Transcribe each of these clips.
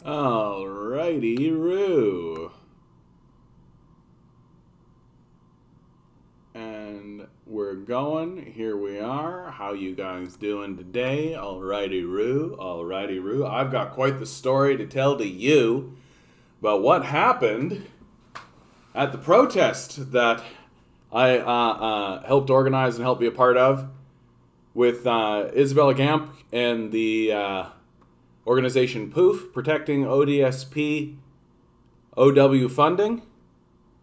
Alrighty, Roo. And we're going. Here we are. How you guys doing today? Alrighty, Roo. Alrighty, Roo. I've got quite the story to tell to you about what happened at the protest that I helped organize and help be a part of with Isabella Gamp and the organization POOF, Protecting ODSP OW Funding.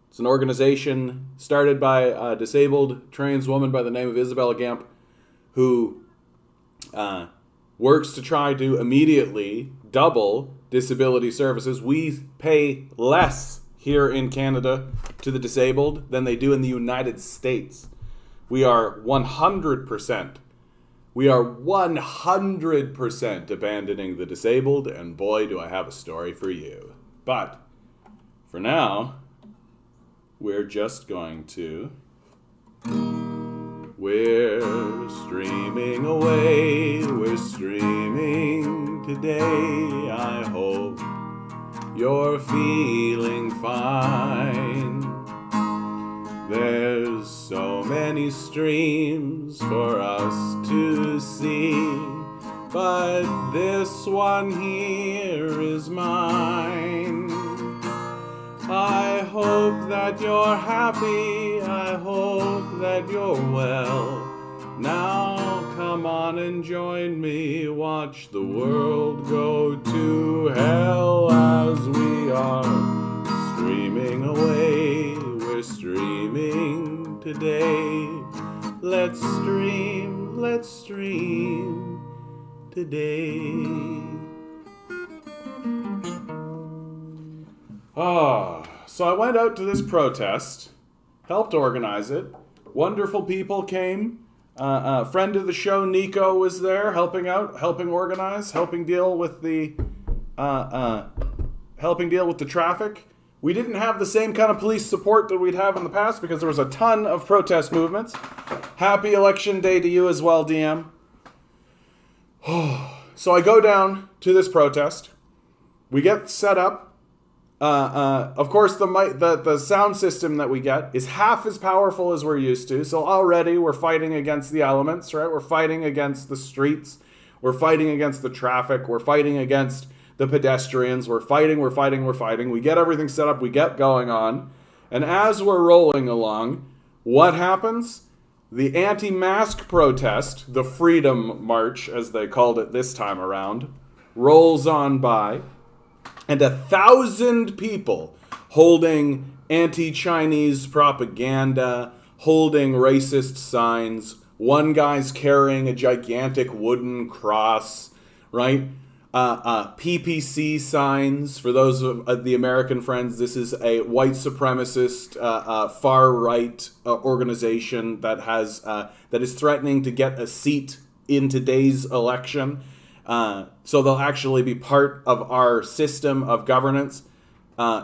It's an organization started by a disabled trans woman by the name of Isabella Gamp, who works to try to immediately double disability services. We pay less here in Canada to the disabled than they do in the United States. We are 100%. We are 100% abandoning the disabled, and boy, do I have a story for you. But for now, we're just going to... We're streaming away, we're streaming today. I hope you're feeling fine. There's so many streams for us to see, but this one here is mine. I hope that you're happy, I hope that you're well. Now come on and join me, watch the world go to hell as we are streaming away. We're streaming today. Let's stream today. So I went out to this protest, helped organize it. Wonderful people came. A friend of the show, Nico, was there helping out, helping organize, helping deal with the traffic. We didn't have the same kind of police support that we'd have in the past because there was a ton of protest movements. Happy election day to you as well, DM. So I go down to this protest. We get set up. Of course, the sound system that we get is half as powerful as we're used to. So already we're fighting against the elements, right? We're fighting against the streets. We're fighting against the traffic. We're fighting against the pedestrians. We're fighting. We get everything set up. We get going on. And as we're rolling along, what happens? The anti-mask protest, the Freedom March, as they called it this time around, rolls on by. And 1,000 people holding anti-Chinese propaganda, holding racist signs. One guy's carrying a gigantic wooden cross, right? PPC signs. For those of the American friends, this is a white supremacist, far-right organization that is threatening to get a seat in today's election. So they'll actually be part of our system of governance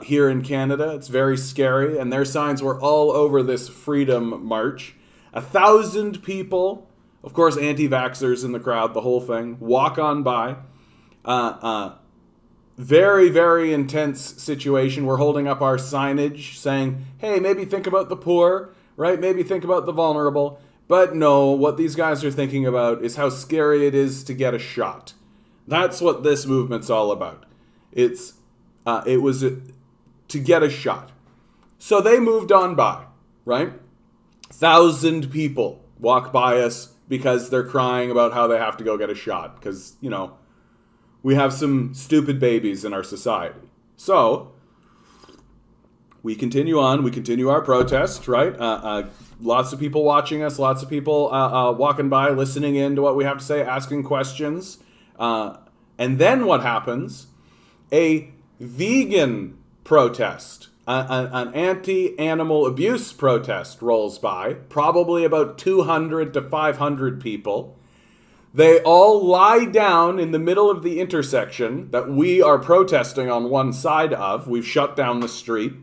here in Canada. It's very scary. And their signs were all over this Freedom March. 1,000 people, of course, anti-vaxxers in the crowd, the whole thing, walk on by. Very, very intense situation. We're holding up our signage saying, hey, maybe think about the poor, right? Maybe think about the vulnerable. But no, what these guys are thinking about is how scary it is to get a shot. That's what this movement's all about. It was to get a shot. So they moved on by, right? 1,000 people walk by us because they're crying about how they have to go get a shot. Because, we have some stupid babies in our society. So we continue on. We continue our protest, right? Lots of people watching us. Lots of people walking by, listening in to what we have to say, asking questions. And then what happens? A vegan protest, an anti-animal abuse protest rolls by, probably about 200 to 500 people. They all lie down in the middle of the intersection that we are protesting on one side of. We've shut down the street.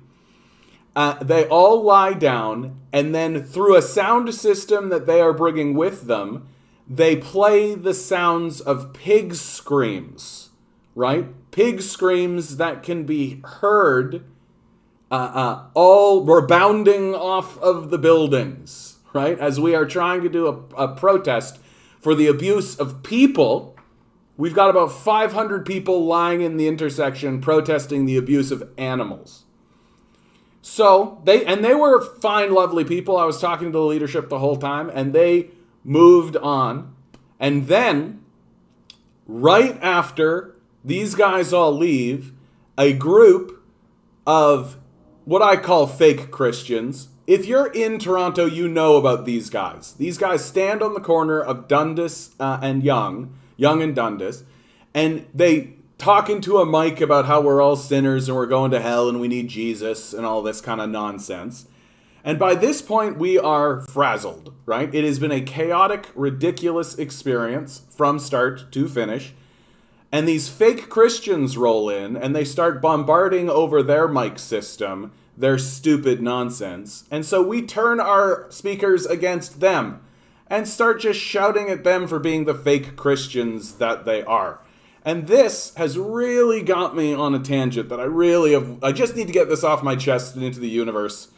They all lie down, and then through a sound system that they are bringing with them, they play the sounds of pig screams right? Pig screams that can be heard all rebounding off of the buildings, right? As we are trying to do a protest for the abuse of people. We've got about 500 people lying in the intersection protesting the abuse of animals. So they were fine, lovely people. I was talking to the leadership the whole time, and they moved on. And then, right after these guys all leave, a group of what I call fake Christians. If you're in Toronto, you know about these guys. These guys stand on the corner of Dundas and Young and Dundas, and they talk into a mic about how we're all sinners and we're going to hell and we need Jesus and all this kind of nonsense. And by this point, we are frazzled, right? It has been a chaotic, ridiculous experience from start to finish. And these fake Christians roll in and they start bombarding over their mic system, their stupid nonsense. And so we turn our speakers against them and start just shouting at them for being the fake Christians that they are. And this has really got me on a tangent that I just need to get this off my chest and into the universe.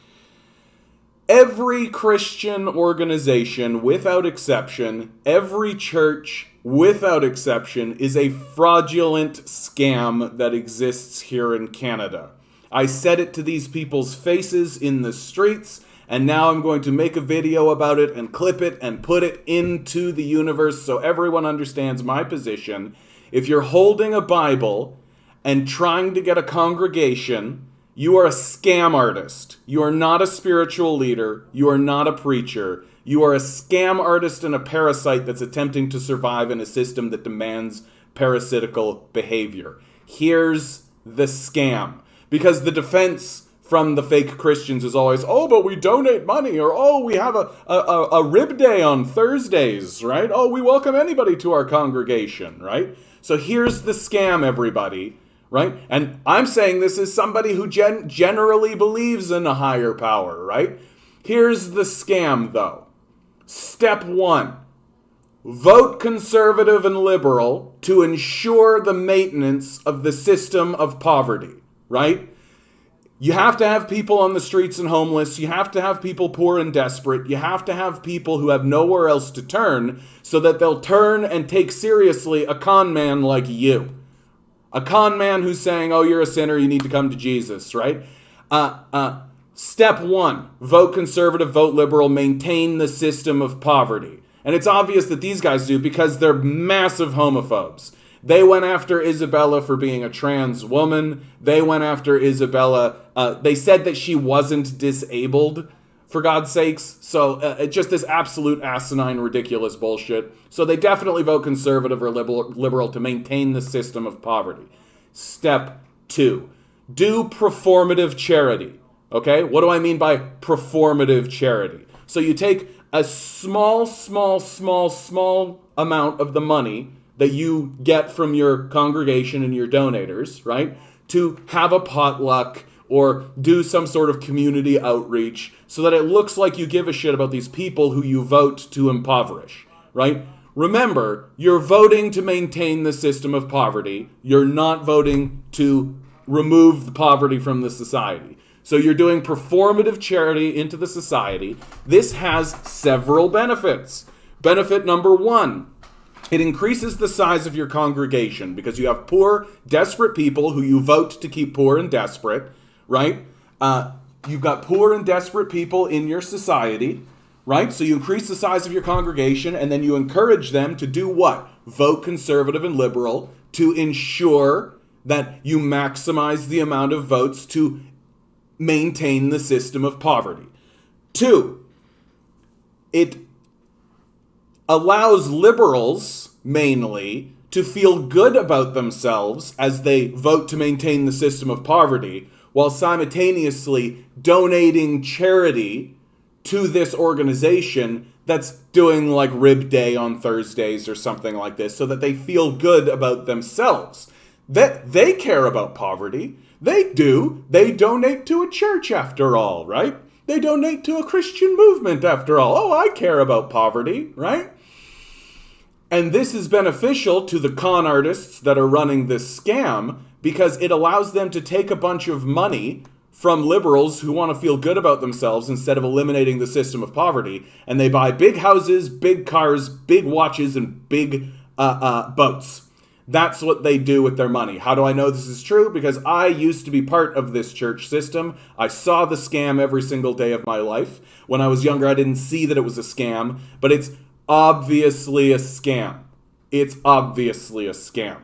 Every Christian organization, without exception, every church, without exception, is a fraudulent scam that exists here in Canada. I said it to these people's faces in the streets, and now I'm going to make a video about it and clip it and put it into the universe so everyone understands my position. If you're holding a Bible and trying to get a congregation, you are a scam artist. You are not a spiritual leader. You are not a preacher. You are a scam artist and a parasite that's attempting to survive in a system that demands parasitical behavior. Here's the scam. Because the defense from the fake Christians is always, oh, but we donate money, or oh, we have a rib day on Thursdays, right? Oh, we welcome anybody to our congregation, right? So here's the scam, everybody, right? And I'm saying this as somebody who generally believes in a higher power, right? Here's the scam, though. Step 1, vote conservative and liberal to ensure the maintenance of the system of poverty, right? You have to have people on the streets and homeless. You have to have people poor and desperate. You have to have people who have nowhere else to turn so that they'll turn and take seriously a con man like you. A con man who's saying, oh, you're a sinner, you need to come to Jesus, right? Step 1, vote conservative, vote liberal, maintain the system of poverty. And it's obvious that these guys do because they're massive homophobes. They went after Isabella for being a trans woman. They went after Isabella. They said that she wasn't disabled, for God's sakes. So it's just this absolute asinine, ridiculous bullshit. So they definitely vote conservative or liberal to maintain the system of poverty. Step 2, do performative charity. Okay? What do I mean by performative charity? So you take a small amount of the money that you get from your congregation and your donators, right? To have a potluck or do some sort of community outreach so that it looks like you give a shit about these people who you vote to impoverish, right? Remember, you're voting to maintain the system of poverty. You're not voting to remove the poverty from the society. So you're doing performative charity into the society. This has several benefits. Benefit number 1, it increases the size of your congregation because you have poor, desperate people who you vote to keep poor and desperate, right? You've got poor and desperate people in your society, right? So you increase the size of your congregation and then you encourage them to do what? Vote conservative and liberal to ensure that you maximize the amount of votes to maintain the system of poverty. 2, it allows liberals, mainly, to feel good about themselves as they vote to maintain the system of poverty, while simultaneously donating charity to this organization that's doing like Rib Day on Thursdays or something like this, so that they feel good about themselves. That they care about poverty. They do. They donate to a church after all, right? They donate to a Christian movement after all. Oh, I care about poverty, right? And this is beneficial to the con artists that are running this scam because it allows them to take a bunch of money from liberals who want to feel good about themselves instead of eliminating the system of poverty. And they buy big houses, big cars, big watches, and big boats. That's what they do with their money. How do I know this is true? Because I used to be part of this church system. I saw the scam every single day of my life. When I was younger, I didn't see that it was a scam, but it's obviously a scam. It's obviously a scam,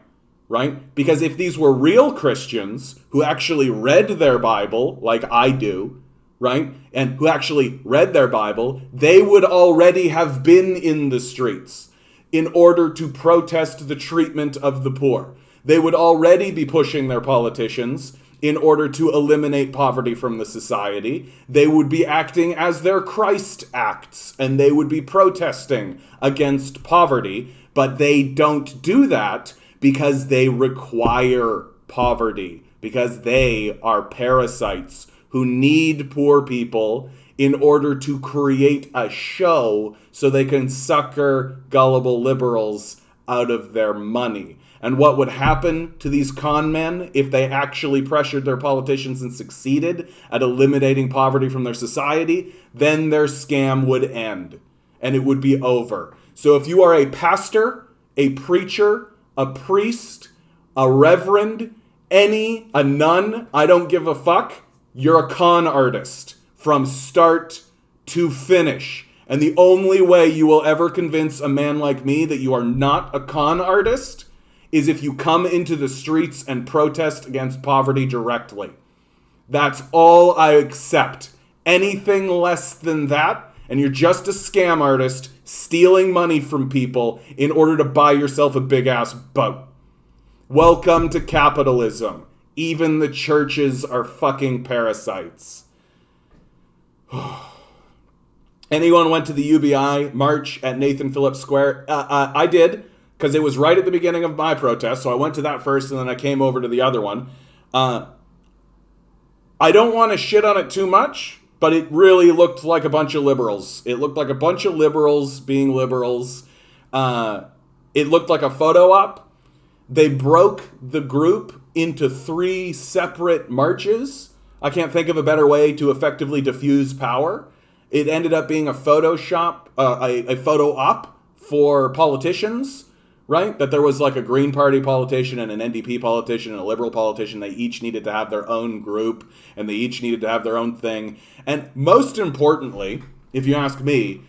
right? Because if these were real Christians who actually read their Bible, like I do, right? And who actually read their Bible, they would already have been in the streets in order to protest the treatment of the poor. They would already be pushing their politicians in order to eliminate poverty from the society. They would be acting as their Christ acts, and they would be protesting against poverty, but they don't do that because they require poverty, because they are parasites who need poor people in order to create a show so they can sucker gullible liberals out of their money. And what would happen to these con men if they actually pressured their politicians and succeeded at eliminating poverty from their society? Then their scam would end and it would be over. So if you are a pastor, a preacher, a priest, a reverend, a nun, I don't give a fuck, you're a con artist from start to finish. And the only way you will ever convince a man like me that you are not a con artist is if you come into the streets and protest against poverty directly. That's all I accept. Anything less than that, and you're just a scam artist stealing money from people in order to buy yourself a big-ass boat. Welcome to capitalism. Even the churches are fucking parasites. Anyone went to the UBI march at Nathan Phillips Square? I did, because it was right at the beginning of my protest, so I went to that first, and then I came over to the other one. I don't want to shit on it too much, but it really looked like a bunch of liberals. It looked like a bunch of liberals being liberals. It looked like a photo op. They broke the group into 3 separate marches. I can't think of a better way to effectively diffuse power. It ended up being a Photoshop, a photo op for politicians, right? That there was like a Green Party politician and an NDP politician and a Liberal politician. They each needed to have their own group and they each needed to have their own thing. And most importantly, if you ask me,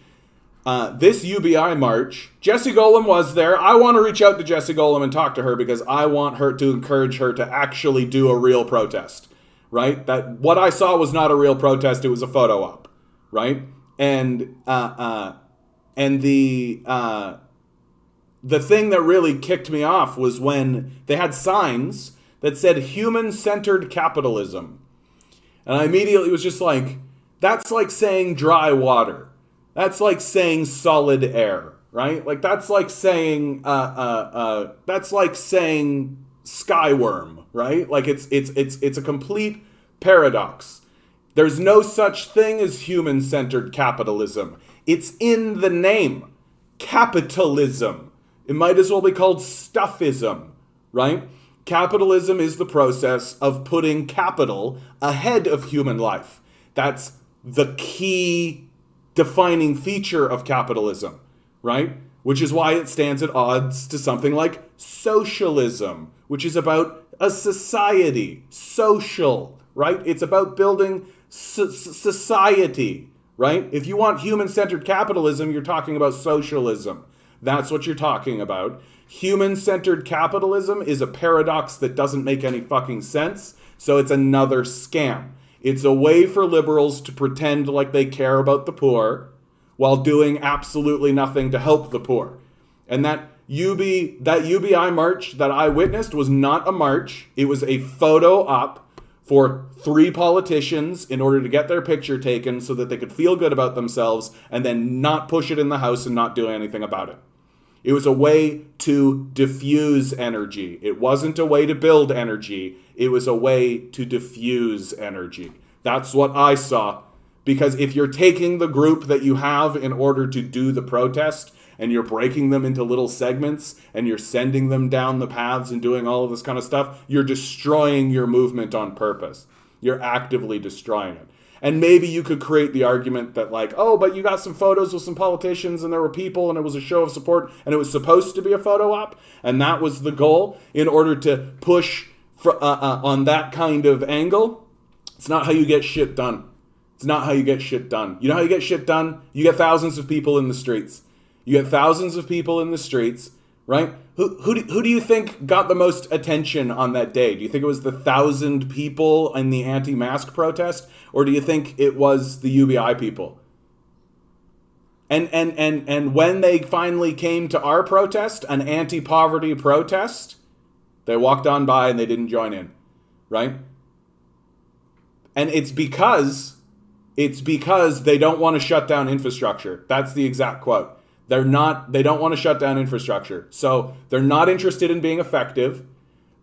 this UBI march, Jessie Golem was there. I want to reach out to Jessie Golem and talk to her because I want her to encourage her to actually do a real protest, right? That what I saw was not a real protest. It was a photo op, right? And the thing that really kicked me off was when they had signs that said human-centered capitalism. And I immediately was just like, that's like saying dry water. That's like saying solid air, right? Like that's like saying skyworm, right? Like it's a complete paradox. There's no such thing as human-centered capitalism. It's in the name. Capitalism. It might as well be called stuffism, right? Capitalism is the process of putting capital ahead of human life. That's the key defining feature of capitalism, right? Which is why it stands at odds to something like socialism, which is about a society, social, right? It's about building society, right? If you want human-centered capitalism, you're talking about socialism. That's what you're talking about. Human-centered capitalism is a paradox that doesn't make any fucking sense, so it's another scam. It's a way for liberals to pretend like they care about the poor while doing absolutely nothing to help the poor. And that UBI march that I witnessed was not a march. It was a photo op for 3 politicians in order to get their picture taken so that they could feel good about themselves and then not push it in the house and not do anything about it. It was a way to diffuse energy. It wasn't a way to build energy. It was a way to diffuse energy. That's what I saw. Because if you're taking the group that you have in order to do the protest and you're breaking them into little segments and you're sending them down the paths and doing all of this kind of stuff, you're destroying your movement on purpose. You're actively destroying it. And maybe you could create the argument that like, oh, but you got some photos with some politicians and there were people and it was a show of support and it was supposed to be a photo op. And that was the goal in order to push on that kind of angle. It's not how you get shit done. It's not how you get shit done. You know how you get shit done? You get thousands of people in the streets. You get thousands of people in the streets, right? Who do you think got the most attention on that day? Do you think it was the 1,000 people in the anti-mask protest? Or do you think it was the UBI people? And when they finally came to our protest, an anti-poverty protest, they walked on by and they didn't join in, right? And it's because they don't want to shut down infrastructure. That's the exact quote. They don't want to shut down infrastructure. So they're not interested in being effective.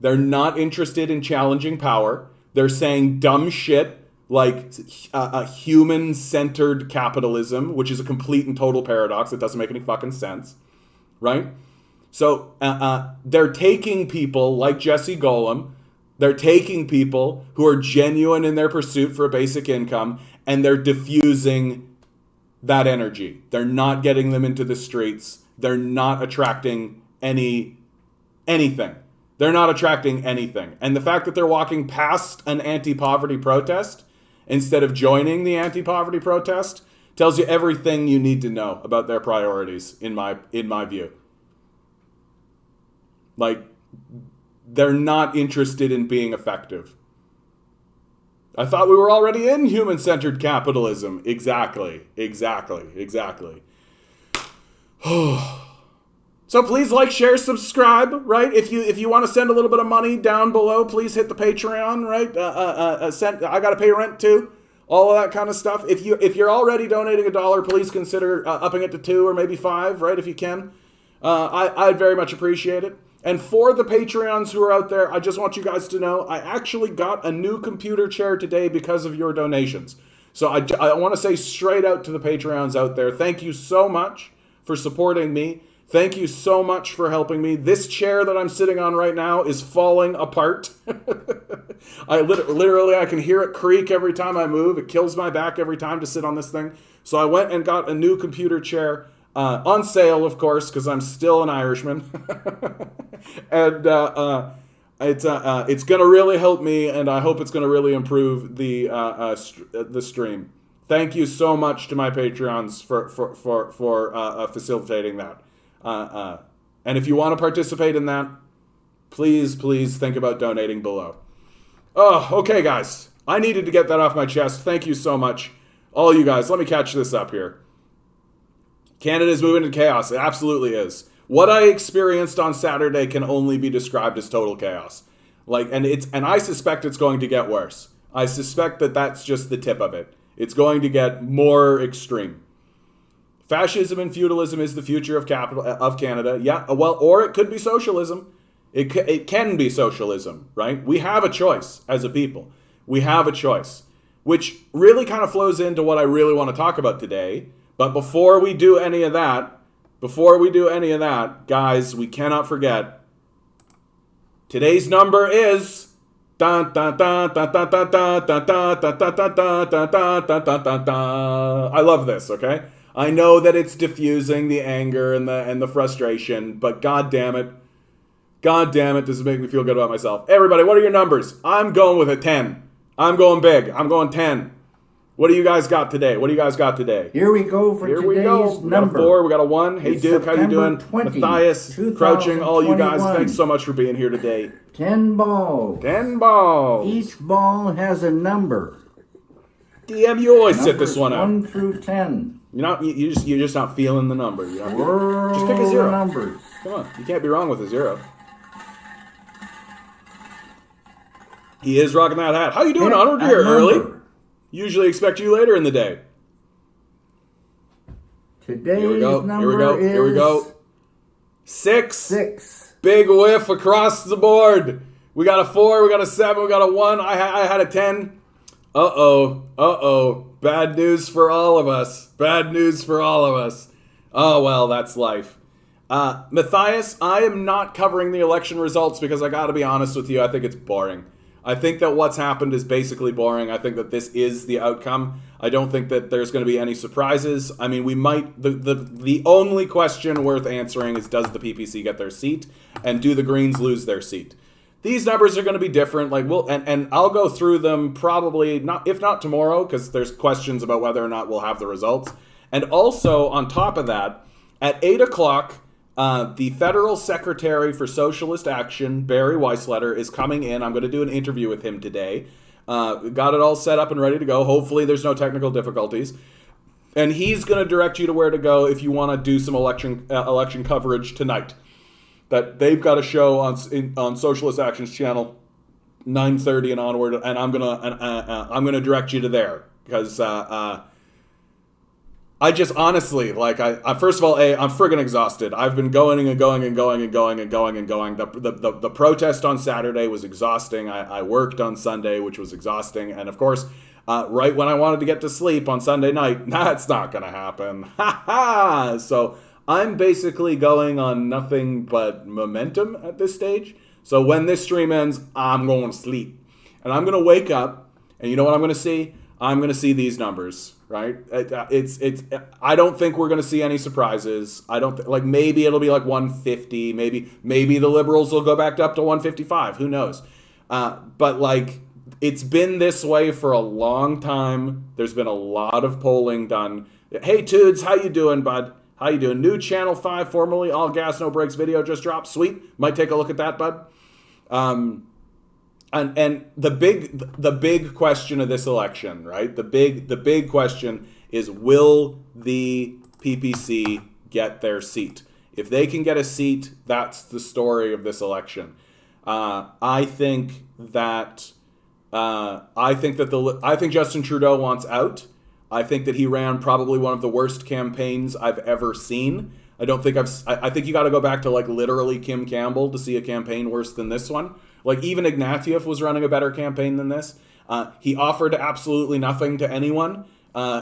They're not interested in challenging power. They're saying dumb shit like a human-centered capitalism, which is a complete and total paradox. It doesn't make any fucking sense, right? So they're taking people like Jesse Golem. They're taking people who are genuine in their pursuit for a basic income, and they're diffusing that energy. They're not getting them into the streets. They're not attracting anything. They're not attracting anything. And the fact that they're walking past an anti-poverty protest instead of joining the anti-poverty protest tells you everything you need to know about their priorities, in my view. Like, they're not interested in being effective. I thought we were already in human-centered capitalism. Exactly. So please like, share, subscribe, right? If you want to send a little bit of money down below, please hit the Patreon, right? I got to pay rent too. All of that kind of stuff. If you're already donating $1, please consider upping it to $2 or maybe $5, right? If you can, I'd very much appreciate it. And for the Patreons who are out there, I just want you guys to know I actually got a new computer chair today because of your donations. So I want to say straight out to the Patreons out there, thank you so much for supporting me. Thank you so much for helping me. This chair that I'm sitting on right now is falling apart. I literally can hear it creak every time I move. It kills my back every time to sit on this thing. So I went and got a new computer chair. On sale, of course, because I'm still an Irishman. And it's going to really help me, and I hope it's going to really improve the stream. Thank you so much to my Patreons for facilitating that. And if you want to participate in that, please think about donating below. Oh, okay, guys. I needed to get that off my chest. Thank you so much, all you guys. Let me catch this up here. Canada's moving into chaos. It absolutely is. What I experienced on Saturday can only be described as total chaos. And I suspect it's going to get worse. I suspect that that's just the tip of it. It's going to get more extreme. Fascism and feudalism is the future of Canada. Yeah, well, or it could be socialism. It can be socialism, right? We have a choice as a people. We have a choice, which really kind of flows into what I really want to talk about today. But before we do any of that, guys, we cannot forget, today's number is I love this, okay? I know that it's diffusing the anger and the frustration, but god damn it, does it make me feel good about myself. Everybody, what are your numbers? I'm going with a 10. I'm going big. I'm going 10. What do you guys got today? Here we go for today's number. We got a 4, we got a 1. Hey, It's Duke, how you doing? 20, Matthias, Crouching, all you guys, 2021. thanks so much for being here today. 10 balls. 10 balls. Each ball has a number. DM, you always sit this one out. 1 through 10. You're just not feeling the number. World Just pick a 0. numbers. Come on, you can't be wrong with a 0. He is rocking that hat. How you doing, Onward? You're early. Usually expect you later in the day. Today's number is... Here we go. 6. 6. Big whiff across the board. We got a 4, we got a 7, we got a 1. I had a 10. Uh-oh. Bad news for all of us. Oh, well, that's life. Matthias, I am not covering the election results because I gotta be honest with you, I think it's boring. I think that what's happened is basically boring. I think that this is the outcome. I don't think that there's going to be any surprises. I mean, we might... The only question worth answering is, does the PPC get their seat? And do the Greens lose their seat? These numbers are going to be different. Like and I'll go through them probably, not if not tomorrow, because there's questions about whether or not we'll have the results. And also, on top of that, at 8 o'clock... the Federal Secretary for Socialist Action, Barry Weissletter, is coming in. I'm going to do an interview with him today. Got it all set up and ready to go. Hopefully there's no technical difficulties. And he's going to direct you to where to go if you want to do some election coverage tonight. That they've got a show on Socialist Action's channel, 9:30 and onward, and I'm gonna direct you to there because I just honestly, like, I first of all, I'm friggin' exhausted. I've been going and going and going and going and going and going. The protest on Saturday was exhausting. I worked on Sunday, which was exhausting. And of course, right when I wanted to get to sleep on Sunday night, that's not going to happen. Ha ha! So I'm basically going on nothing but momentum at this stage. So when this stream ends, I'm going to sleep. And I'm going to wake up, and you know what I'm going to see? I'm going to see these numbers. Right? I don't think we're going to see any surprises. I don't like maybe it'll be like 150. Maybe the Liberals will go back up to 155. Who knows? But like it's been this way for a long time. There's been a lot of polling done. Hey, Toods, how you doing, bud? How you doing? New Channel 5, formerly All Gas No Brakes video just dropped. Sweet. Might take a look at that, bud. And the big question of this election, right? The big question is, will the PPC get their seat? If they can get a seat, that's the story of this election. I think Justin Trudeau wants out. I think that he ran probably one of the worst campaigns I've ever seen. I think you got to go back to like literally Kim Campbell to see a campaign worse than this one. Like even Ignatieff was running a better campaign than this. He offered absolutely nothing to anyone.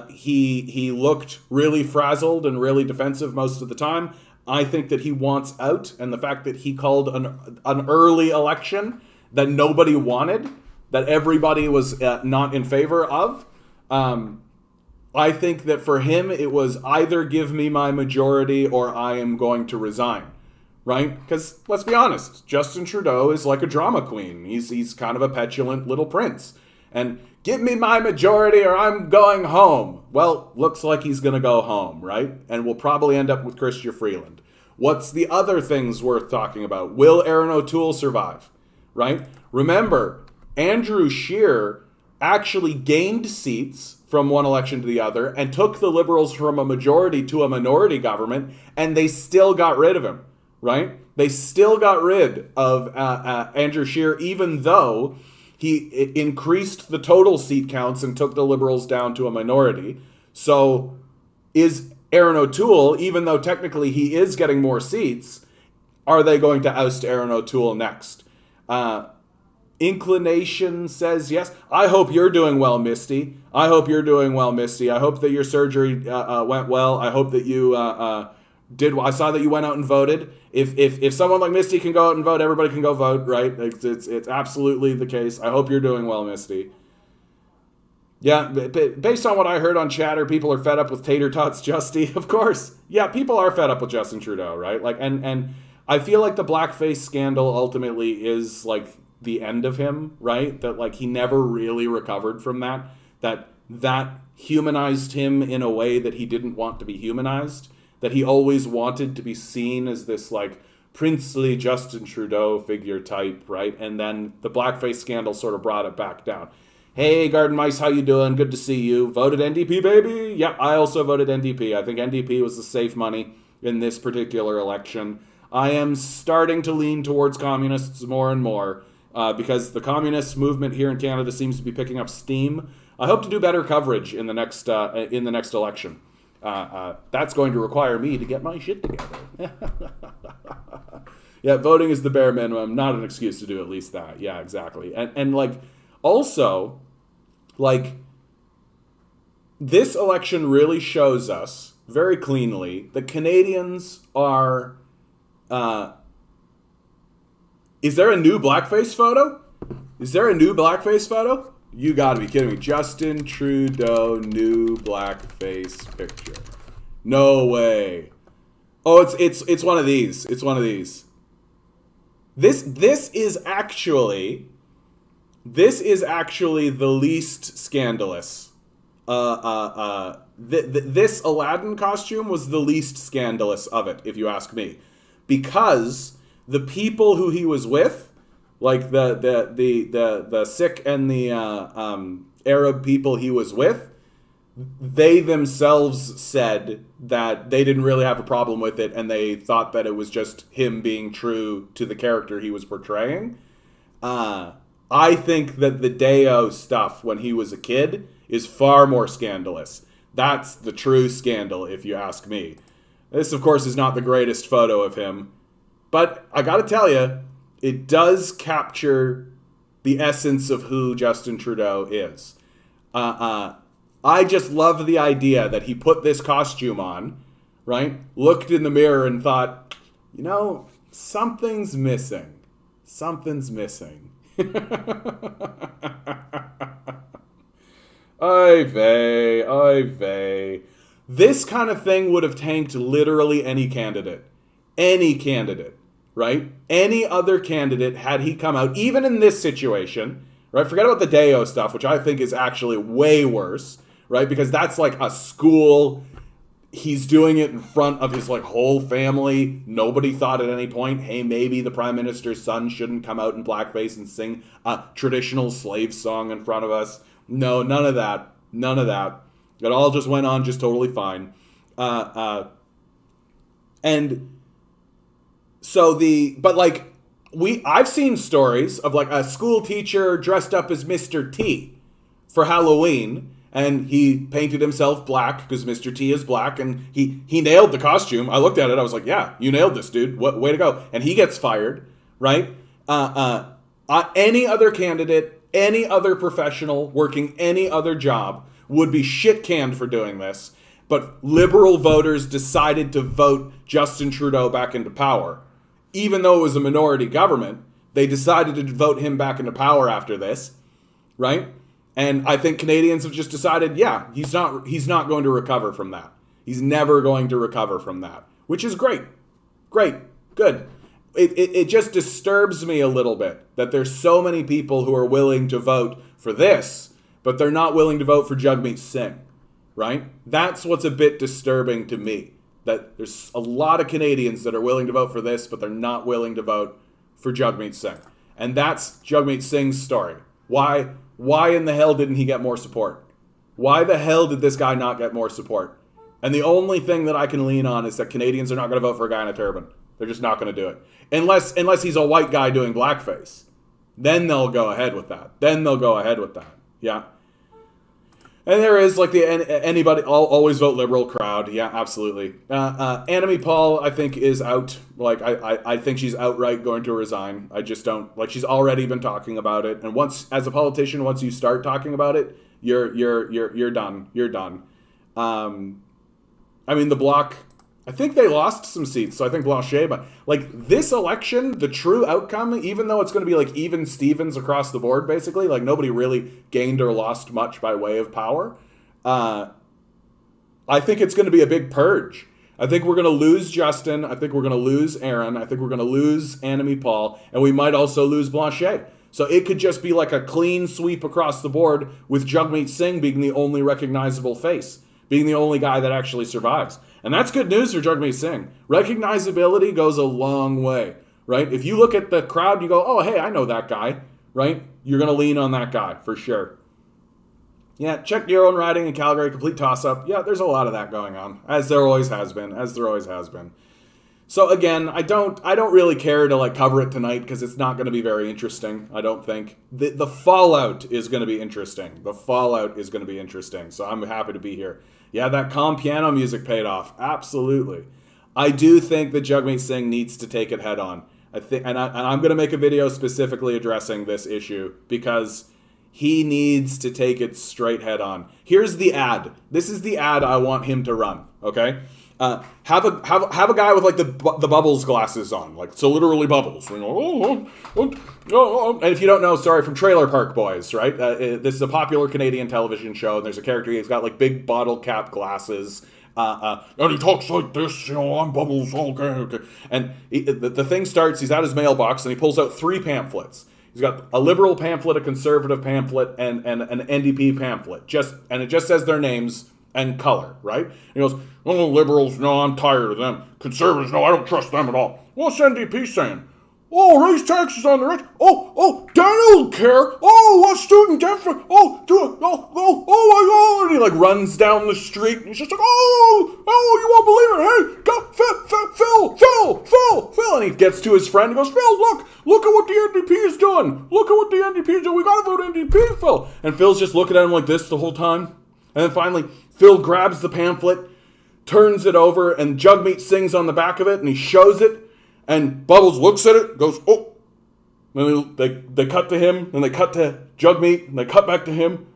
He looked really frazzled and really defensive most of the time. I think that he wants out, and the fact that he called an early election that nobody wanted, that everybody was not in favor of. I think that for him it was either give me my majority or I am going to resign. Right? Because let's be honest, Justin Trudeau is like a drama queen. He's kind of a petulant little prince. And give me my majority or I'm going home. Well, looks like he's going to go home, right? And we'll probably end up with Chrystia Freeland. What's the other things worth talking about? Will Erin O'Toole survive? Right? Remember, Andrew Scheer actually gained seats from one election to the other and took the Liberals from a majority to a minority government, and they still got rid of him. Right? They still got rid of Andrew Scheer, even though he increased the total seat counts and took the Liberals down to a minority. So is Erin O'Toole, even though technically he is getting more seats, are they going to oust Erin O'Toole next? Inclination says yes. I hope you're doing well, Misty. I hope you're doing well, Misty. I hope that your surgery went well. I hope that you... I saw that you went out and voted. If someone like Misty can go out and vote, everybody can go vote, right? It's absolutely the case. I hope you're doing well, Misty. Yeah, based on what I heard on chatter, people are fed up with tater tots, Justy. Of course. Yeah, people are fed up with Justin Trudeau, right? Like, and I feel like the blackface scandal ultimately is like the end of him, right? That like he never really recovered from that. That humanized him in a way that he didn't want to be humanized. That he always wanted to be seen as this like princely Justin Trudeau figure type, right? And then the blackface scandal sort of brought it back down. Hey, Garden Mice, how you doing? Good to see you. Voted NDP, baby? Yeah, I also voted NDP. I think NDP was the safe money in this particular election. I am starting to lean towards communists more and more because the communist movement here in Canada seems to be picking up steam. I hope to do better coverage in the next election. That's going to require me to get my shit together. Yeah, voting is the bare minimum, not an excuse to do at least that. Yeah, exactly. And like, also, like, this election really shows us very cleanly that Canadians are... is there a new blackface photo? Is there a new blackface photo? You gotta be kidding me. Justin Trudeau new blackface picture. No way. Oh, it's one of these. It's one of these. This is actually the least scandalous. This Aladdin costume was the least scandalous of it, if you ask me, because the people who he was with, like the Sikh and the Arab people he was with, they themselves said that they didn't really have a problem with it, and they thought that it was just him being true to the character he was portraying. I think that the Deo stuff when he was a kid is far more scandalous. That's the true scandal, if you ask me. This, of course, is not the greatest photo of him, but I gotta tell you, it does capture the essence of who Justin Trudeau is. I just love the idea that he put this costume on, right? Looked in the mirror and thought, you know, something's missing. Something's missing. Oy vey, oy vey. This kind of thing would have tanked literally any candidate. Any candidate, right? Any other candidate, had he come out, even in this situation, right? Forget about the Deo stuff, which I think is actually way worse, right? Because that's like a school. He's doing it in front of his like whole family. Nobody thought at any point, hey, maybe the prime minister's son shouldn't come out in blackface and sing a traditional slave song in front of us. No, none of that. None of that. It all just went on just totally fine. And so I've seen stories of like a school teacher dressed up as Mr. T for Halloween, and he painted himself black because Mr. T is black, and he nailed the costume. I looked at it, I was like, yeah, you nailed this, dude. Way to go. And he gets fired, right? Any other candidate, any other professional working any other job would be shit canned for doing this. But liberal voters decided to vote Justin Trudeau back into power. Even though it was a minority government, they decided to vote him back into power after this, right? And I think Canadians have just decided, yeah, he's not going to recover from that. He's never going to recover from that, which is great. Great. Good. It just disturbs me a little bit that there's so many people who are willing to vote for this, but they're not willing to vote for Jagmeet Singh, right? That's what's a bit disturbing to me, that there's a lot of Canadians that are willing to vote for this, but they're not willing to vote for Jagmeet Singh. And that's Jagmeet Singh's story. Why in the hell didn't he get more support? Why the hell did this guy not get more support? And the only thing that I can lean on is that Canadians are not going to vote for a guy in a turban. They're just not going to do it. Unless he's a white guy doing blackface. Then they'll go ahead with that. Yeah. And there is like anybody, always vote liberal crowd. Yeah, absolutely. Annemie Paul, I think, is out. Like, I think she's outright going to resign. I just don't, like, she's already been talking about it. And once, as a politician, once you start talking about it, you're done. You're done. I mean, the Bloc, I think they lost some seats, so I think Blanchet, but like this election, the true outcome, even though it's going to be like even Stevens across the board, basically, like nobody really gained or lost much by way of power. I think it's going to be a big purge. I think we're going to lose Justin. I think we're going to lose Aaron. I think we're going to lose Annemie Paul, and we might also lose Blanchet. So it could just be like a clean sweep across the board with Jagmeet Singh being the only recognizable face, being the only guy that actually survives. And that's good news for Jagmeet Singh. Recognizability goes a long way, right? If you look at the crowd, you go, oh, hey, I know that guy, right? You're going to lean on that guy for sure. Yeah, check your own riding in Calgary, complete toss-up. Yeah, there's a lot of that going on, as there always has been, So again, I don't really care to like cover it tonight because it's not going to be very interesting, I don't think. The fallout is going to be interesting. So I'm happy to be here. Yeah, that calm piano music paid off. Absolutely. I do think that Jagmeet Singh needs to take it head on. I think, and I'm going to make a video specifically addressing this issue because he needs to take it straight head on. Here's the ad. This is the ad I want him to run. Okay, have a guy with like the bubbles glasses on, like so literally bubbles. And if you don't know, sorry, from Trailer Park Boys, right? This is a popular Canadian television show, and there's a character, he's got like big bottle cap glasses. And he talks like this, I'm Bubbles, okay. And the thing starts, he's at his mailbox, and he pulls out 3 pamphlets. He's got a liberal pamphlet, a conservative pamphlet, and an NDP pamphlet. And it just says their names and color, right? And he goes, oh, liberals, no, I'm tired of them. Conservatives, no, I don't trust them at all. What's NDP saying? Oh, raise taxes on the rich. Oh, Daniel care. Oh, what student debt for? Oh, do it. Oh, my God. And he like runs down the street and he's just like, you won't believe it. Hey, go, Phil. And he gets to his friend and goes, Phil, look at what the NDP is doing. Look at what the NDP is doing. We got to vote NDP, Phil. And Phil's just looking at him like this the whole time. And then finally, Phil grabs the pamphlet, turns it over, and Jugmeat sings on the back of it, and he shows it. And Bubbles looks at it, goes, oh. And they cut to him, and they cut to Jugmeat, and they cut back to him,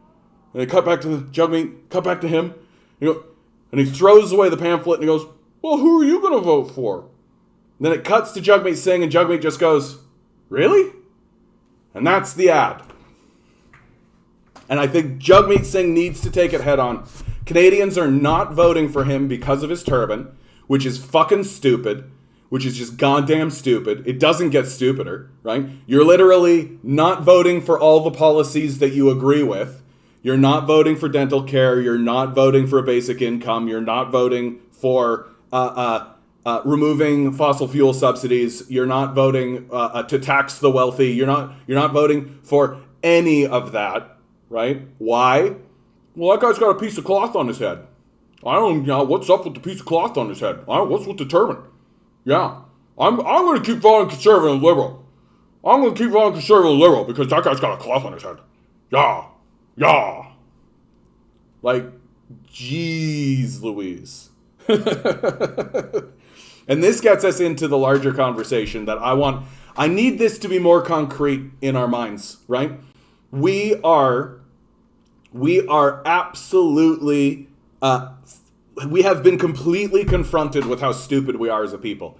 and they cut back to the Jugmeat, cut back to him. And he throws away the pamphlet, and he goes, well, who are you going to vote for? And then it cuts to Jugmeat Singh, and Jugmeat just goes, really? And that's the ad. And I think Jugmeat Singh needs to take it head on. Canadians are not voting for him because of his turban, which is fucking stupid. Which is just goddamn stupid. It doesn't get stupider, right? You're literally not voting for all the policies that you agree with. You're not voting for dental care. You're not voting for a basic income. You're not voting for removing fossil fuel subsidies. You're not voting to tax the wealthy. You're not voting for any of that, right? Why? Well, that guy's got a piece of cloth on his head. I don't know what's up with the piece of cloth on his head. What's with the turban? Yeah, I'm going to keep voting conservative and liberal. I'm going to keep voting conservative and liberal because that guy's got a cloth on his head. Yeah. Like, jeez Louise. And this gets us into the larger conversation that I need this to be more concrete in our minds, right? We are absolutely... we have been completely confronted with how stupid we are as a people.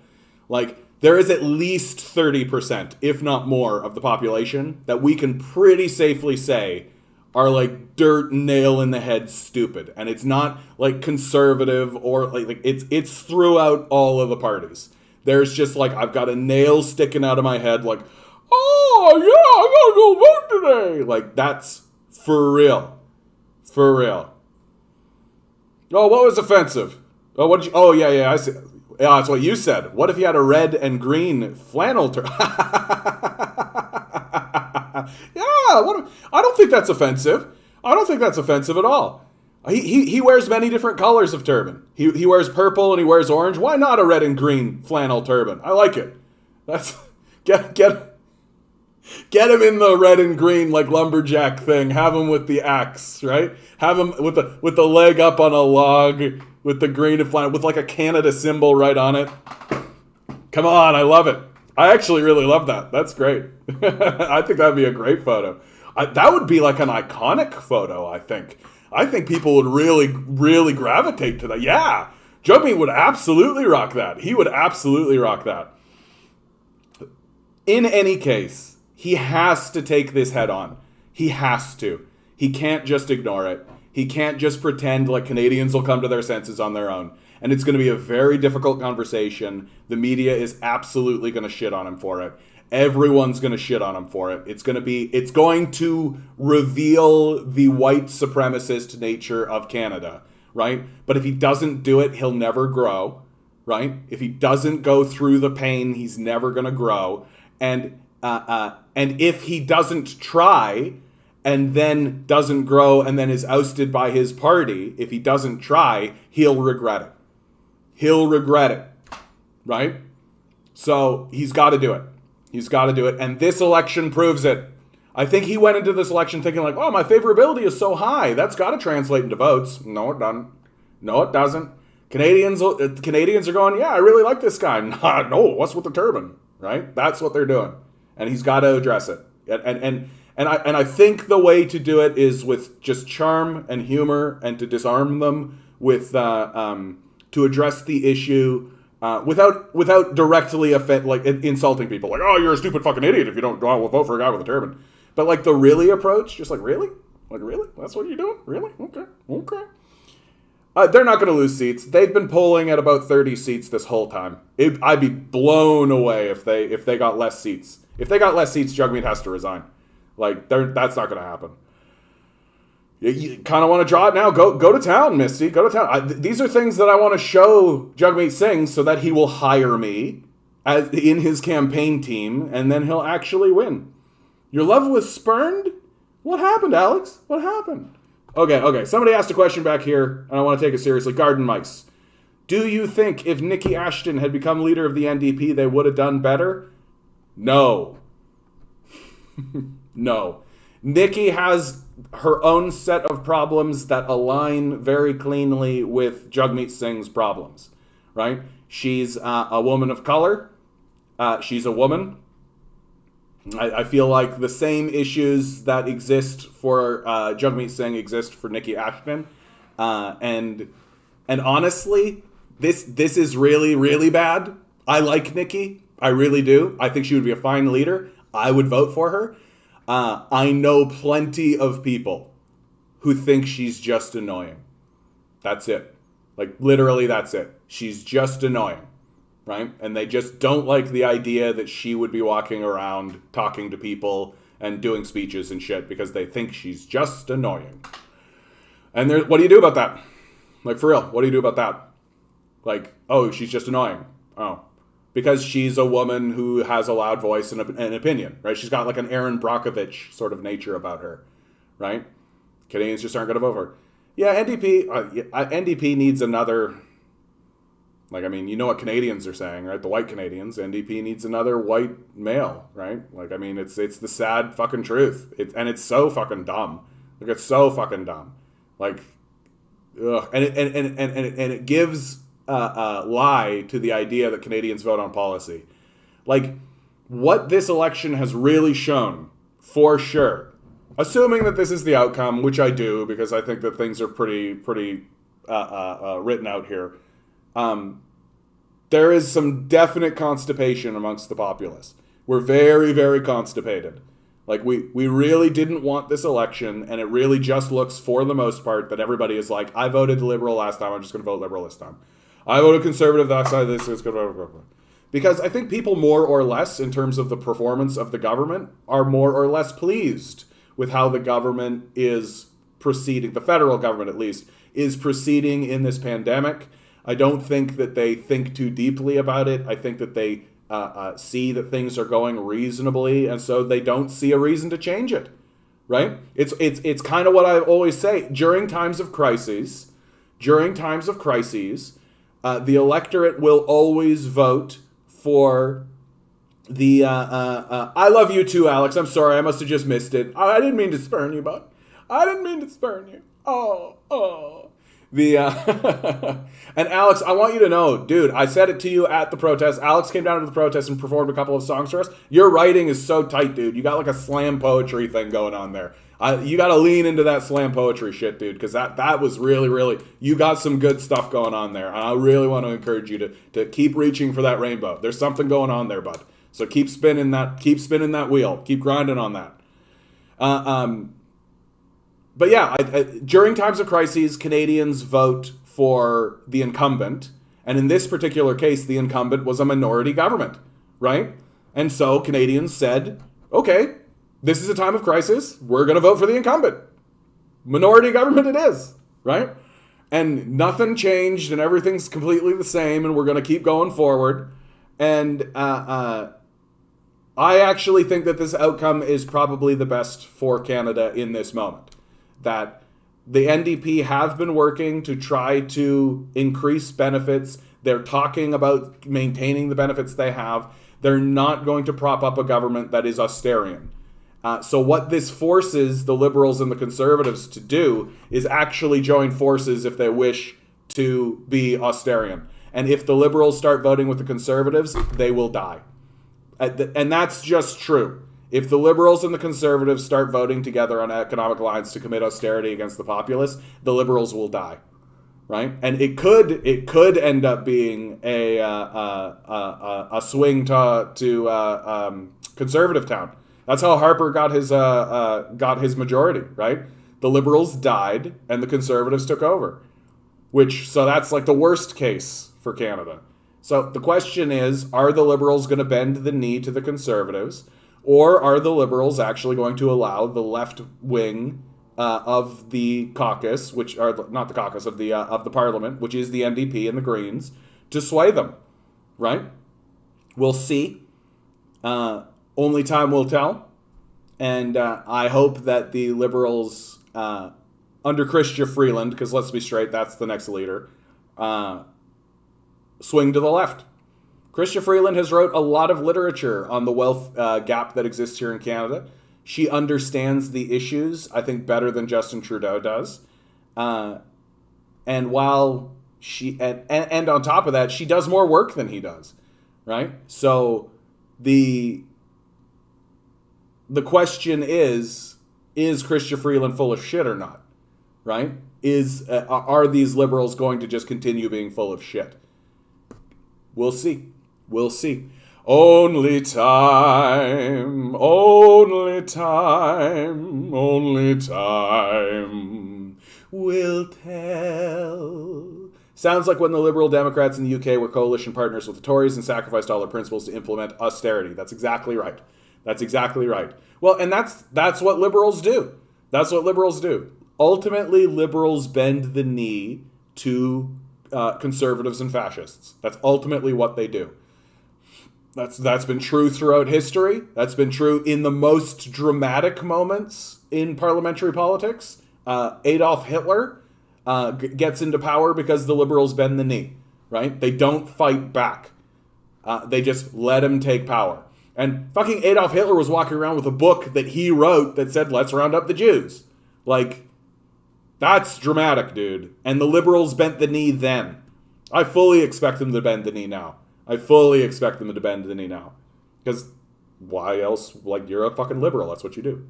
Like, there is at least 30%, if not more, of the population that we can pretty safely say are like dirt nail in the head stupid. And it's not like conservative or like it's throughout all of the parties. There's just like, I've got a nail sticking out of my head like, oh yeah, I gotta go vote today. Like, that's for real. For real. Oh, what was offensive? Oh, what did you... Oh, yeah, I see. Yeah, that's what you said. What if you had a red and green flannel turban? Yeah, I don't think that's offensive. I don't think that's offensive at all. He wears many different colors of turban. He wears purple and he wears orange. Why not a red and green flannel turban? I like it. That's... Get him in the red and green like lumberjack thing. Have him with the axe, right? Have him with the leg up on a log with the green and flannel with like a Canada symbol right on it. Come on, I love it. I actually really love that. That's great. I think that'd be a great photo. That would be like an iconic photo, I think. I think people would really, really gravitate to that. Yeah, Jugmeat would absolutely rock that. He would absolutely rock that. In any case, he has to take this head on. He has to. He can't just ignore it. He can't just pretend like Canadians will come to their senses on their own. And it's going to be a very difficult conversation. The media is absolutely going to shit on him for it. Everyone's going to shit on him for it. It's going to reveal the white supremacist nature of Canada, right? But if he doesn't do it, he'll never grow, right? If he doesn't go through the pain, he's never going to grow. And if he doesn't try and then doesn't grow and then is ousted by his party, if he doesn't try, he'll regret it. He'll regret it, right? So he's got to do it. He's got to do it. And this election proves it. I think he went into this election thinking like, oh, my favorability is so high. That's got to translate into votes. No, it doesn't. No, it doesn't. Canadians are going, yeah, I really like this guy. No, what's with the turban, right? That's what they're doing. And he's got to address it. And I think the way to do it is with just charm and humor and to disarm them with to address the issue without directly insulting people. Like, oh, you're a stupid fucking idiot if you don't go out and vote for a guy with a turban. But like the really approach, just like, really? Like, really? That's what you're doing? Really? Okay. They're not going to lose seats. They've been polling at about 30 seats this whole time. I'd be blown away if they got less seats. If they got less seats, Jagmeet has to resign. Like, that's not going to happen. You kind of want to draw it now. Go to town, Misty. Go to town. These are things that I want to show Jagmeet Singh so that he will hire me in his campaign team, and then he'll actually win. Your love was spurned? What happened, Alex? What happened? Okay. Somebody asked a question back here, and I want to take it seriously. Garden Mice. Do you think if Nikki Ashton had become leader of the NDP, they would have done better? No. No. Nikki has her own set of problems that align very cleanly with Jagmeet Singh's problems, right? She's a woman of color. She's a woman. I feel like the same issues that exist for Jagmeet Singh exist for Nikki Ashton, and honestly, this is really, really bad. I like Nikki, I really do. I think she would be a fine leader. I would vote for her. I know plenty of people who think she's just annoying. That's it. Like, literally, that's it. She's just annoying. Right? And they just don't like the idea that she would be walking around talking to people and doing speeches and shit because they think she's just annoying. And what do you do about that? Like, for real, what do you do about that? Like, oh, she's just annoying. Oh. Because she's a woman who has a loud voice and an opinion, right? She's got like an Erin Brockovich sort of nature about her, right? Canadians just aren't going to vote for her. Yeah, NDP needs another... Like, I mean, you know what Canadians are saying, right? The white Canadians, NDP needs another white male, right? Like, I mean, it's the sad fucking truth. It's so fucking dumb. Like, it's so fucking dumb. Like, ugh. And it gives lie to the idea that Canadians vote on policy. Like, what this election has really shown, for sure, assuming that this is the outcome, which I do, because I think that things are pretty written out here. There is some definite constipation amongst the populace. We're very, very constipated. Like, we really didn't want this election, and it really just looks, for the most part, that everybody is like, I voted Liberal last time, I'm just going to vote Liberal this time. I voted Conservative that side, this is going to... Because I think people more or less, in terms of the performance of the government, are more or less pleased with how the government is proceeding, the federal government at least, is proceeding in this pandemic. I don't think that they think too deeply about it. I think that they see that things are going reasonably, and so they don't see a reason to change it, right? It's kind of what I always say. During times of crises, the electorate will always vote for the... I love you too, Alex. I'm sorry. I must have just missed it. I didn't mean to spurn you, bud. I didn't mean to spurn you. Oh. And Alex, I want you to know, dude, I said it to you at the protest. Alex came down to the protest and performed a couple of songs for us. Your writing is so tight, dude. You got like a slam poetry thing going on there. You got to lean into that slam poetry shit, dude, because that was really, really, you got some good stuff going on there. And I really want to encourage you to keep reaching for that rainbow. There's something going on there, bud. So keep spinning that wheel. Keep grinding on that. But yeah, during times of crises, Canadians vote for the incumbent. And in this particular case, the incumbent was a minority government, right? And so Canadians said, okay, this is a time of crisis. We're going to vote for the incumbent. Minority government it is, right? And nothing changed and everything's completely the same and we're going to keep going forward. And I actually think that this outcome is probably the best for Canada in this moment. That the NDP have been working to try to increase benefits. They're talking about maintaining the benefits they have. They're not going to prop up a government that is austerian. So what this forces the Liberals and the Conservatives to do is actually join forces if they wish to be austerian. And if the Liberals start voting with the Conservatives, they will die. And that's just true. If the Liberals and the Conservatives start voting together on economic lines to commit austerity against the populace, the Liberals will die. right? And it could end up being a swing to conservative town. That's how Harper got his majority, right? The Liberals died and the Conservatives took over. So that's like the worst case for Canada. So the question is, are the Liberals going to bend the knee to the Conservatives, or are the Liberals actually going to allow the left wing of the caucus, which are not the caucus of the Parliament, which is the NDP and the Greens, to sway them? Right? We'll see. Only time will tell. And I hope that the Liberals, under Chrystia Freeland, because let's be straight, that's the next leader, swing to the left. Chrystia Freeland has wrote a lot of literature on the wealth gap that exists here in Canada. She understands the issues, I think, better than Justin Trudeau does. And while she and on top of that, she does more work than he does, right? So the question is Chrystia Freeland full of shit or not, right? Are these Liberals going to just continue being full of shit? We'll see. We'll see. Only time, only time, only time will tell. Sounds like when the Liberal Democrats in the UK were coalition partners with the Tories and sacrificed all their principles to implement austerity. That's exactly right. That's exactly right. Well, and that's what Liberals do. That's what Liberals do. Ultimately, Liberals bend the knee to conservatives and fascists. That's ultimately what they do. That's been true throughout history. That's been true in the most dramatic moments in parliamentary politics. Adolf Hitler gets into power because the Liberals bend the knee, right? They don't fight back. They just let him take power. And fucking Adolf Hitler was walking around with a book that he wrote that said, let's round up the Jews. Like, that's dramatic, dude. And the Liberals bent the knee then. I fully expect them to bend the knee now. Because why else? Like, you're a fucking liberal. That's what you do.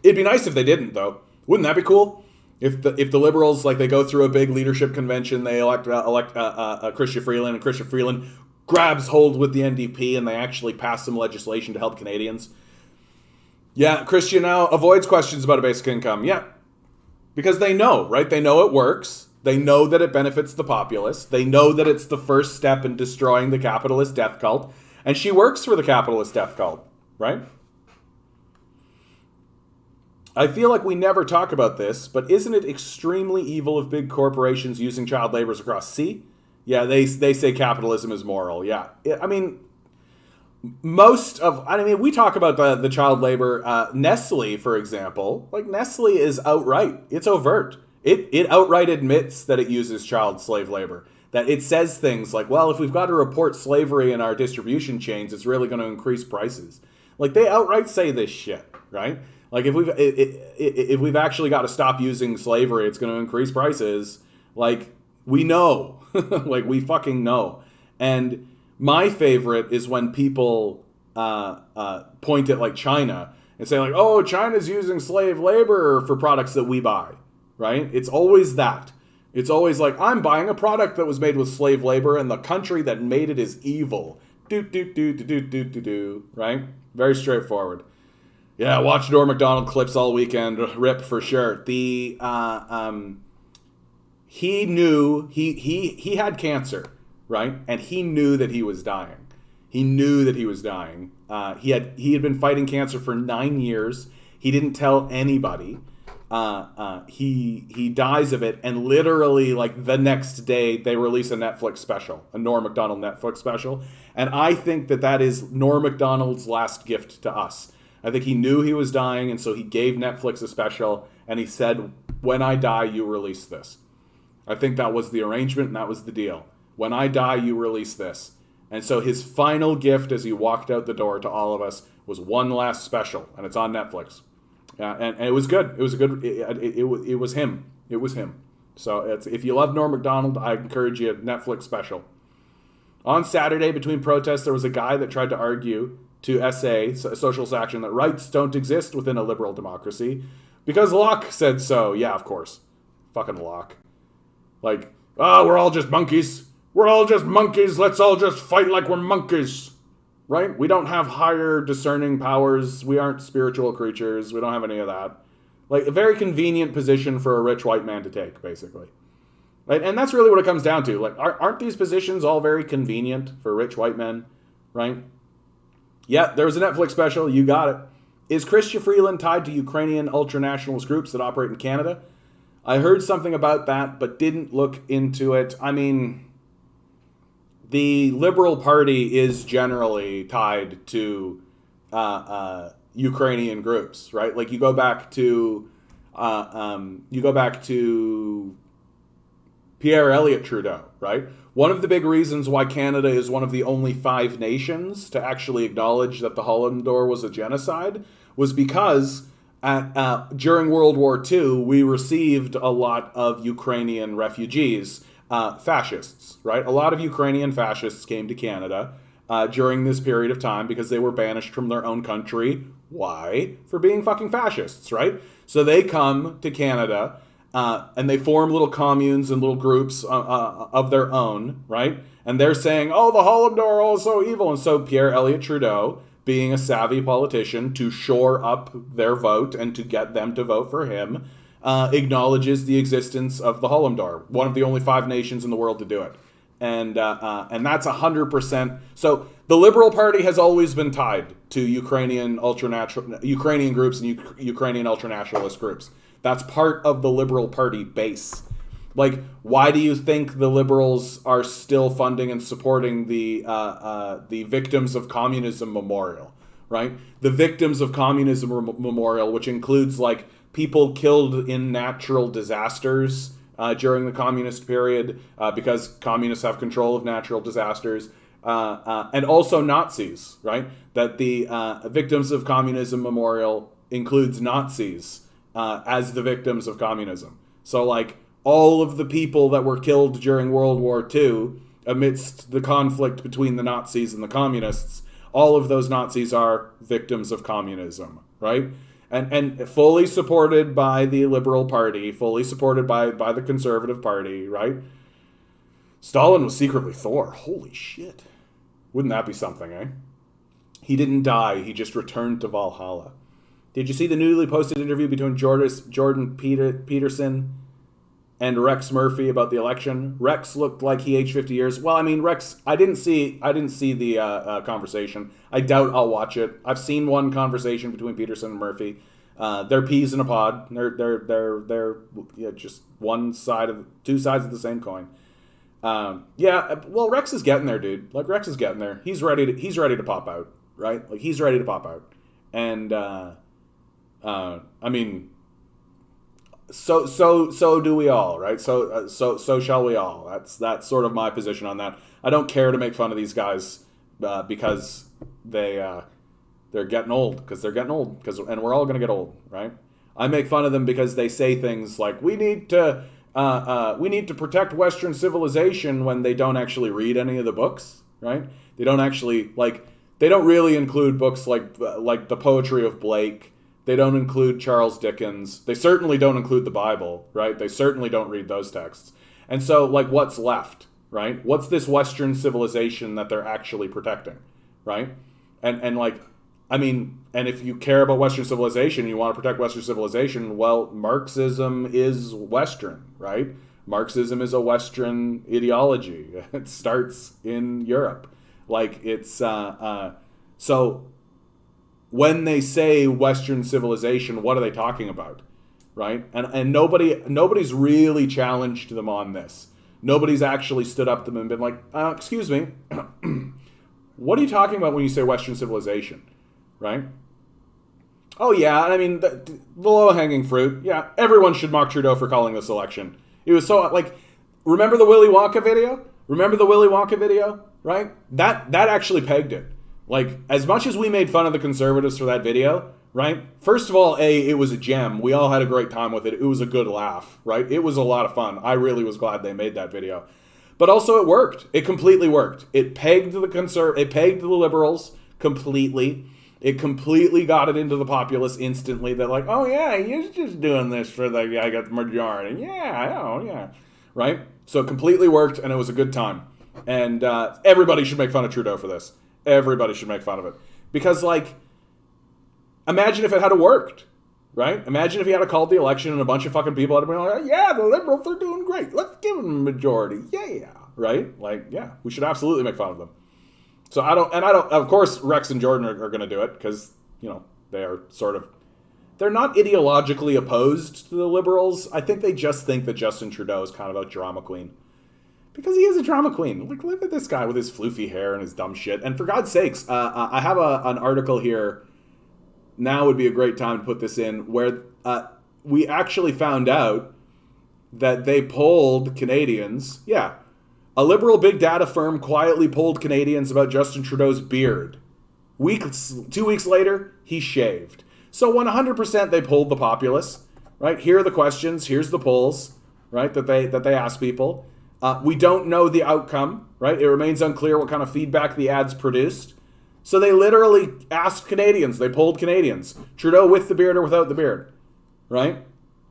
It'd be nice if they didn't, though. Wouldn't that be cool? If the Liberals, like, they go through a big leadership convention, they elect Chrystia Freeland, and Chrystia Freeland grabs hold with the NDP, and they actually pass some legislation to help Canadians. Yeah, Chrystia now avoids questions about a basic income. Yeah, because they know, right? They know it works. They know that it benefits the populace. They know that it's the first step in destroying the capitalist death cult. And she works for the capitalist death cult, right? I feel like we never talk about this, but isn't it extremely evil of big corporations using child laborers across sea? Yeah, they say capitalism is moral. Yeah, I mean, we talk about the child labor. Nestle, for example, like Nestle is outright. It's overt. It outright admits that it uses child slave labor. That it says things like, well, if we've got to report slavery in our distribution chains, it's really going to increase prices. Like, they outright say this shit, right? Like, if we've actually got to stop using slavery, it's going to increase prices. Like, we know. Like, we fucking know. And my favorite is when people point at, like, China and say, like, oh, China's using slave labor for products that we buy, right? It's always that. It's always like, I'm buying a product that was made with slave labor and the country that made it is evil. Right? Very straightforward. Yeah, watch Norm Macdonald clips all weekend. Rip for sure. He knew he had cancer, right? And he knew that he was dying. He had been fighting cancer for 9 years. He didn't tell anybody. He dies of it, and literally, like, the next day they release a Netflix special, a Norm Macdonald Netflix special. And I think that is Norm Macdonald's last gift to us. I think he knew he was dying, and so he gave Netflix a special, and he said, when I die, you release this. I think that was the arrangement, and that was the deal. When I die, you release this. And so his final gift as he walked out the door to all of us was one last special, and it's on Netflix. And it was good. It was a good. It was him. It was him. So if you love Norm Macdonald, I encourage you, Netflix special. On Saturday, between protests, there was a guy that tried to argue to SA, Socialist Action, that rights don't exist within a liberal democracy, Because Locke said so. Yeah, of course. Fucking Locke. Like, we're all just monkeys. We're all just monkeys. Let's all just fight like we're monkeys. Right? We don't have higher discerning powers. We aren't spiritual creatures. We don't have any of that. Like, a very convenient position for a rich white man to take, basically. Right? And that's really what it comes down to. Like, aren't these positions all very convenient for rich white men? Right? Yeah, there was a Netflix special. You got it. Is Chrystia Freeland tied to Ukrainian ultranationalist groups that operate in Canada? I heard something about that, but didn't look into it. I mean, the Liberal Party is generally tied to Ukrainian groups, right? Like you go back to Pierre Elliott Trudeau, right? One of the big reasons why Canada is one of the only 5 nations to actually acknowledge that the Holodomor was a genocide was because during World War II, we received a lot of Ukrainian refugees, fascists, right? A lot of Ukrainian fascists came to Canada during this period of time because they were banished from their own country. Why? For being fucking fascists, right? So they come to Canada and they form little communes and little groups of their own, right? And they're saying, oh, the Holodomor is so evil. And so Pierre Elliott Trudeau, being a savvy politician, to shore up their vote and to get them to vote for him, acknowledges the existence of the Holodomor, one of the only 5 nations in the world to do it. And that's 100%. So the Liberal Party has always been tied to Ukrainian groups and Ukrainian ultranationalist groups. That's part of the Liberal Party base. Like, why do you think the Liberals are still funding and supporting the Victims of Communism Memorial, right? The Victims of Communism Memorial, which includes, like, people killed in natural disasters during the communist period because communists have control of natural disasters, and also Nazis, right? That the Victims of Communism Memorial includes Nazis as the victims of communism. So, like, all of the people that were killed during World War II amidst the conflict between the Nazis and the communists, all of those Nazis are victims of communism, right? And fully supported by the Liberal Party, fully supported by the Conservative Party, right? Stalin was secretly Thor. Holy shit. Wouldn't that be something, eh? He didn't die. He just returned to Valhalla. Did you see the newly posted interview between Jordan Peterson and Rex Murphy about the election? Rex looked like he aged 50 years. Well, I mean, Rex, I didn't see the conversation. I doubt I'll watch it. I've seen one conversation between Peterson and Murphy. They're peas in a pod. They're just two sides of the same coin. Well, Rex is getting there, dude. Like, Rex is getting there. He's ready to pop out, right? Like, he's ready to pop out. And I mean, so do we all, right? So shall we all. That's sort of my position on that. I don't care to make fun of these guys because they're getting old. Because they're getting old. And we're all gonna get old, right? I make fun of them because they say things like we need to protect Western civilization when they don't actually read any of the books, right? They don't actually they don't really include books like the poetry of Blake. They don't include Charles Dickens. They certainly don't include the Bible, right? They certainly don't read those texts. And so, like, what's left, right? What's this Western civilization that they're actually protecting, right? And like, I mean, and if you care about Western civilization, you want to protect Western civilization, well, Marxism is Western, right? Marxism is a Western ideology. It starts in Europe. Like, it's, so when they say Western civilization, what are they talking about, right? And nobody's really challenged them on this. Nobody's actually stood up to them and been like, excuse me, what are you talking about when you say Western civilization, right? Oh, yeah, I mean, the low-hanging fruit. Yeah, everyone should mock Trudeau for calling this election. It was so, like, remember the Willy Wonka video? Right? That actually pegged it. Like, as much as we made fun of the Conservatives for that video, right? First of all, it was a gem. We all had a great time with it. It was a good laugh, right? It was a lot of fun. I really was glad they made that video. But also it worked. It completely worked. It pegged the Liberals completely. It completely got it into the populace instantly. They're like, oh yeah, he's just doing this for the guy got the majority. Yeah, oh yeah. Right? So it completely worked, and it was a good time. And everybody should make fun of Trudeau for this. Everybody should make fun of it. Because, like, imagine if it had worked, right? Imagine if he had called the election and a bunch of fucking people had been like, yeah, the Liberals are doing great. Let's give them a majority. Yeah. Right? Like, yeah, we should absolutely make fun of them. So of course, Rex and Jordan are going to do it because, you know, they are they're not ideologically opposed to the Liberals. I think they just think that Justin Trudeau is kind of a drama queen. Because he is a drama queen. Like, look at this guy with his floofy hair and his dumb shit. And for God's sakes, I have an article here. Now would be a great time to put this in, where we actually found out that they polled Canadians. Yeah. A liberal big data firm quietly polled Canadians about Justin Trudeau's beard. 2 weeks later, he shaved. So 100% they polled the populace, right? Here are the questions. Here's the polls, right, that they asked people. We don't know the outcome, right? It remains unclear what kind of feedback the ads produced. So they literally asked Canadians. They polled Canadians. Trudeau with the beard or without the beard, right?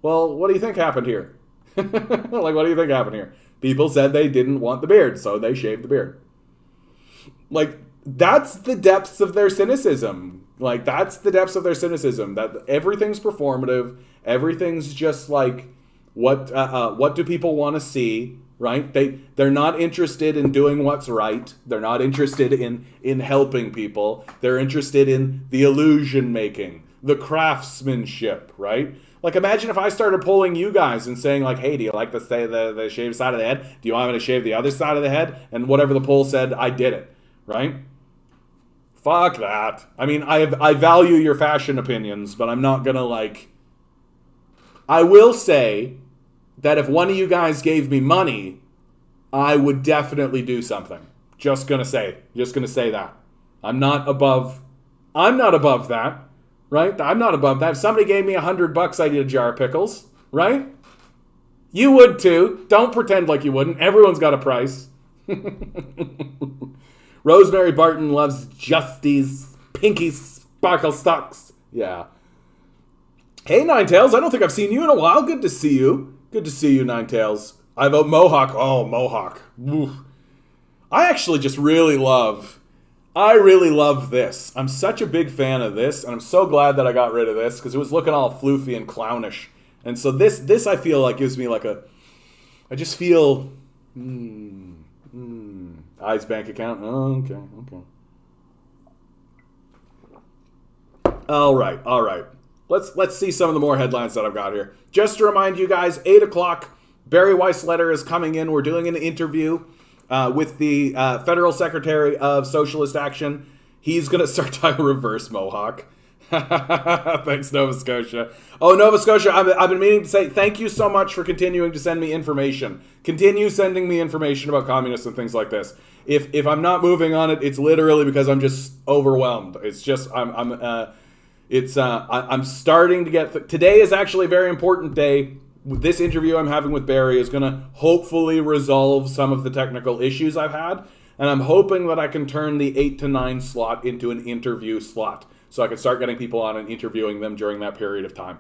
Well, what do you think happened here? Like, what do you think happened here? People said they didn't want the beard, so they shaved the beard. Like, that's the depths of their cynicism. Like, that's the depths of their cynicism. That everything's performative. Everything's just like, what do people want to see, right? They're not interested in doing what's right. They're not interested in helping people. They're interested in the illusion making, the craftsmanship, right? Like, imagine if I started polling you guys and saying, like, hey, do you like the shaved side of the head? Do you want me to shave the other side of the head? And whatever the poll said, I did it, right? Fuck that. I mean, I value your fashion opinions, but I'm not gonna, like... I will say that if one of you guys gave me money, I would definitely do something. Just gonna say that. I'm not above that. Right? I'm not above that. If somebody gave me $100, I'd eat a jar of pickles. Right? You would too. Don't pretend like you wouldn't. Everyone's got a price. Rosemary Barton loves Justy's pinky sparkle socks. Yeah. Hey, Ninetails. I don't think I've seen you in a while. Good to see you. Good to see you, Ninetails. I vote Mohawk. Oh, Mohawk. Oof. I actually just really love this. I'm such a big fan of this, and I'm so glad that I got rid of this, because it was looking all floofy and clownish. And so this I feel like gives me like I just feel, Eyes bank account. Oh, okay. All right. Let's see some of the more headlines that I've got here. Just to remind you guys, 8 o'clock, Barry Weissletter is coming in. We're doing an interview with the Federal Secretary of Socialist Action. He's going to start talking reverse Mohawk. Thanks, Nova Scotia. Oh, Nova Scotia, I've been meaning to say thank you so much for continuing to send me information. Continue sending me information about communists and things like this. If I'm not moving on it, it's literally because I'm just overwhelmed. It's just I'm starting to get... Today is actually a very important day. This interview I'm having with Barry is going to hopefully resolve some of the technical issues I've had, and I'm hoping that I can turn the 8 to 9 slot into an interview slot, so I can start getting people on and interviewing them during that period of time.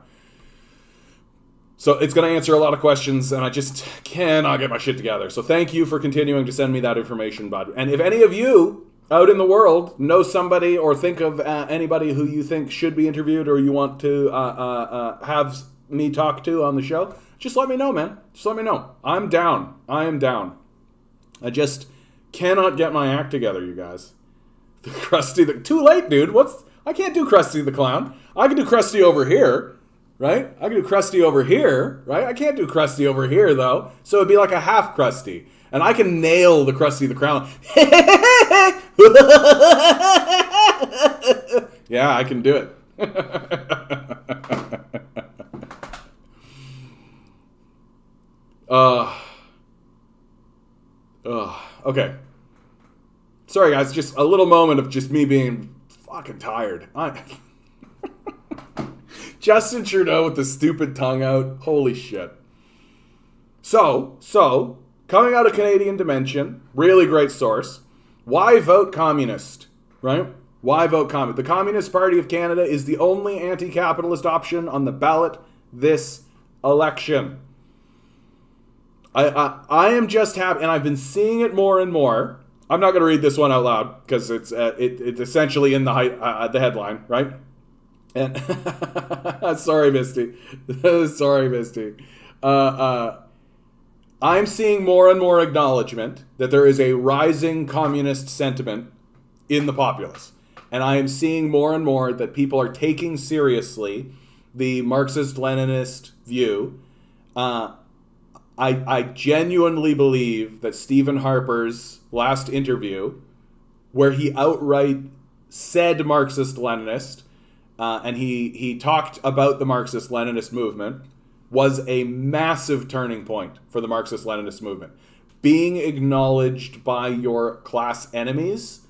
So it's going to answer a lot of questions, and I just cannot get my shit together. So thank you for continuing to send me that information, bud. And if any of you out in the world know somebody or think of anybody who you think should be interviewed or you want to have me talk to on the show, just let me know, man. Just let me know. I'm down. I am down. I just cannot get my act together, you guys. The Krusty, too late, dude. I can't do Krusty the Clown. I can do Krusty over here, right? I can do Krusty over here, right? I can't do Krusty over here, though. So it'd be like a half Krusty. And I can nail the Krusty the Clown. Yeah, I can do it. Okay. Sorry, guys. Just a little moment of just me being fucking tired. Justin Trudeau with the stupid tongue out. Holy shit. So, coming out of Canadian Dimension, really great source. Why vote communist? Right? Why vote Communist? The Communist Party of Canada is the only anti-capitalist option on the ballot this election. I am just happy, and I've been seeing it more and more. I'm not going to read this one out loud because it's essentially in the headline, right? And sorry, Misty. Sorry, Misty. I'm seeing more and more acknowledgement that there is a rising communist sentiment in the populace. And I am seeing more and more that people are taking seriously the Marxist-Leninist view. I genuinely believe that Stephen Harper's last interview, where he outright said Marxist-Leninist, and he talked about the Marxist-Leninist movement, was a massive turning point for the Marxist-Leninist movement. Being acknowledged by your class enemies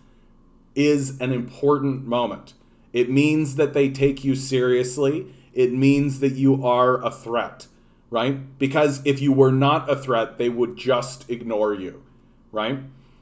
is an important moment. It means that they take you seriously. It means that you are a threat, right? Because if you were not a threat, they would just ignore you, right?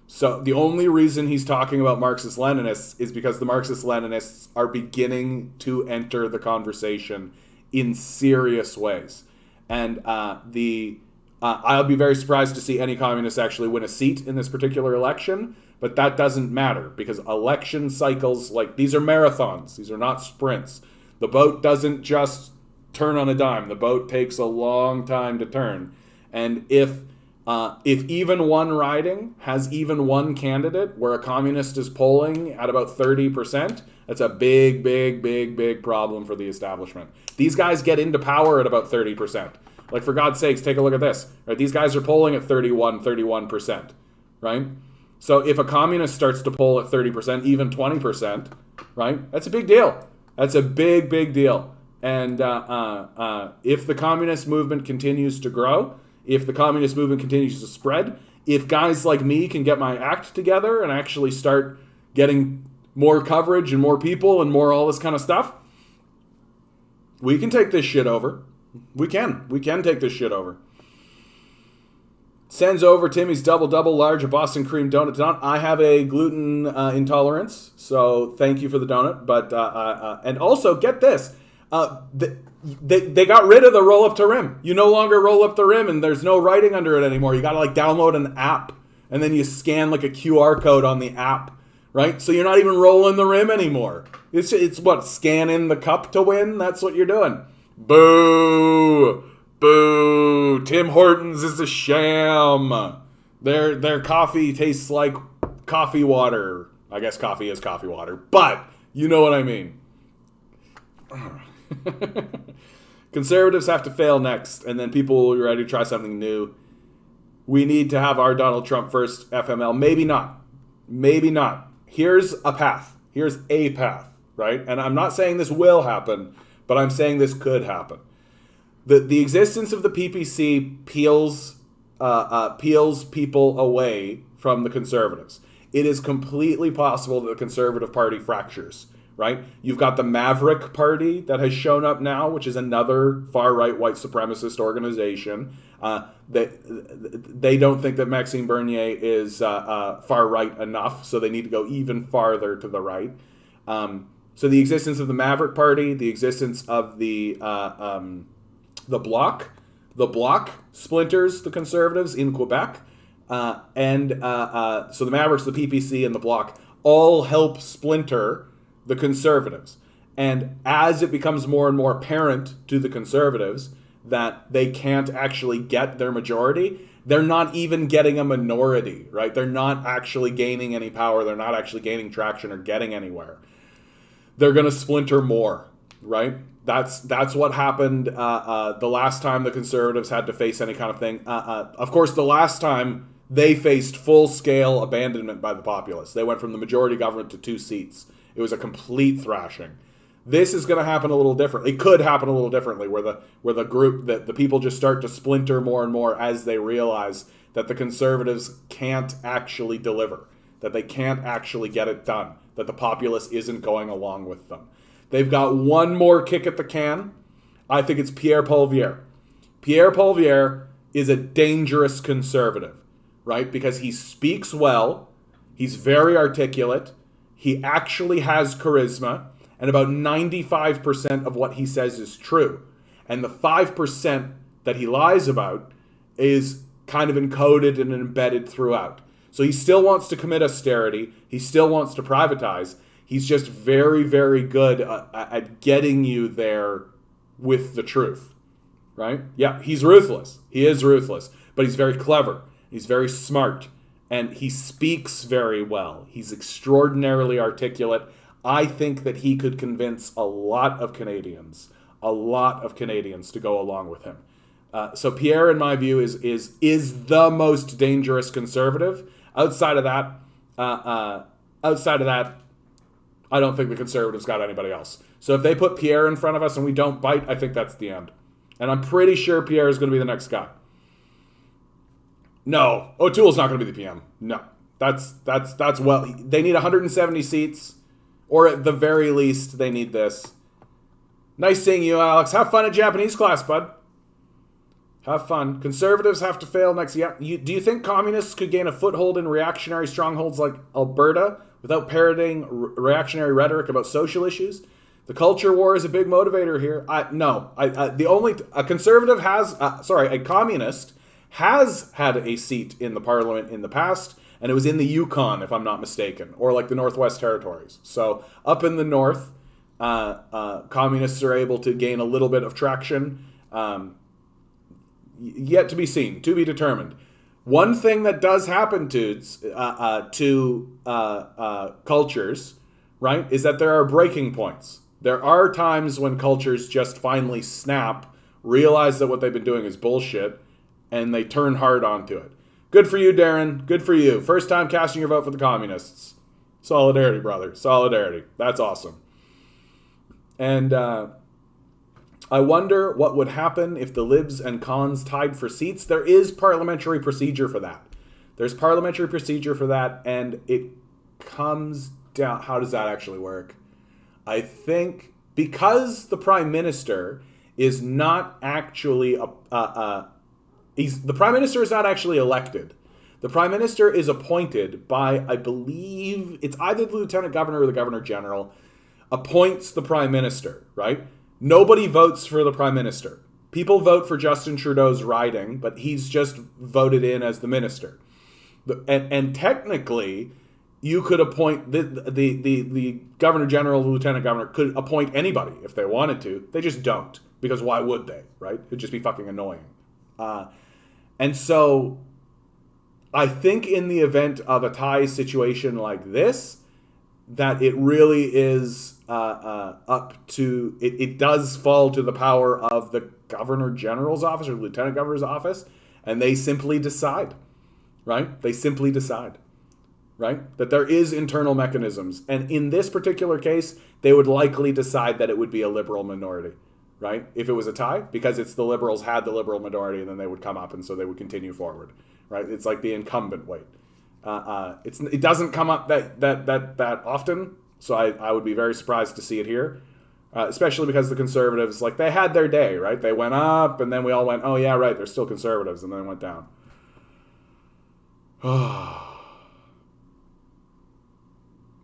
So the only reason he's talking about Marxist-Leninists is because the Marxist-Leninists are beginning to enter the conversation in serious ways. And I'll be very surprised to see any communists actually win a seat in this particular election, but that doesn't matter because election cycles, like, these are marathons. These are not sprints. The boat doesn't just turn on a dime. The boat takes a long time to turn. And if even one riding has even one candidate where a communist is polling at about 30%, that's a big, big, big, big problem for the establishment. These guys get into power at about 30%. Like, for God's sakes, take a look at this. Right? These guys are polling at 31%, right? So if a communist starts to poll at 30%, even 20%, right? That's a big deal. That's a big, big deal. And if the communist movement continues to grow, if the communist movement continues to spread, if guys like me can get my act together and actually start getting more coverage and more people and more all this kind of stuff, we can take this shit over. We can take this shit over. Sends over Timmy's double large, a Boston cream donut. I have a gluten intolerance, so thank you for the donut. But and also get this, they got rid of the roll up to rim. You no longer roll up the rim, and there's no writing under it anymore. You got to like download an app, and then you scan like a QR code on the app, right? So you're not even rolling the rim anymore. It's what, scanning the cup to win. That's what you're doing. Boo. Boo! Tim Hortons is a sham. Their coffee tastes like coffee water. I guess coffee is coffee water, but you know what I mean. Conservatives have to fail next, and then people will be ready to try something new. We need to have our Donald Trump first, FML. Maybe not. Maybe not. Here's a path. Here's a path, right? And I'm not saying this will happen, but I'm saying this could happen. The existence of the PPC peels people away from the conservatives. It is completely possible that the Conservative Party fractures, right? You've got the Maverick Party that has shown up now, which is another far-right white supremacist organization. They don't think that Maxime Bernier is far-right enough, so they need to go even farther to the right. So the existence of the Maverick Party, the existence of the Bloc splinters the Conservatives in Quebec, so the Mavericks, the PPC, and the Bloc all help splinter the Conservatives. And as it becomes more and more apparent to the Conservatives that they can't actually get their majority, they're not even getting a minority, right? They're not actually gaining any power. They're not actually gaining traction or getting anywhere. They're going to splinter more, right? That's what happened the last time the Conservatives had to face any kind of thing. Of course, the last time they faced full-scale abandonment by the populace. They went from the majority government to 2 seats. It was a complete thrashing. This is going to happen a little different. It could happen a little differently, where the group, that the people just start to splinter more and more as they realize that the Conservatives can't actually deliver, that they can't actually get it done, that the populace isn't going along with them. They've got one more kick at the can. I think it's Pierre Poilievre. Pierre Poilievre is a dangerous conservative, right? Because he speaks well, he's very articulate, He actually has charisma, and about 95% of what he says is true. And the 5% that he lies about is kind of encoded and embedded throughout. So he still wants to commit austerity. He still wants to privatize. He's just very, very good at getting you there with the truth, right? Yeah, he's ruthless. He is ruthless, but he's very clever. He's very smart, and he speaks very well. He's extraordinarily articulate. I think that he could convince a lot of Canadians to go along with him. So Pierre, in my view, is the most dangerous conservative. Outside of that, I don't think the Conservatives got anybody else. So if they put Pierre in front of us and we don't bite, I think that's the end. And I'm pretty sure Pierre is going to be the next guy. No, O'Toole's not going to be the PM. No, that's well. They need 170 seats, or at the very least, they need this. Nice seeing you, Alex. Have fun in Japanese class, bud. Have fun. Conservatives have to fail next year. Do you think communists could gain a foothold in reactionary strongholds like Alberta without parroting reactionary rhetoric about social issues? The culture war is a big motivator here. No. A communist has had a seat in the parliament in the past, and it was in the Yukon, if I'm not mistaken, or like the Northwest Territories. So up in the north, communists are able to gain a little bit of traction. Yet to be seen, to be determined. One thing that does happen to cultures, right, is that there are breaking points. There are times when cultures just finally snap, realize that what they've been doing is bullshit, and they turn hard onto it. Good for you, Darren. Good for you. First time casting your vote for the communists. Solidarity, brother. Solidarity. That's awesome. And I wonder what would happen if the libs and cons tied for seats. There is parliamentary procedure for that. There's parliamentary procedure for that, and it comes down... How does that actually work? I think because the Prime Minister is not actually... the Prime Minister is not actually elected. The Prime Minister is appointed by, I believe, it's either the Lieutenant Governor or the Governor General, appoints the Prime Minister, right? Nobody votes for the Prime Minister. People vote for Justin Trudeau's riding, but he's just voted in as the minister. And technically, you could appoint the Governor General, the Lieutenant Governor could appoint anybody if they wanted to. They just don't, because why would they, right? It'd just be fucking annoying. And so I think in the event of a tie situation like this, that it really is up to... It does fall to the power of the Governor General's office or Lieutenant Governor's office, and they simply decide, right? They simply decide, right? That there is internal mechanisms. And in this particular case, they would likely decide that it would be a Liberal minority, right? If it was a tie, because it's the Liberals had the Liberal minority, and then they would come up, and so they would continue forward, right? It's like the incumbent weight. It doesn't come up that often, so I would be very surprised to see it here, especially because the Conservatives, like, they had their day, right? They went up, and then we all went, oh yeah, right, they're still Conservatives, and then they went down.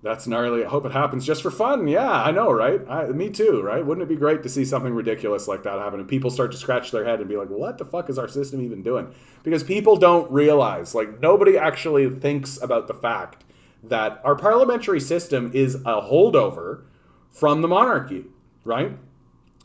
That's gnarly. I hope it happens just for fun. Yeah, I know, right? Me too, right? Wouldn't it be great to see something ridiculous like that happen and people start to scratch their head and be like, what the fuck is our system even doing? Because people don't realize, like, nobody actually thinks about the fact that our parliamentary system is a holdover from the monarchy, right?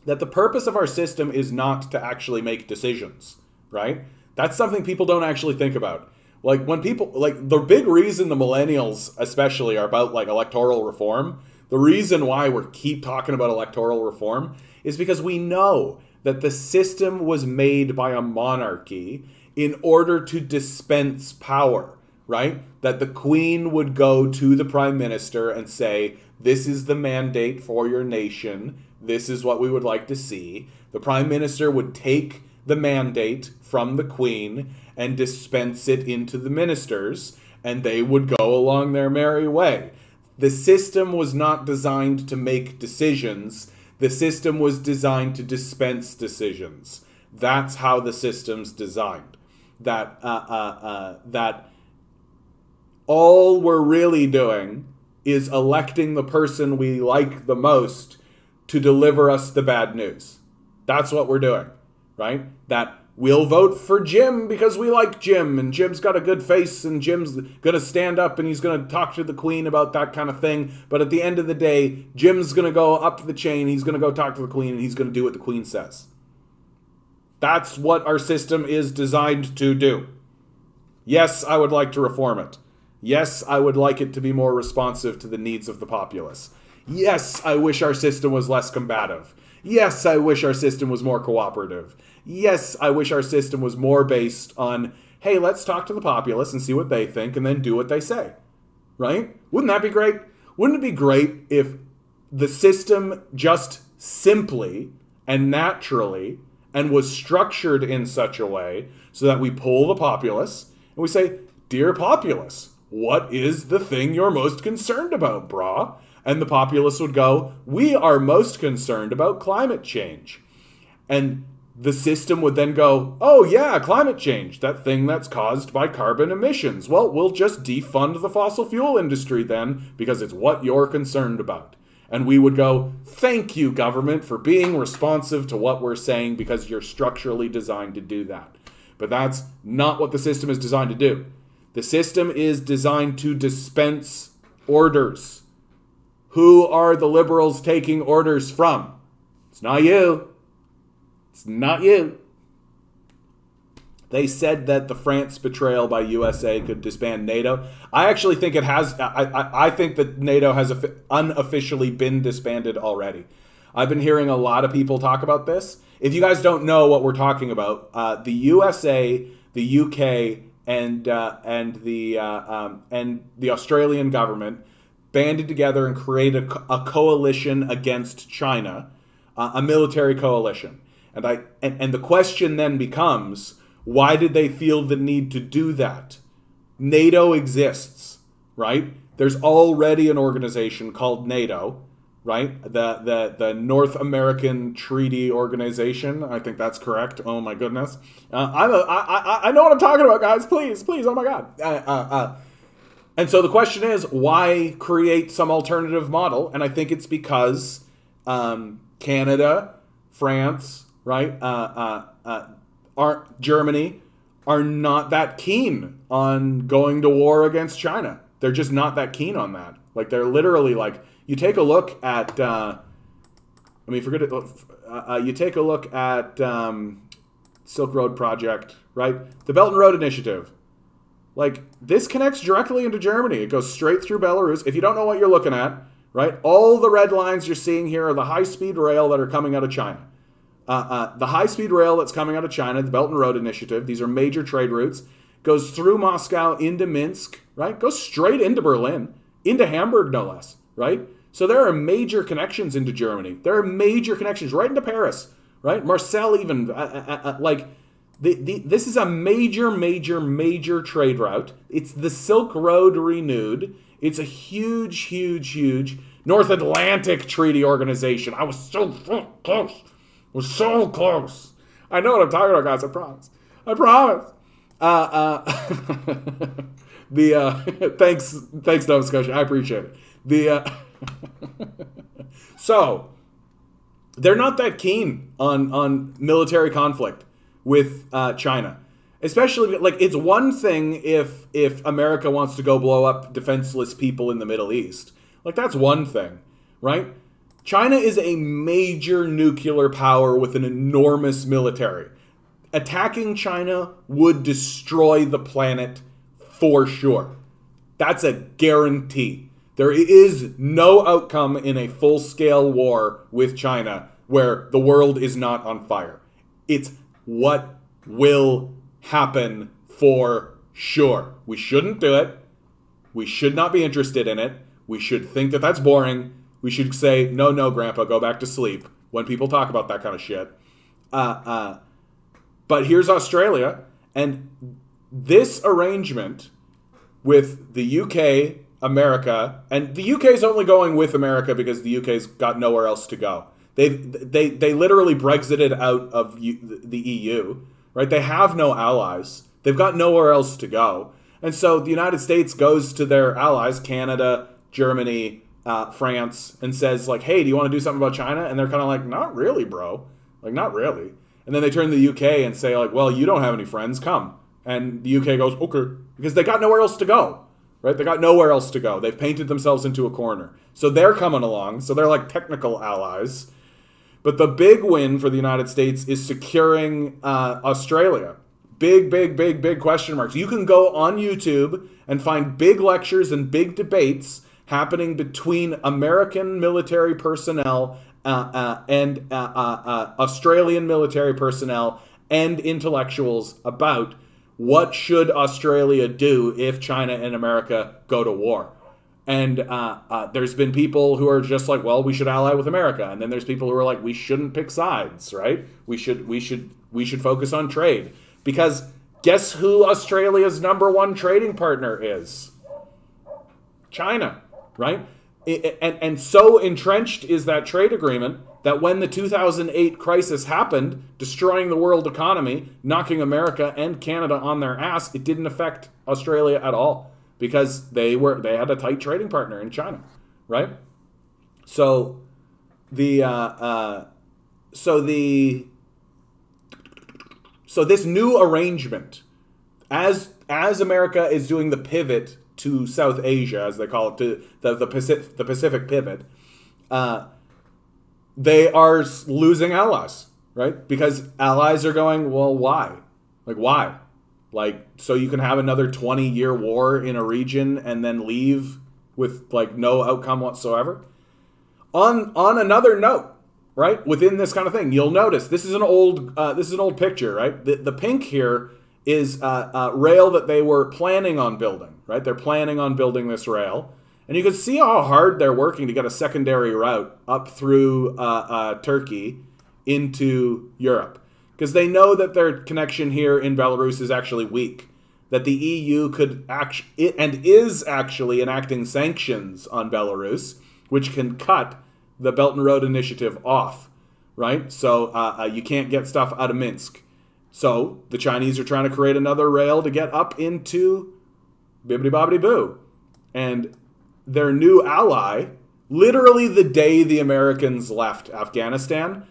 That the purpose of our system is not to actually make decisions, right? That's something people don't actually think about. Like, when people, like, the big reason the millennials especially are about, like, electoral reform, the reason why we keep talking about electoral reform is because we know that the system was made by a monarchy in order to dispense power, right? That the Queen would go to the Prime Minister and say, this is the mandate for your nation, this is what we would like to see. The Prime Minister would take the mandate from the Queen and dispense it into the ministers, and they would go along their merry way. The system was not designed to make decisions. The system was designed to dispense decisions. That's how the system's designed. That all we're really doing is electing the person we like the most to deliver us the bad news. That's what we're doing, right? That we'll vote for Jim because we like Jim, and Jim's got a good face, and Jim's going to stand up and he's going to talk to the Queen about that kind of thing. But at the end of the day, Jim's going to go up the chain, he's going to go talk to the Queen, and he's going to do what the Queen says. That's what our system is designed to do. Yes, I would like to reform it. Yes, I would like it to be more responsive to the needs of the populace. Yes, I wish our system was less combative. Yes, I wish our system was more cooperative. Yes, I wish our system was more based on, hey, let's talk to the populace and see what they think and then do what they say. Right? Wouldn't that be great? Wouldn't it be great if the system just simply and naturally and was structured in such a way so that we poll the populace and we say, dear populace, what is the thing you're most concerned about, brah? And the populace would go, we are most concerned about climate change. And the system would then go, oh yeah, climate change, that thing that's caused by carbon emissions. Well, we'll just defund the fossil fuel industry then because it's what you're concerned about. And we would go, thank you, government, for being responsive to what we're saying because you're structurally designed to do that. But that's not what the system is designed to do. The system is designed to dispense orders. Who are the liberals taking orders from? It's not you. It's not you. They said that the France betrayal by USA could disband NATO. I actually think it has. I think that NATO has unofficially been disbanded already. I've been hearing a lot of people talk about this. If you guys don't know what we're talking about, the USA, the UK, and the Australian government banded together and created a coalition against China, a military coalition. And the question then becomes, why did they feel the need to do that? NATO exists, right? There's already an organization called NATO, right? The North American Treaty Organization. I think that's correct. Oh my goodness. I know what I'm talking about, guys. Please. Oh my God. And so the question is, why create some alternative model? And I think it's because Canada, France, right, Germany are not that keen on going to war against China. They're just not that keen on that. Like, they're literally like, you take a look at, you take a look at Silk Road Project, right? The Belt and Road Initiative. Like, this connects directly into Germany. It goes straight through Belarus. If you don't know what you're looking at, right, all the red lines you're seeing here are the high-speed rail that are coming out of China. The high-speed rail that's coming out of China, the Belt and Road Initiative, these are major trade routes, goes through Moscow into Minsk, right? Goes straight into Berlin, into Hamburg, no less, right? So there are major connections into Germany. There are major connections right into Paris, right? Marseille even, this is a major trade route. It's the Silk Road renewed. It's a huge North Atlantic Treaty Organization. I was so close. Was so close. I know what I'm talking about, guys. I promise. Thanks, Nova Scotia. I appreciate it. So they're not that keen on military conflict with China, especially like it's one thing if America wants to go blow up defenseless people in the Middle East. Like, that's one thing, right? China is a major nuclear power with an enormous military. Attacking China would destroy the planet for sure. That's a guarantee. There is no outcome in a full-scale war with China where the world is not on fire. It's what will happen for sure. We shouldn't do it. We should not be interested in it. We should think that that's boring. We should say, no, Grandpa, go back to sleep when people talk about that kind of shit. But here's Australia, and this arrangement with the UK, America, and the UK's only going with America because the UK's got nowhere else to go. They literally Brexited out of the EU, right? They have no allies. They've got nowhere else to go. And so the United States goes to their allies, Canada, Germany, France, and says like, hey, do you want to do something about China? And they're kind of like, not really, bro. Like, not really. And then they turn to the UK and say like, well, you don't have any friends, come. And the UK goes, okay, because they got nowhere else to go, right? They got nowhere else to go. They've painted themselves into a corner. So they're coming along. So they're like technical allies. But the big win for the United States is securing Australia. Big question marks. You can go on YouTube and find big lectures and big debates happening between American military personnel and Australian military personnel and intellectuals about what should Australia do if China and America go to war. And there's been people who are just like, well, we should ally with America. And then there's people who are like, we shouldn't pick sides, right? We should focus on trade. Because guess who Australia's number one trading partner is? China, right? And so entrenched is that trade agreement that when the 2008 crisis happened, destroying the world economy, knocking America and Canada on their ass, it didn't affect Australia at all. Because they had a tight trading partner in China, right? So this new arrangement, as America is doing the pivot to South Asia, as they call it, to the Pacific pivot, they are losing allies, right? Because allies are going, well, why? Like, why? Like, so you can have another 20-year war in a region and then leave with like no outcome whatsoever. On another note, right, within this kind of thing, you'll notice this is an old picture, right? The pink here is rail that they were planning on building, right? They're planning on building this rail, and you can see how hard they're working to get a secondary route up through Turkey into Europe. Because they know that their connection here in Belarus is actually weak. That the EU could is actually enacting sanctions on Belarus, which can cut the Belt and Road Initiative off, right? So you can't get stuff out of Minsk. So the Chinese are trying to create another rail to get up into bibbidi-bobbidi-boo. And their new ally, literally the day the Americans left Afghanistan,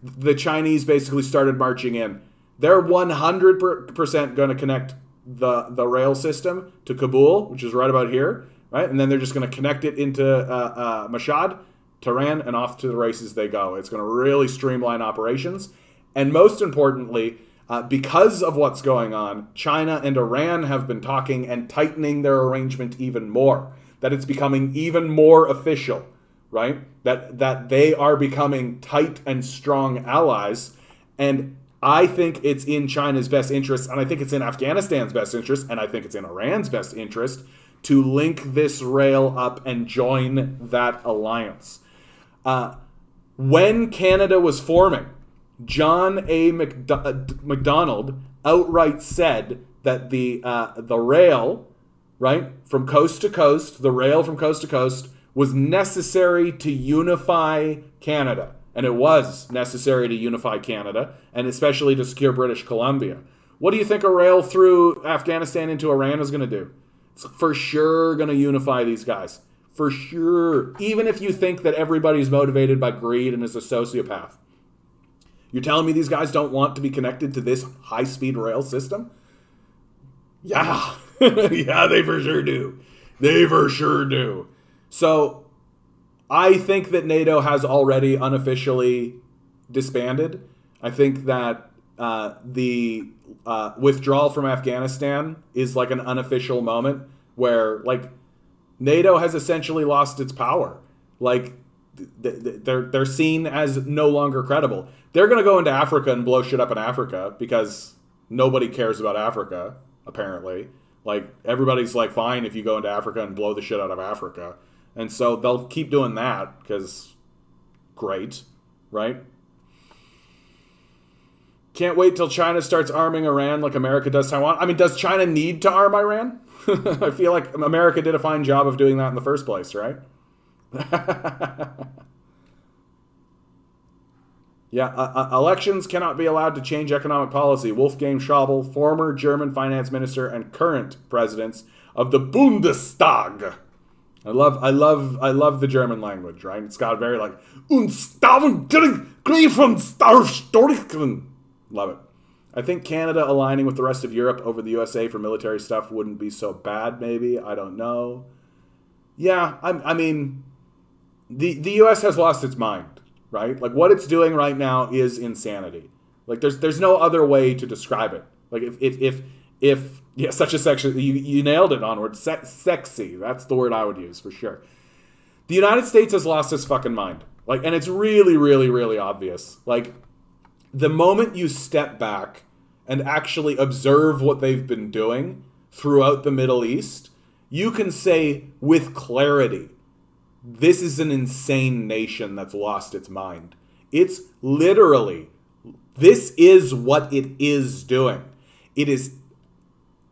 the Chinese basically started marching in. They're 100% going to connect the rail system to Kabul, which is right about here, right? And then they're just going to connect it into Mashhad, Tehran, and off to the races they go. It's going to really streamline operations. And most importantly, because of what's going on, China and Iran have been talking and tightening their arrangement even more. That it's becoming even more official, right? That they are becoming tight and strong allies. And I think it's in China's best interest, and I think it's in Afghanistan's best interest, and I think it's in Iran's best interest to link this rail up and join that alliance. When Canada was forming, John A. Macdonald outright said that the rail, right, from coast to coast, the rail from coast to coast, was necessary to unify Canada. And it was necessary to unify Canada, and especially to secure British Columbia. What do you think a rail through Afghanistan into Iran is going to do? It's for sure going to unify these guys. For sure. Even if you think that everybody's motivated by greed and is a sociopath. You're telling me these guys don't want to be connected to this high-speed rail system? Yeah. Yeah, they for sure do. They for sure do. So I think that NATO has already unofficially disbanded. I think that the withdrawal from Afghanistan is like an unofficial moment where, like, NATO has essentially lost its power. Like, they're seen as no longer credible. They're going to go into Africa and blow shit up in Africa because nobody cares about Africa, apparently. Like, everybody's like, fine if you go into Africa and blow the shit out of Africa. And so they'll keep doing that because great, right? Can't wait till China starts arming Iran like America does Taiwan. I mean, does China need to arm Iran? I feel like America did a fine job of doing that in the first place, right? Yeah, elections cannot be allowed to change economic policy. Wolfgang Schäuble, former German finance minister and current president of the Bundestag, I love the German language, right? It's got very like Unstaven. Love it. I think Canada aligning with the rest of Europe over the USA for military stuff wouldn't be so bad, maybe. I don't know. Yeah, I mean, the US has lost its mind, right? Like, what it's doing right now is insanity. Like, there's no other way to describe it. Like, if yeah, such a section, you nailed it, Onward. Sexy, that's the word I would use, for sure. The United States has lost its fucking mind. Like, and it's really, really, really obvious. Like, the moment you step back and actually observe what they've been doing throughout the Middle East, you can say with clarity, this is an insane nation that's lost its mind. It's literally, this is what it is doing. It is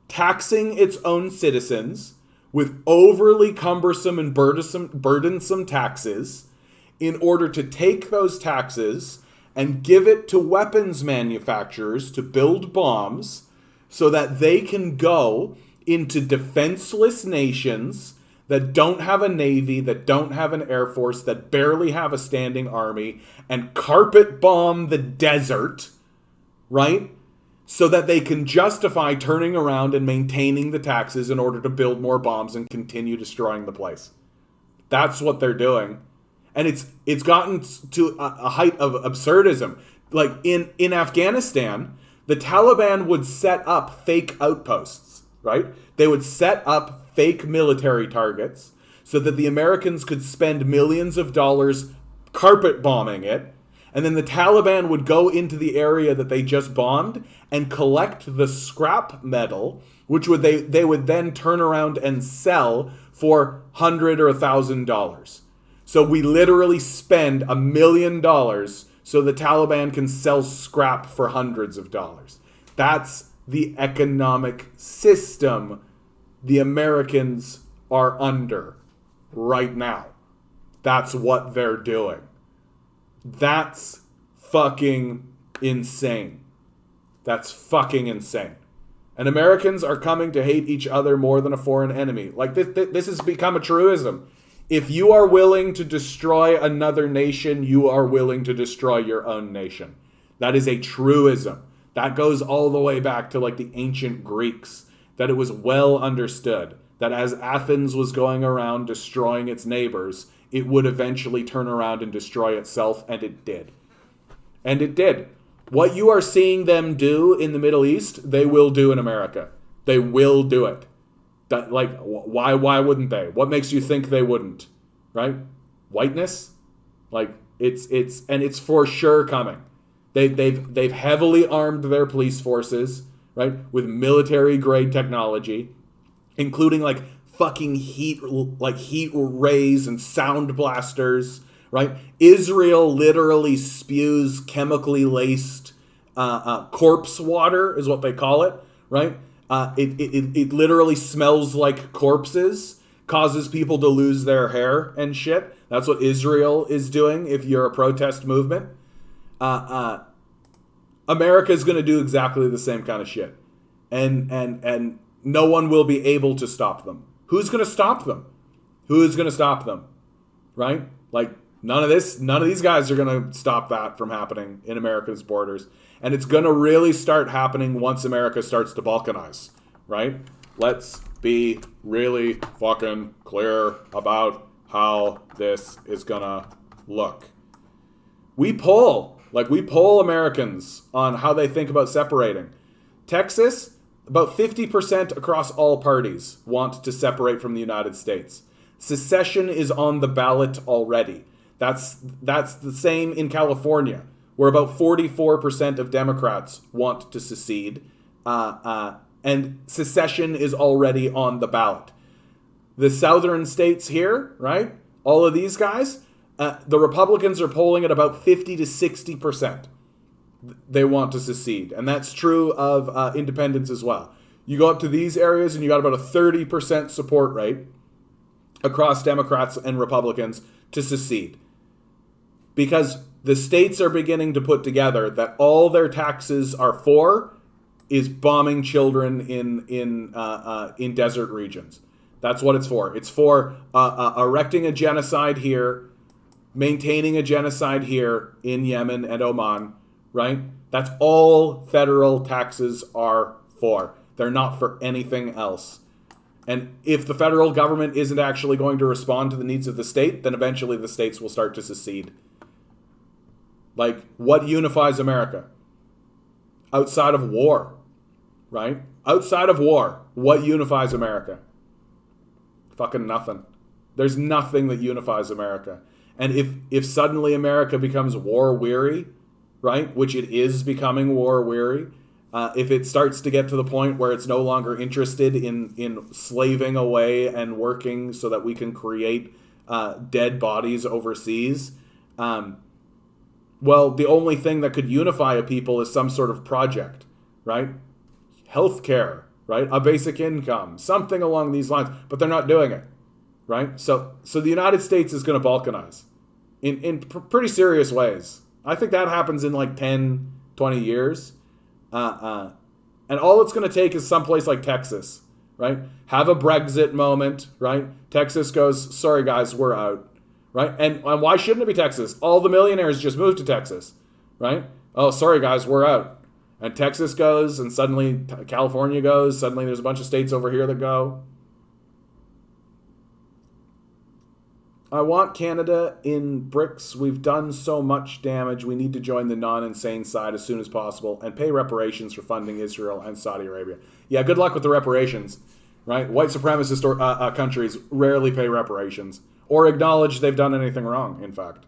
taxing its own citizens with overly cumbersome and burdensome taxes in order to take those taxes and give it to weapons manufacturers to build bombs so that they can go into defenseless nations that don't have a navy, that don't have an air force, that barely have a standing army, and carpet bomb the desert, right? So that they can justify turning around and maintaining the taxes in order to build more bombs and continue destroying the place. That's what they're doing. And it's gotten to a height of absurdism. Like in Afghanistan, the Taliban would set up fake outposts, right? They would set up fake military targets so that the Americans could spend millions of dollars carpet bombing it. And then the Taliban would go into the area that they just bombed and collect the scrap metal, which they would then turn around and sell for $100 or $1,000. So we literally spend $1 million so the Taliban can sell scrap for hundreds of dollars. That's the economic system the Americans are under right now. That's what they're doing. That's fucking insane. That's fucking insane. And Americans are coming to hate each other more than a foreign enemy. Like, this has become a truism. If you are willing to destroy another nation, you are willing to destroy your own nation. That is a truism. That goes all the way back to like the ancient Greeks, that it was well understood that as Athens was going around destroying its neighbors, it would eventually turn around and destroy itself, and it did. And it did. What you are seeing them do in the Middle East, they will do in America. They will do it. That, like, why wouldn't they? What makes you think they wouldn't? Right? Whiteness? Like, it's for sure coming. They've heavily armed their police forces, right, with military grade technology, including like fucking heat rays and sound blasters, right? Israel literally spews chemically laced corpse water, is what they call it, right? It literally smells like corpses, causes people to lose their hair and shit. That's what Israel is doing if you're a protest movement. America is going to do exactly the same kind of shit. And no one will be able to stop them. Who's going to stop them? Who's going to stop them? Right? Like, none of these guys are going to stop that from happening in America's borders. And it's going to really start happening once America starts to balkanize. Right? Let's be really fucking clear about how this is going to look. We poll Americans on how they think about separating. Texas, about 50% across all parties want to separate from the United States. Secession is on the ballot already. That's the same in California, where about 44% of Democrats want to secede, and secession is already on the ballot. The southern states here, right? All of these guys, the Republicans are polling at about 50 to 60%. They want to secede. And that's true of independents as well. You go up to these areas and you got about a 30% support rate across Democrats and Republicans to secede. Because the states are beginning to put together that all their taxes are for is bombing children in desert regions. That's what it's for. It's for erecting a genocide here, maintaining a genocide here in Yemen and Oman, right? That's all federal taxes are for. They're not for anything else. And if the federal government isn't actually going to respond to the needs of the state, then eventually the states will start to secede. Like, what unifies America? Outside of war, right? Outside of war, what unifies America? Fucking nothing. There's nothing that unifies America. And if suddenly America becomes war weary, right, which it is becoming war weary, if it starts to get to the point where it's no longer interested in slaving away and working so that we can create dead bodies overseas, well, the only thing that could unify a people is some sort of project, right? Healthcare, right? A basic income, something along these lines, but they're not doing it, right? So the United States is going to balkanize in pretty serious ways. I think that happens in like 10, 20 years. And all it's going to take is someplace like Texas, right? Have a Brexit moment, right? Texas goes, sorry guys, we're out, right? And why shouldn't it be Texas? All the millionaires just moved to Texas, right? Oh, sorry guys, we're out. And Texas goes, and suddenly California goes, suddenly there's a bunch of states over here that go. I want Canada in BRICS. We've done so much damage. We need to join the non-insane side as soon as possible and pay reparations for funding Israel and Saudi Arabia. Yeah, good luck with the reparations, right? White supremacist countries rarely pay reparations or acknowledge they've done anything wrong, in fact.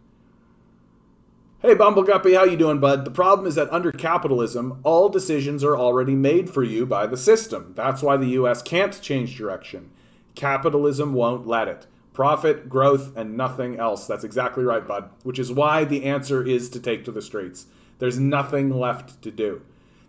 Hey, Bumbleguppy, how you doing, bud? The problem is that under capitalism, all decisions are already made for you by the system. That's why the U.S. can't change direction. Capitalism won't let it. Profit, growth, and nothing else. That's exactly right, bud. Which is why the answer is to take to the streets. There's nothing left to do.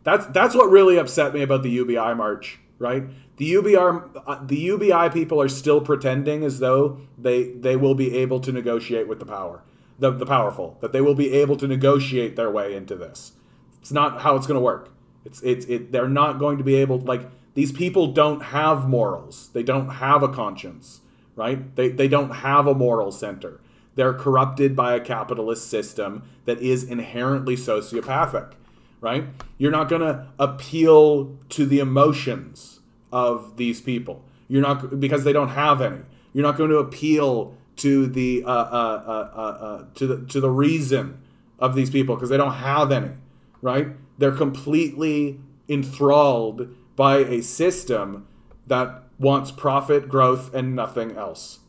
That's what really upset me about the UBI march, right? The UBI people are still pretending as though they will be able to negotiate with the powerful, that they will be able to negotiate their way into this. It's not how it's going to work. They're not going to be able, like, these people don't have morals. They don't have a conscience. Right? They don't have a moral center. They're corrupted by a capitalist system that is inherently sociopathic, right? You're not going to appeal to the emotions of these people. You're not, because they don't have any. You're not going to appeal to the to the reason of these people because they don't have any, right? They're completely enthralled by a system that wants profit, growth, and nothing else.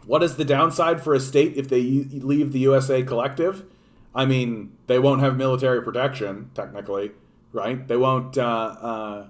What is the downside for a state if they leave the USA collective? I mean, they won't have military protection, technically, right? They won't, they'll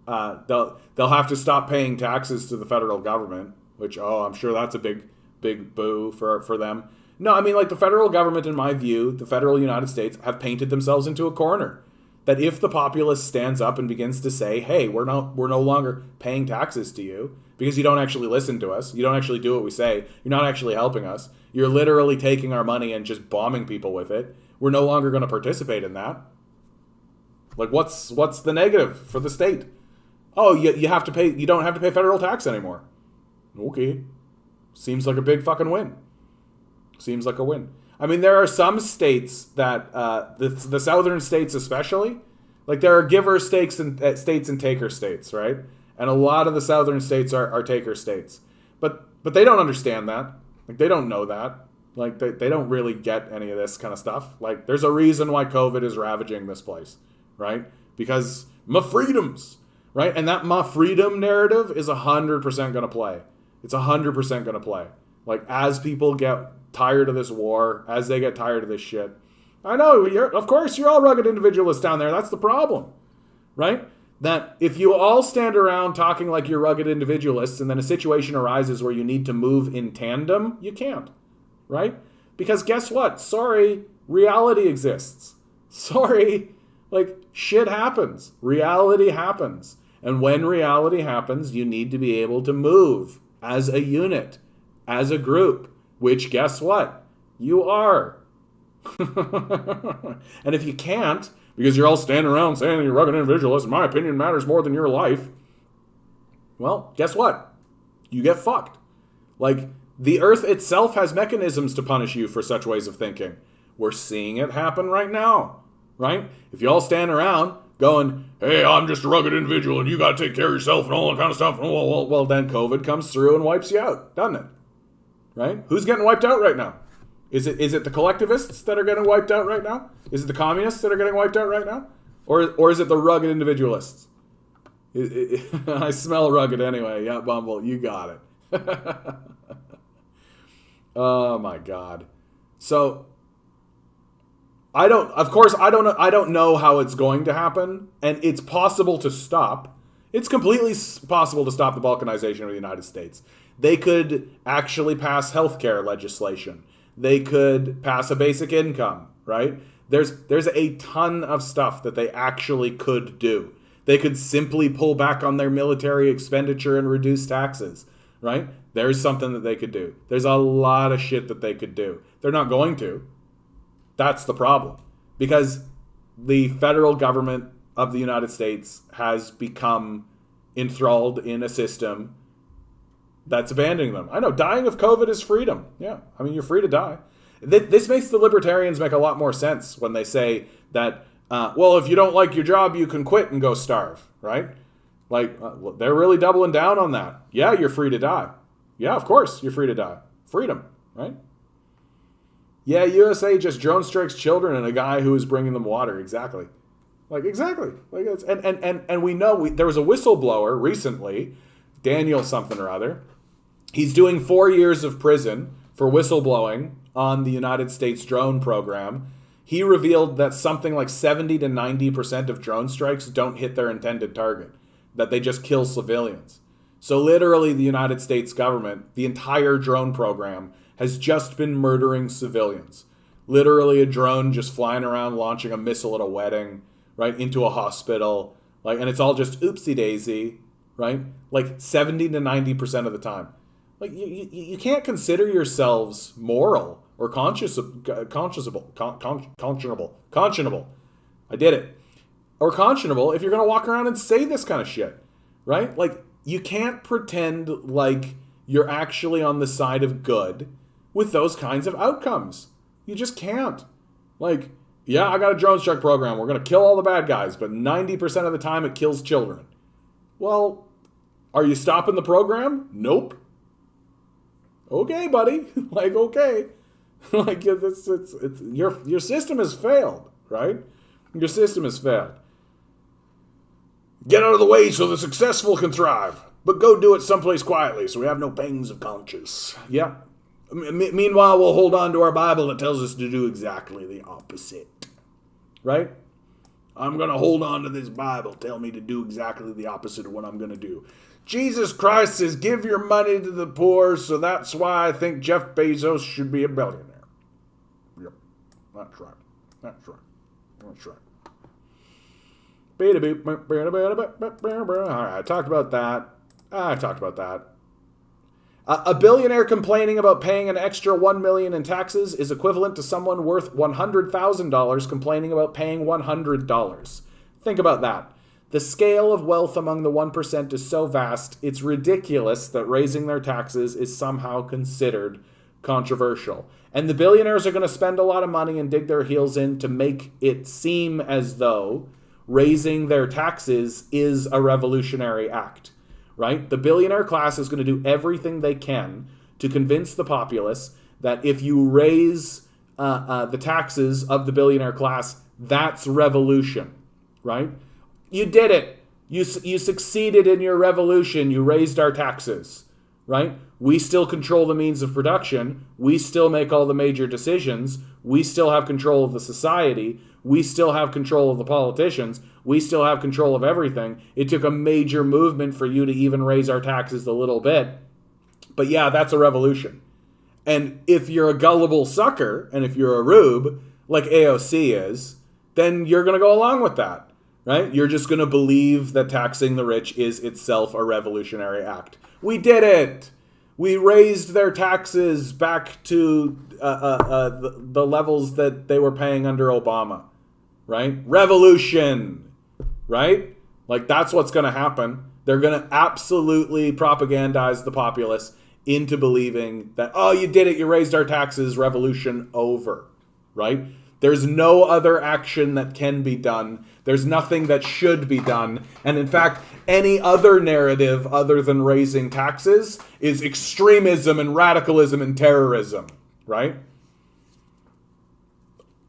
have to stop paying taxes to the federal government, which, I'm sure that's a big boo for them. No, I mean, like, the federal government, in my view, the federal United States, have painted themselves into a corner. That if the populace stands up and begins to say, hey, we're no longer paying taxes to you because you don't actually listen to us, you don't actually do what we say, you're not actually helping us, you're literally taking our money and just bombing people with it, we're no longer going to participate in that. Like, what's the negative for the state? Oh, you have to pay, you don't have to pay federal tax anymore. Okay. Seems like a big fucking win. Seems like a win. I mean, there are some states that, the southern states especially, like there are giver states and taker states, right? And a lot of the southern states are taker states. But they don't understand that. Like, they don't know that. Like, they don't really get any of this kind of stuff. Like, there's a reason why COVID is ravaging this place, right? Because my freedoms, right? And that my freedom narrative is 100% going to play. It's 100% going to play. Like, as people get tired of this war, as they get tired of this shit. I know, of course, you're all rugged individualists down there. That's the problem, right? That if you all stand around talking like you're rugged individualists and then a situation arises where you need to move in tandem, you can't, right? Because guess what? Sorry, reality exists. Sorry, like, shit happens. Reality happens. And when reality happens, you need to be able to move as a unit, as a group. Which, guess what? You are. And if you can't, because you're all standing around saying you're rugged individualist, my opinion matters more than your life, well, guess what? you get fucked. Like, the earth itself has mechanisms to punish you for such ways of thinking. We're seeing it happen right now, right? If you all stand around going, hey, I'm just a rugged individual and you got to take care of yourself and all that kind of stuff, well, then COVID comes through and wipes you out, doesn't it? Right? Who's getting wiped out right now? Is it the collectivists that are getting wiped out right now? Is it the communists that are getting wiped out right now? Or is it the rugged individualists? I smell rugged anyway. Yeah, Bumble, you got it. Oh my God. So I don't know how it's going to happen, and it's possible to stop. It's completely possible to stop the balkanization of the United States. They could actually pass healthcare legislation. They could pass a basic income, right? There's a ton of stuff that they actually could do. They could simply pull back on their military expenditure and reduce taxes, right? There's something that they could do. There's a lot of shit that they could do. They're not going to. That's the problem. Because the federal government of the United States has become enthralled in a system that's abandoning them. I know, dying of COVID is freedom. Yeah, I mean, you're free to die. This makes the libertarians make a lot more sense when they say that, well, if you don't like your job, you can quit and go starve, right? Like, they're really doubling down on that. Yeah, you're free to die. Yeah, of course, you're free to die. Freedom, right? Yeah, USA just drone strikes children and a guy who is bringing them water. Exactly. Like, exactly. Like, it's, and we know there was a whistleblower recently, Daniel something or other. He's doing 4 years of prison for whistleblowing on the United States drone program. He revealed that something like 70 to 90% of drone strikes don't hit their intended target, that they just kill civilians. So literally the United States government, the entire drone program, has just been murdering civilians. Literally a drone just flying around launching a missile at a wedding, right, into a hospital. Like, and it's all just oopsie daisy, right? Like 70 to 90% of the time. Like, you can't consider yourselves moral or conscionable. I did it. Or conscionable if you're going to walk around and say this kind of shit, right? Like, you can't pretend like you're actually on the side of good with those kinds of outcomes. You just can't. Like, yeah, I got a drone strike program. We're going to kill all the bad guys, but 90% of the time it kills children. Well, are you stopping the program? Nope. Okay, buddy. Like, okay. Like, it's your system has failed, right? Your system has failed. Get out of the way so the successful can thrive, but go do it someplace quietly so we have no pangs of conscience. Yeah. Meanwhile, we'll hold on to our Bible that tells us to do exactly the opposite, right? I'm going to hold on to this Bible. Tell me to do exactly the opposite of what I'm going to do. Jesus Christ says, give your money to the poor, so that's why I think Jeff Bezos should be a billionaire. Yep, that's right. That's right. That's right. All right, I talked about that. A billionaire complaining about paying an extra $1 million in taxes is equivalent to someone worth $100,000 complaining about paying $100. Think about that. The scale of wealth among the 1% is so vast, it's ridiculous that raising their taxes is somehow considered controversial. And the billionaires are going to spend a lot of money and dig their heels in to make it seem as though raising their taxes is a revolutionary act, right? The billionaire class is going to do everything they can to convince the populace that if you raise the taxes of the billionaire class, that's revolution, right? You did it. You succeeded in your revolution. You raised our taxes, right? We still control the means of production. We still make all the major decisions. We still have control of the society. We still have control of the politicians. We still have control of everything. It took a major movement for you to even raise our taxes a little bit. But yeah, that's a revolution. And if you're a gullible sucker, and if you're a rube, like AOC is, then you're going to go along with that. Right? You're just going to believe that taxing the rich is itself a revolutionary act. We did it! We raised their taxes back to the levels that they were paying under Obama. Right? Revolution! Right? Like, that's what's going to happen. They're going to absolutely propagandize the populace into believing that, oh, you did it, you raised our taxes, revolution over, right? There's no other action that can be done. There's nothing that should be done. And in fact, any other narrative other than raising taxes is extremism and radicalism and terrorism, right?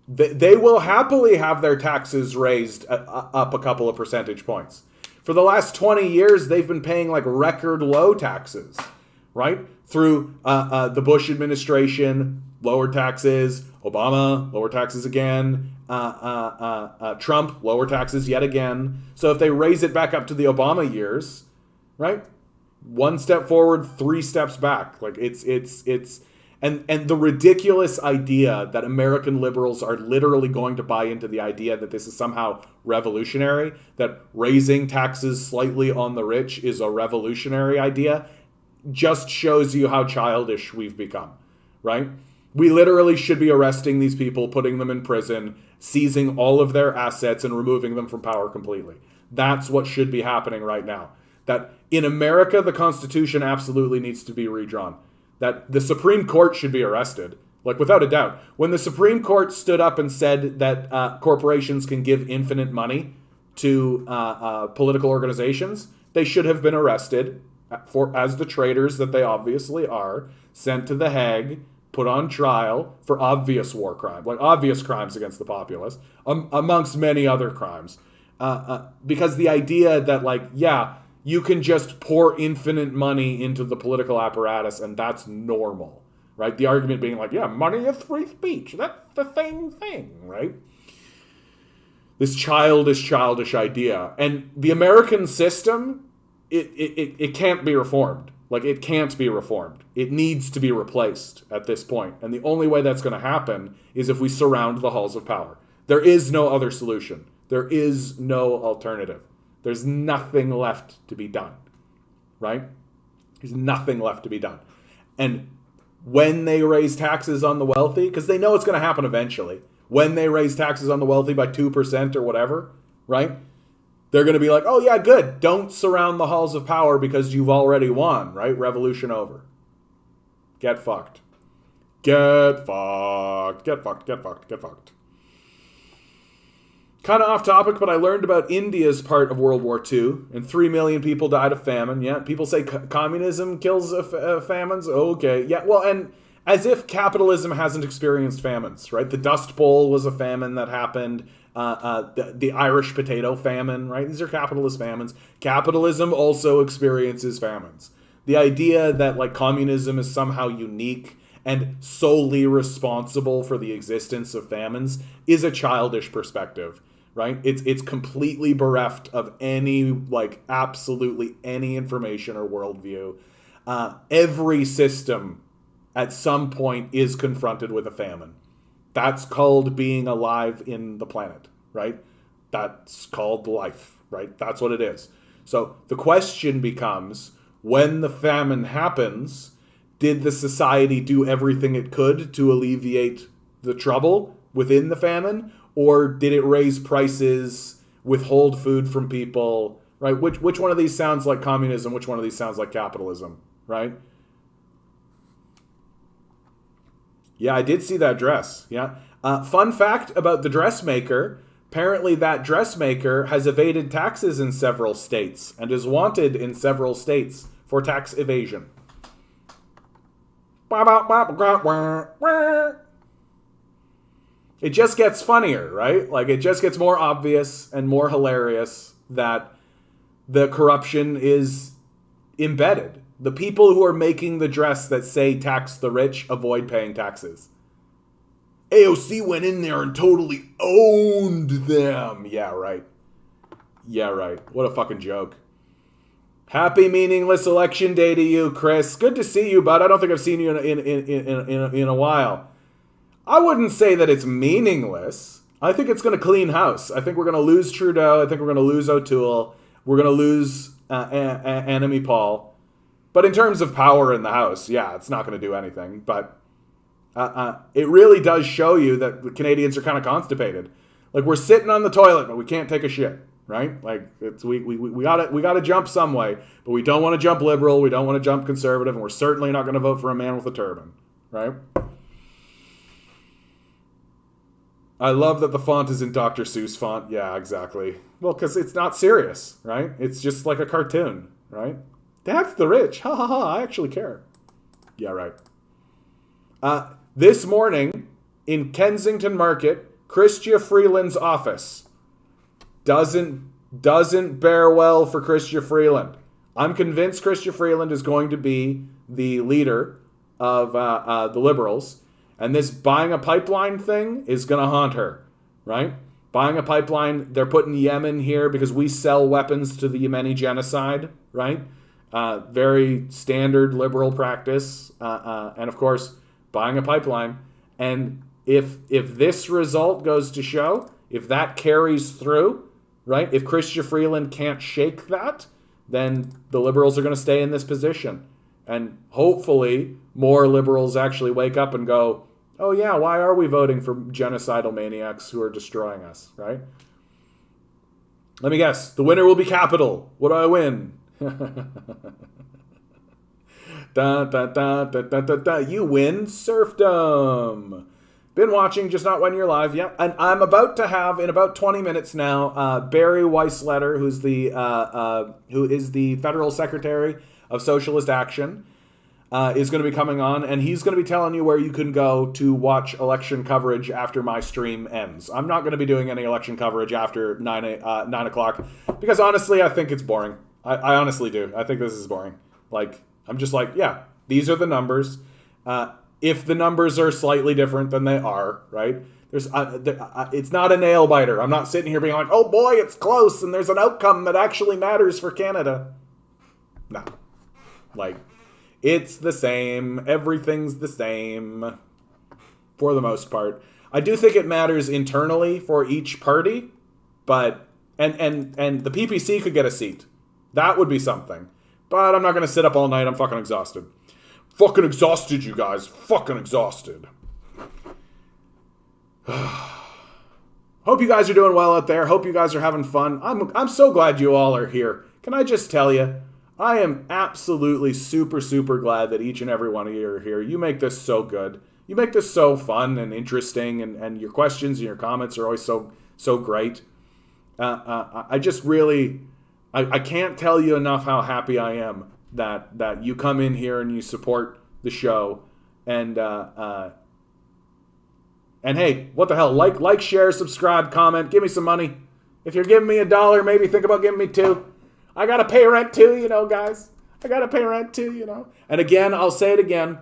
They will happily have their taxes raised up a couple of percentage points. For the last 20 years, they've been paying like record low taxes, right? Through the Bush administration, lower taxes, Obama, lower taxes again, Trump, lower taxes yet again. So if they raise it back up to the Obama years, right? One step forward, 3 steps back. Like it's and the ridiculous idea that American liberals are literally going to buy into the idea that this is somehow revolutionary, that raising taxes slightly on the rich is a revolutionary idea, just shows you how childish we've become, right? We literally should be arresting these people, putting them in prison, seizing all of their assets, and removing them from power completely. That's what should be happening right now. That in America, the Constitution absolutely needs to be redrawn. That the Supreme Court should be arrested, like without a doubt. When the Supreme Court stood up and said that corporations can give infinite money to political organizations, they should have been arrested as the traitors that they obviously are, sent to The Hague, put on trial for obvious war crimes, like obvious crimes against the populace, amongst many other crimes. Because the idea that, like, yeah, you can just pour infinite money into the political apparatus and that's normal, right? The argument being like, yeah, money is free speech. That's the same thing, right? This childish idea. And the American system, it can't be reformed. Like, it can't be reformed. It needs to be replaced at this point. And the only way that's going to happen is if we surround the halls of power. There is no other solution. There is no alternative. There's nothing left to be done, right? There's nothing left to be done. And when they raise taxes on the wealthy, because they know it's going to happen eventually, when they raise taxes on the wealthy by 2% or whatever, right? They're going to be like, oh yeah, good. Don't surround the halls of power because you've already won, right? Revolution over. Get fucked. Get fucked. Get fucked. Get fucked. Get fucked. Kind of off topic, but I learned about India's part of World War II, and 3 million people died of famine. Yeah, people say communism kills famines. Okay, yeah, well, and as if capitalism hasn't experienced famines, right? The Dust Bowl was a famine that happened. The Irish potato famine, right? These are capitalist famines. Capitalism also experiences famines. The idea that, like, communism is somehow unique and solely responsible for the existence of famines is a childish perspective, right? It's completely bereft of any, like, absolutely any information or worldview. Every system at some point is confronted with a famine. That's called being alive in the planet, right? That's called life, right? That's what it is. So the question becomes, when the famine happens, did the society do everything it could to alleviate the trouble within the famine? Or did it raise prices, withhold food from people, right? Which one of these sounds like communism? Which one of these sounds like capitalism, right? Yeah, I did see that dress, yeah. Fun fact about the dressmaker, apparently that dressmaker has evaded taxes in several states and is wanted in several states for tax evasion. It just gets funnier, right? Like, it just gets more obvious and more hilarious that the corruption is embedded. The people who are making the dress that say tax the rich avoid paying taxes. AOC went in there and totally owned them. Yeah, right. Yeah, right. What a fucking joke. Happy meaningless election day to you, Chris. Good to see you, bud. I don't think I've seen you in a while. I wouldn't say that it's meaningless. I think it's going to clean house. I think we're going to lose Trudeau. I think we're going to lose O'Toole. We're going to lose Enemy Paul. But in terms of power in the House, yeah, it's not going to do anything. But it really does show you that the Canadians are kind of constipated. Like, we're sitting on the toilet, but we can't take a shit. right? Like we gotta jump some way, but we don't want to jump liberal, we don't want to jump conservative, and we're certainly not going to vote for a man with a turban, right? I love that the font is in Dr. Seuss font. Yeah, exactly. Well, because it's not serious, right? It's just like a cartoon, right? That's the rich. Ha ha ha. I actually care. Yeah, right. This morning in Kensington Market, Chrystia Freeland's office doesn't bear well for Chrystia Freeland. I'm convinced Chrystia Freeland is going to be the leader of the Liberals. And this buying a pipeline thing is going to haunt her, right? Buying a pipeline, they're putting Yemen here because we sell weapons to the Yemeni genocide, right? Very standard liberal practice. And of course, buying a pipeline. And if this result goes to show, if that carries through, right? If Chrystia Freeland can't shake that, then the Liberals are going to stay in this position. And hopefully more Liberals actually wake up and go, oh yeah, why are we voting for genocidal maniacs who are destroying us, right? Let me guess. The winner will be capital. What do I win? Da, da, da, da, da, da, da. You win serfdom. Been watching, just not when you're live. Yeah, and I'm about to have, in about 20 minutes now, Barry Weissletter, who is the Federal Secretary of Socialist Action, is going to be coming on, and he's going to be telling you where you can go to watch election coverage after my stream ends. I'm not going to be doing any election coverage after 9 o'clock, because honestly, I think it's boring. I honestly do. I think this is boring. Like, I'm just like, yeah, these are the numbers. If the numbers are slightly different than they are, right? It's not a nail biter. I'm not sitting here being like, oh boy, it's close, and there's an outcome that actually matters for Canada. No. Like, it's the same. Everything's the same for the most part. I do think it matters internally for each party, but and the PPC could get a seat. That would be something. But I'm not going to sit up all night. I'm fucking exhausted. Fucking exhausted, you guys. Fucking exhausted. Hope you guys are doing well out there. Hope you guys are having fun. I'm so glad you all are here. Can I just tell you, I am absolutely super, super glad that each and every one of you are here. You make this so good. You make this so fun and interesting, and your questions and your comments are always so great. I just really, I can't tell you enough how happy I am that you come in here and you support the show. And hey, what the hell? Like, share, subscribe, comment, give me some money. If you're giving me $1, maybe think about giving me $2. I gotta pay rent too, guys. I gotta pay rent too, And again, I'll say it again.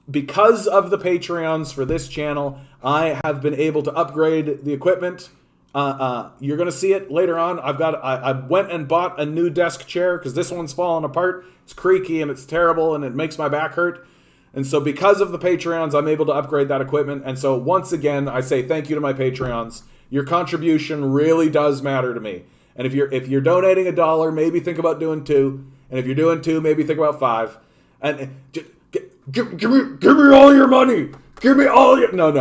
Because of the Patreons for this channel, I have been able to upgrade the equipment. You're gonna see it later on. I went and bought a new desk chair because this one's falling apart. It's creaky and it's terrible and it makes my back hurt. And so because of the Patreons, I'm able to upgrade that equipment. And so once again, I say thank you to my Patreons. Your contribution really does matter to me. And if you're donating $1, maybe think about doing $2. And if you're doing $2, maybe think about $5. And give me all your money. Give me all your no.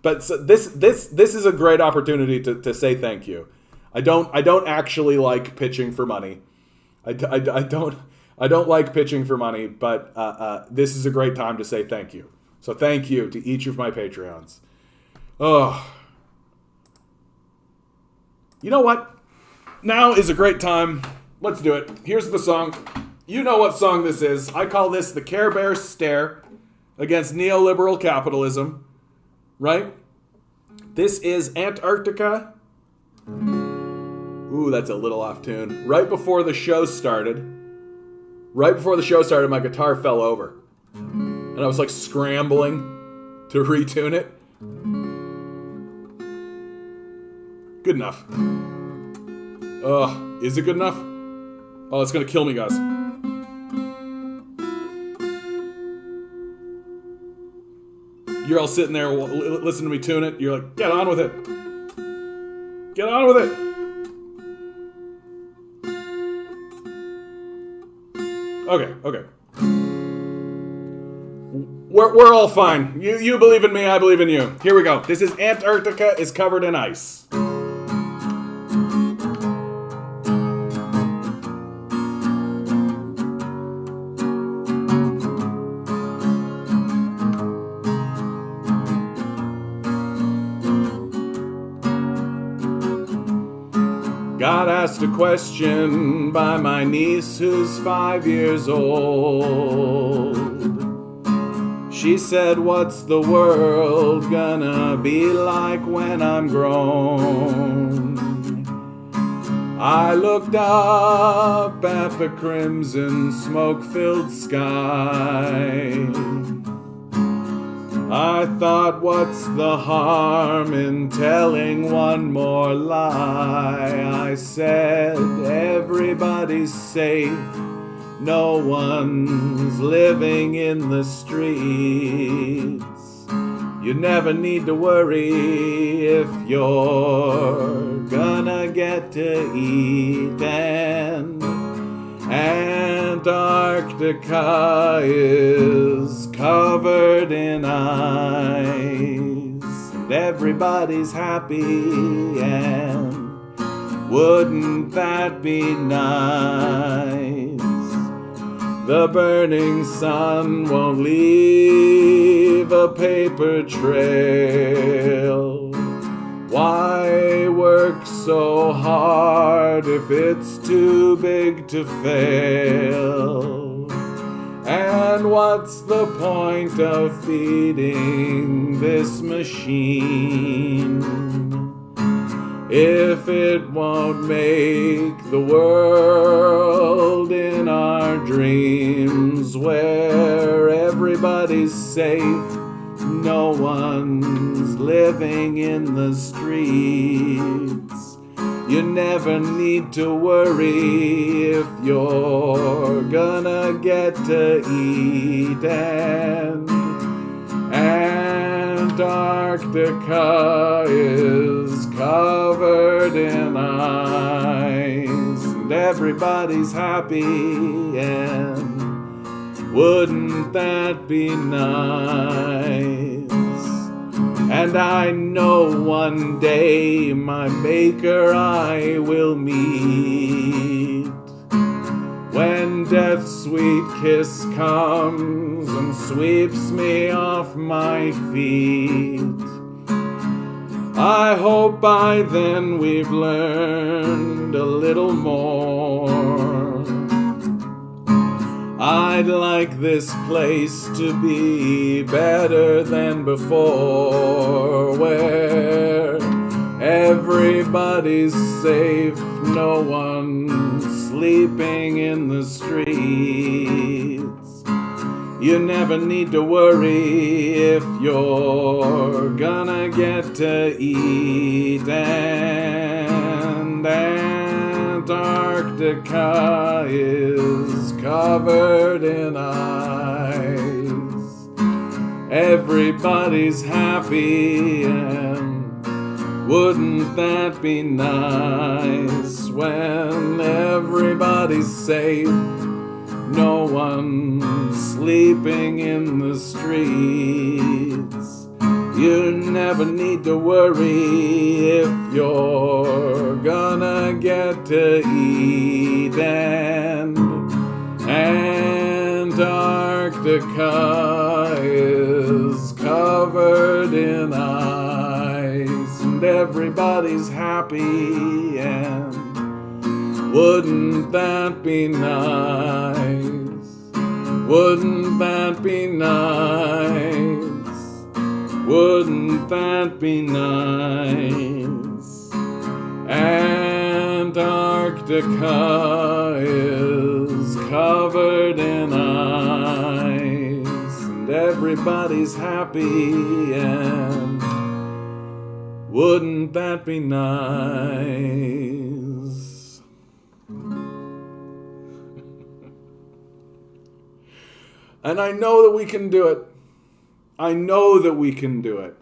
But so this is a great opportunity to say thank you. I don't actually like pitching for money. I don't like pitching for money, but this is a great time to say thank you. So thank you to each of my Patreons. Oh. You know what? Now is a great time. Let's do it. Here's the song. You know what song this is. I call this the Care Bear stare against neoliberal capitalism. Right? This is Antarctica. Ooh, that's a little off tune. Right before the show started, my guitar fell over. And I was like scrambling to retune it. Good enough. Is it good enough? Oh, it's gonna kill me, guys. You're all sitting there listening to me tune it. You're like, get on with it. Get on with it. Okay. We're all fine. You believe in me, I believe in you. Here we go. This is Antarctica is covered in ice. got asked a question by my niece who's 5 years old. She said, "What's the world gonna be like when I'm grown?" I looked up at the crimson smoke-filled sky. I thought, what's the harm in telling one more lie? I said, everybody's safe, no one's living in the streets. You never need to worry if you're gonna get to eat. And Antarctica is covered in ice, and everybody's happy, and wouldn't that be nice? The burning sun won't leave a paper trail. Why work so hard if it's too big to fail? And what's the point of feeding this machine if it won't make the world in our dreams where everybody's safe, no one's living in the streets? You never need to worry if you're gonna get to eat. And Antarctica is covered in ice, and everybody's happy, and wouldn't that be nice? And I know one day my maker I will meet, when death's sweet kiss comes and sweeps me off my feet. I hope by then we've learned a little more. I'd like this place to be better than before, where everybody's safe, no one's sleeping in the streets. You never need to worry if you're gonna get to eat. And Antarctica is covered in ice. Everybody's happy, and wouldn't that be nice? When everybody's safe, no one's sleeping in the streets. You never need to worry if you're gonna get to eat. And Antarctica is covered in ice, and everybody's happy, and wouldn't that be nice? Wouldn't that be nice? Wouldn't that be nice? Antarctica is covered in ice, and everybody's happy, and wouldn't that be nice? And I know that we can do it. I know that we can do it.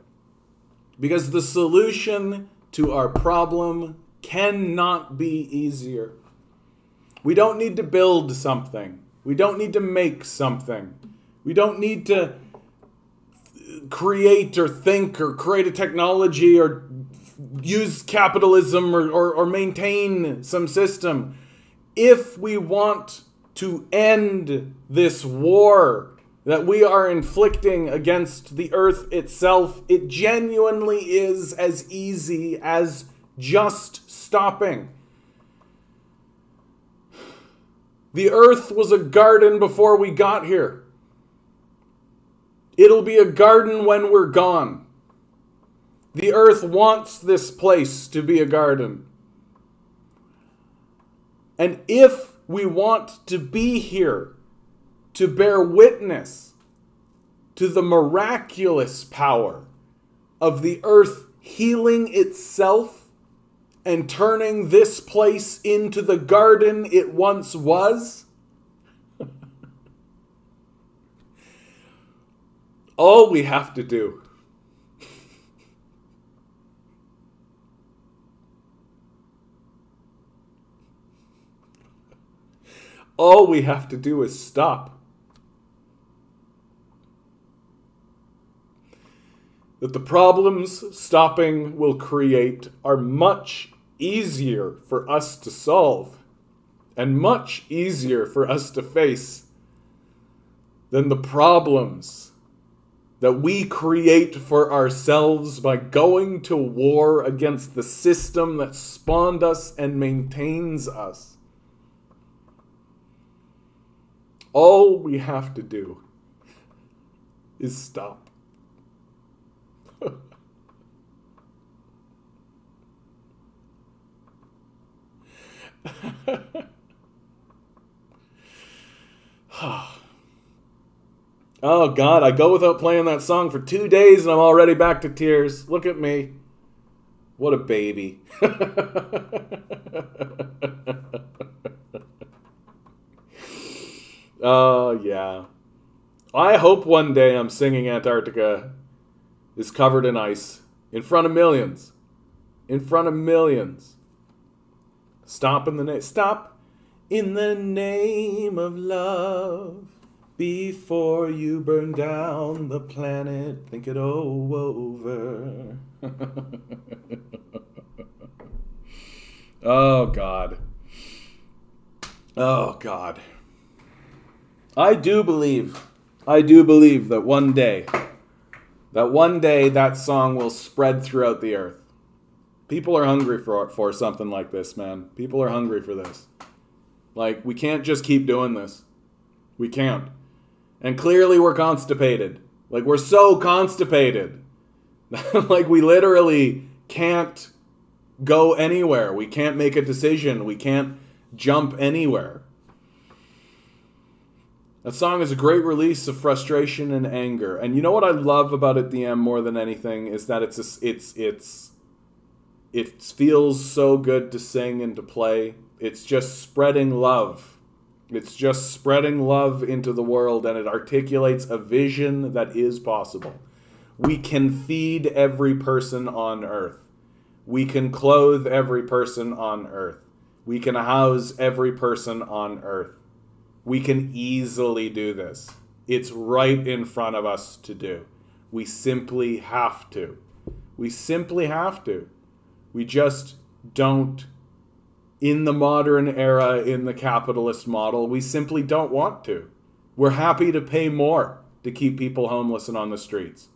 Because the solution to our problem cannot be easier. We don't need to build something. We don't need to make something. We don't need to create or think or create a technology or use capitalism or maintain some system. If we want to end this war that we are inflicting against the earth itself, it genuinely is as easy as just stopping. The earth was a garden before we got here. It'll be a garden when we're gone. The earth wants this place to be a garden. And if we want to be here to bear witness to the miraculous power of the earth healing itself and turning this place into the garden it once was, all we have to do is stop. That the problems stopping will create are much easier for us to solve and much easier for us to face than the problems that we create for ourselves by going to war against the system that spawned us and maintains us. All we have to do is stop. Oh God, I go without playing that song for 2 days and I'm already back to tears. Look at me. What a baby. Oh, yeah. I hope one day I'm singing Antarctica is covered in ice in front of millions. In front of millions. Stop in the name of love. Before you burn down the planet, think it all over. Oh, God. Oh, God. I do believe that one day that song will spread throughout the earth. People are hungry for something like this, man. People are hungry for this. Like, we can't just keep doing this. We can't. And clearly we're constipated. Like, we're so constipated. Like, we literally can't go anywhere. We can't make a decision. We can't jump anywhere. That song is a great release of frustration and anger. And you know what I love about it, DM, more than anything, is that it feels so good to sing and to play. It's just spreading love. It's just spreading love into the world, and it articulates a vision that is possible. We can feed every person on earth. We can clothe every person on earth. We can house every person on earth. We can easily do this. It's right in front of us to do. We simply have to. We simply have to. We just don't. In the modern era, in the capitalist model, we simply don't want to. We're happy to pay more to keep people homeless and on the streets.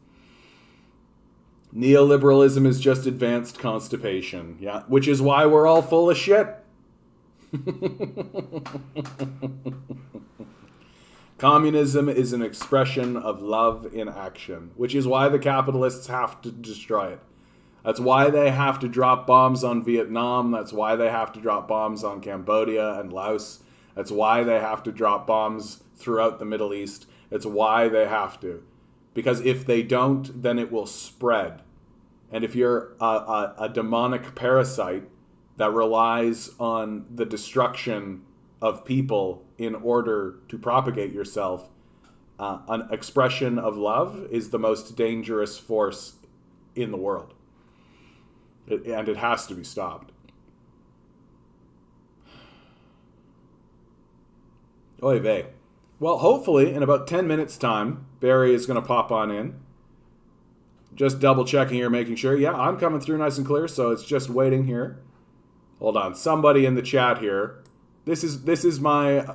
Neoliberalism is just advanced constipation, yeah, which is why we're all full of shit. Communism is an expression of love in action, which is why the capitalists have to destroy it. That's why they have to drop bombs on Vietnam. That's why they have to drop bombs on Cambodia and Laos. That's why they have to drop bombs throughout the Middle East. It's why they have to. Because if they don't, then it will spread. And if you're a demonic parasite that relies on the destruction of people in order to propagate yourself, an expression of love is the most dangerous force in the world. And it has to be stopped. Oy vey. Well, hopefully, in about 10 minutes' time, Barry is going to pop on in. Just double checking here, making sure. Yeah, I'm coming through nice and clear, so it's just waiting here. Hold on. Somebody in the chat here. This is my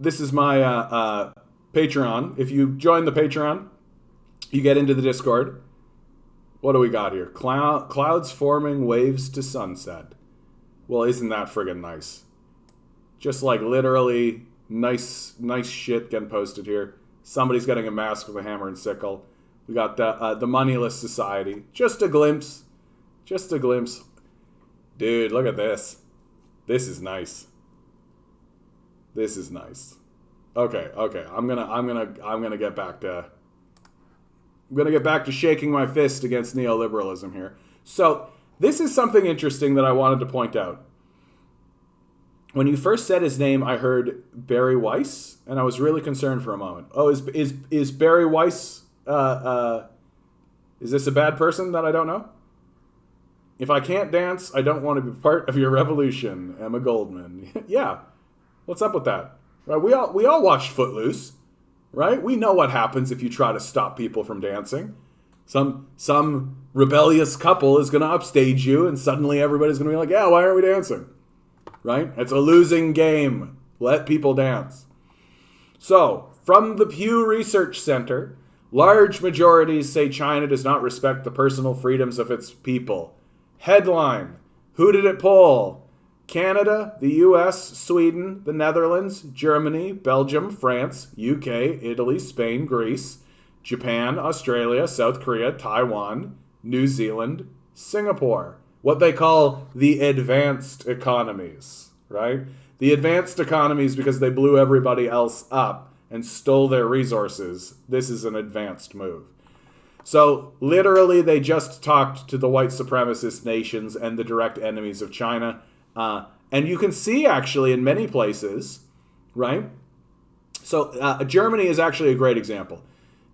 Patreon. If you join the Patreon, you get into the Discord. What do we got here? Clouds forming, waves to sunset. Well, isn't that friggin' nice? Just like literally Nice shit getting posted here. Somebody's getting a mask with a hammer and sickle. We got the Moneyless Society. Just a glimpse. Dude, look at this. This is nice. Okay. I'm gonna get back to shaking my fist against neoliberalism here. So this is something interesting that I wanted to point out. When you first said his name, I heard Barry Weiss, and I was really concerned for a moment. Oh, is Barry Weiss? Is this a bad person that I don't know? If I can't dance, I don't want to be part of your revolution. Emma Goldman. Yeah, what's up with that? Right? We all watched Footloose, right? We know what happens if you try to stop people from dancing. Some rebellious couple is going to upstage you, and suddenly everybody's going to be like, yeah, why aren't we dancing? Right? It's a losing game. Let people dance. So, from the Pew Research Center, large majorities say China does not respect the personal freedoms of its people. Headline, who did it poll? Canada, the US, Sweden, the Netherlands, Germany, Belgium, France, UK, Italy, Spain, Greece, Japan, Australia, South Korea, Taiwan, New Zealand, Singapore. What they call the advanced economies, right? The advanced economies because they blew everybody else up and stole their resources. This is an advanced move. So literally they just talked to the white supremacist nations and the direct enemies of China. And you can see actually in many places, right? So Germany is actually a great example.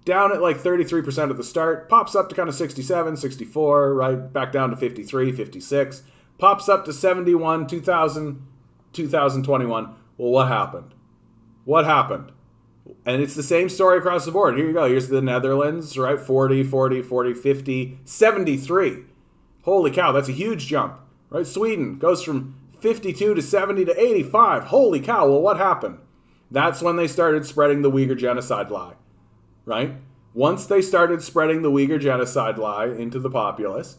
Down at like 33% at the start, pops up to kind of 67, 64, right? Back down to 53, 56. Pops up to 71, 2000, 2021. Well, what happened? And it's the same story across the board. Here you go. Here's the Netherlands, right? 40, 40, 40, 50, 73. Holy cow, that's a huge jump, right? Sweden goes from 52 to 70 to 85. Holy cow, well, what happened? That's when they started spreading the Uyghur genocide lie, right? Once they started spreading the Uyghur genocide lie into the populace,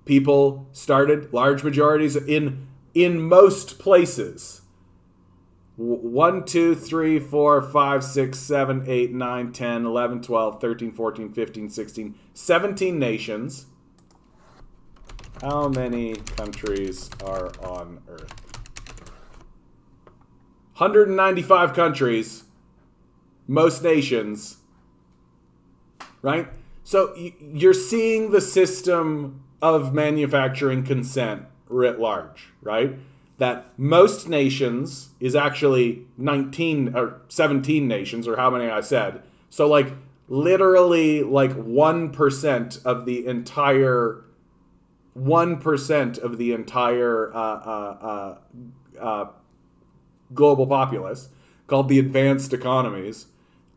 people started, large majorities in most places, 1, 2, 3, 4, 5, 6, 7, 8, 9, 10, 11, 12, 13, 14, 15, 16, 17 nations. How many countries are on Earth? 195 countries, most nations, right? So you're seeing the system of manufacturing consent writ large, right? That most nations is actually 19 or 17 nations, or how many I said. So like literally like 1% of the entire 1% of the entire global populace, called the advanced economies,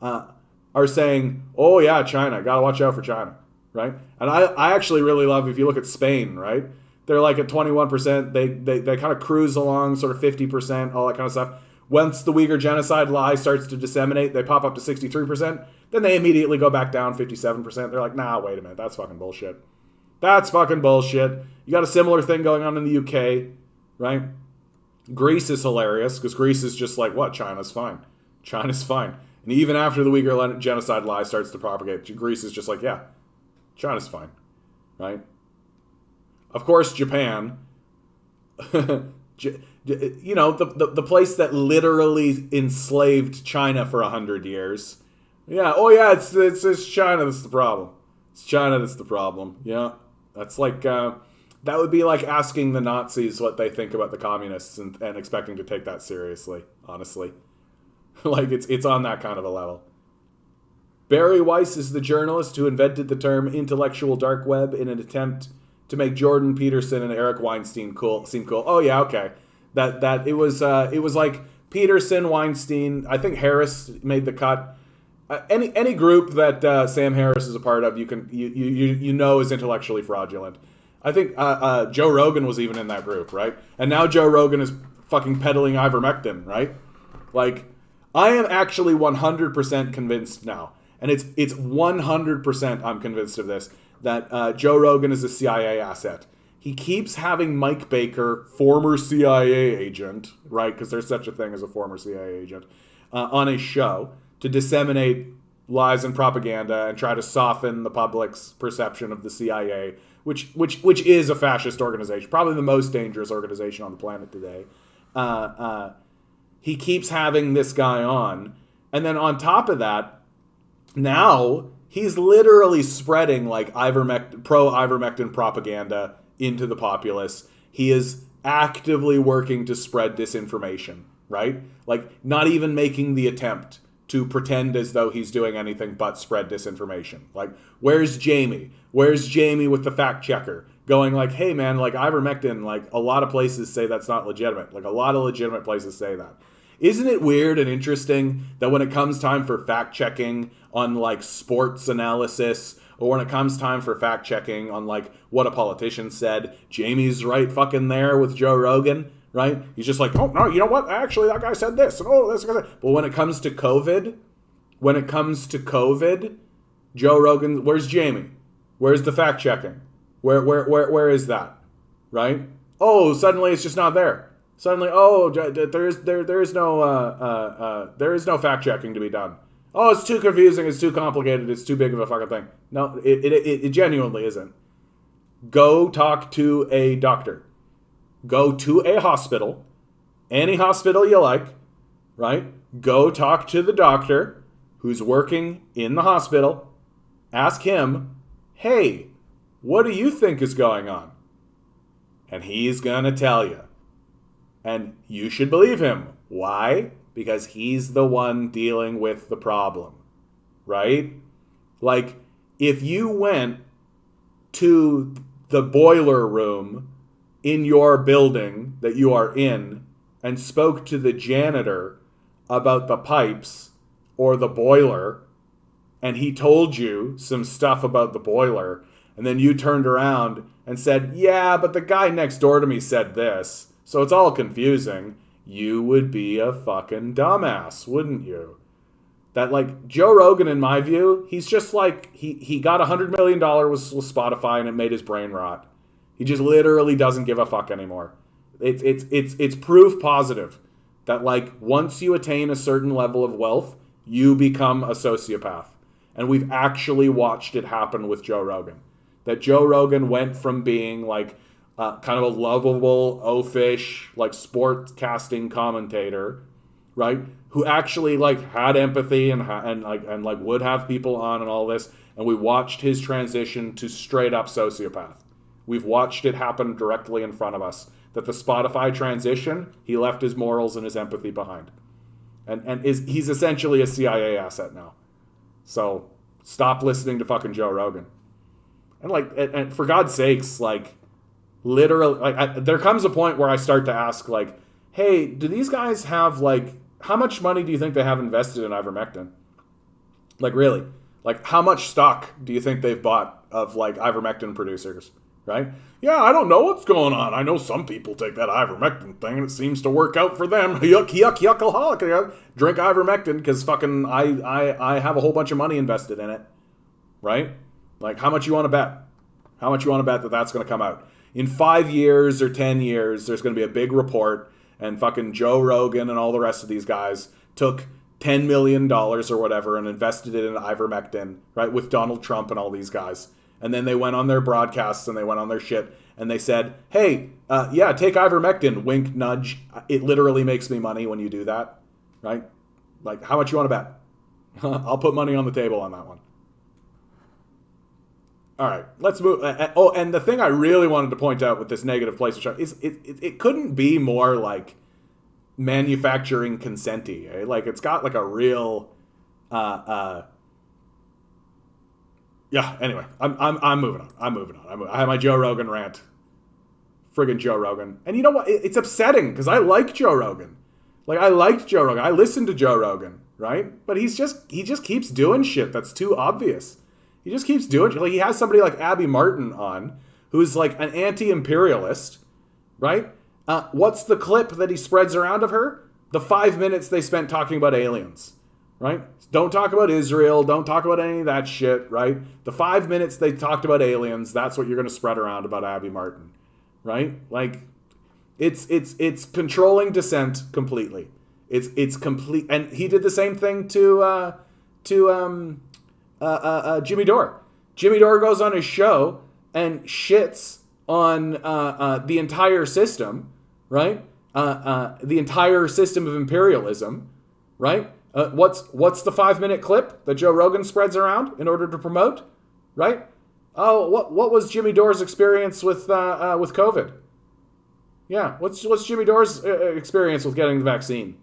are saying, oh yeah, China, gotta watch out for China, right? And I actually really love, if you look at Spain, right? They're like at 21%, they kind of cruise along sort of 50%, all that kind of stuff. Once the Uyghur genocide lie starts to disseminate, they pop up to 63%, then they immediately go back down 57%. They're like, nah, wait a minute, that's fucking bullshit. That's fucking bullshit. You got a similar thing going on in the UK, right? Greece is hilarious, because Greece is just like, what? China's fine. China's fine. And even after the Uyghur genocide lie starts to propagate, Greece is just like, yeah, China's fine, right? Of course, Japan, you know, the place that literally enslaved China for 100 years. Yeah, oh yeah, it's China that's the problem. It's China that's the problem. Yeah, that's like, that would be like asking the Nazis what they think about the communists and expecting to take that seriously, honestly. Like, it's on that kind of a level. Barry Weiss is the journalist who invented the term intellectual dark web in an attempt to make Jordan Peterson and Eric Weinstein seem cool. Oh yeah, okay. That it was like Peterson, Weinstein. I think Harris made the cut. Any group that Sam Harris is a part of, you know is intellectually fraudulent. I think Joe Rogan was even in that group, right? And now Joe Rogan is fucking peddling ivermectin, right? Like, I am actually 100% convinced now, and it's 100% I'm convinced of this, that Joe Rogan is a CIA asset. He keeps having Mike Baker, former CIA agent, right? Because there's such a thing as a former CIA agent, on a show to disseminate lies and propaganda and try to soften the public's perception of the CIA, which is a fascist organization, probably the most dangerous organization on the planet today. He keeps having this guy on, and then on top of that, now he's literally spreading like pro-ivermectin propaganda into the populace. He is actively working to spread disinformation, right? Like, not even making the attempt to pretend as though he's doing anything but spread disinformation. Like, where's Jamie? Where's Jamie with the fact checker? Going like, hey man, like ivermectin, like a lot of places say that's not legitimate. Like a lot of legitimate places say that. Isn't it weird and interesting that when it comes time for fact checking on like sports analysis, or when it comes time for fact checking on like what a politician said, Jamie's right fucking there with Joe Rogan, right? He's just like, oh no, you know what? Actually, that guy said this, and oh, this guy. But when it comes to COVID, Joe Rogan, where's Jamie? Where's the fact checking? Where is that? Right? Oh, suddenly it's just not there. Suddenly, oh, there is no fact checking to be done. Oh, it's too confusing. It's too complicated. It's too big of a fucking thing. No, it genuinely isn't. Go talk to a doctor. Go to a hospital, any hospital you like, right? Go talk to the doctor who's working in the hospital. Ask him, hey, what do you think is going on? And he's going to tell you. And you should believe him. Why? Because he's the one dealing with the problem, right? Like, if you went to the boiler room in your building that you are in and spoke to the janitor about the pipes or the boiler, and he told you some stuff about the boiler, and then you turned around and said, yeah, but the guy next door to me said this, so it's all confusing, you would be a fucking dumbass, wouldn't you? That, like, Joe Rogan, in my view, he's just like, he got $100 million with Spotify and it made his brain rot. He just literally doesn't give a fuck anymore. It's proof positive that, like, once you attain a certain level of wealth, you become a sociopath. And we've actually watched it happen with Joe Rogan. That Joe Rogan went from being, like, kind of a lovable, oafish, like, sports casting commentator, right? Who actually, like, had empathy and would have people on and all this. And we watched his transition to straight up sociopath. We've watched it happen directly in front of us. That the Spotify transition, he left his morals and his empathy behind. And he's essentially a CIA asset now. So stop listening to fucking Joe Rogan. And for God's sakes, like, literally, like, there comes a point where I start to ask, like, hey, do these guys have, like, how much money do you think they have invested in ivermectin? Like, really? Like, how much stock do you think they've bought of, like, ivermectin producers? Right? Yeah, I don't know what's going on. I know some people take that ivermectin thing and it seems to work out for them. Yuck, alcoholic. Drink ivermectin because fucking I have a whole bunch of money invested in it. Right? Like, how much you want to bet? How much you want to bet that that's going to come out? In 5 years or 10 years, there's going to be a big report and fucking Joe Rogan and all the rest of these guys took $10 million or whatever and invested it in ivermectin, right, with Donald Trump and all these guys. And then they went on their broadcasts and they went on their shit and they said, hey, yeah, take ivermectin, wink, nudge. It literally makes me money when you do that, right? Like, how much you want to bet? I'll put money on the table on that one. All right, let's move. Oh, and the thing I really wanted to point out with this negative placement is it couldn't be more like manufacturing consent-y. Eh? Like, it's got like a real... Yeah, anyway, I'm moving on. I have my Joe Rogan rant. Friggin' Joe Rogan. And you know what? It's upsetting because I like Joe Rogan. Like, I liked Joe Rogan. I listened to Joe Rogan, right? But he just keeps doing shit that's too obvious. He just keeps doing shit. Like, he has somebody like Abby Martin on who's like an anti-imperialist, right? What's the clip that he spreads around of her? The 5 minutes they spent talking about aliens. Right? Don't talk about Israel. Don't talk about any of that shit, right? The 5 minutes they talked about aliens, that's what you're going to spread around about Abby Martin. right? Like, it's controlling dissent completely. It's complete, and he did the same thing to Jimmy Dore. Jimmy Dore goes on his show and shits on the entire system, right? The entire system of imperialism, right? What's the 5-minute clip that Joe Rogan spreads around in order to promote, right? Oh, what was Jimmy Dore's experience with COVID? Yeah, what's Jimmy Dore's experience with getting the vaccine?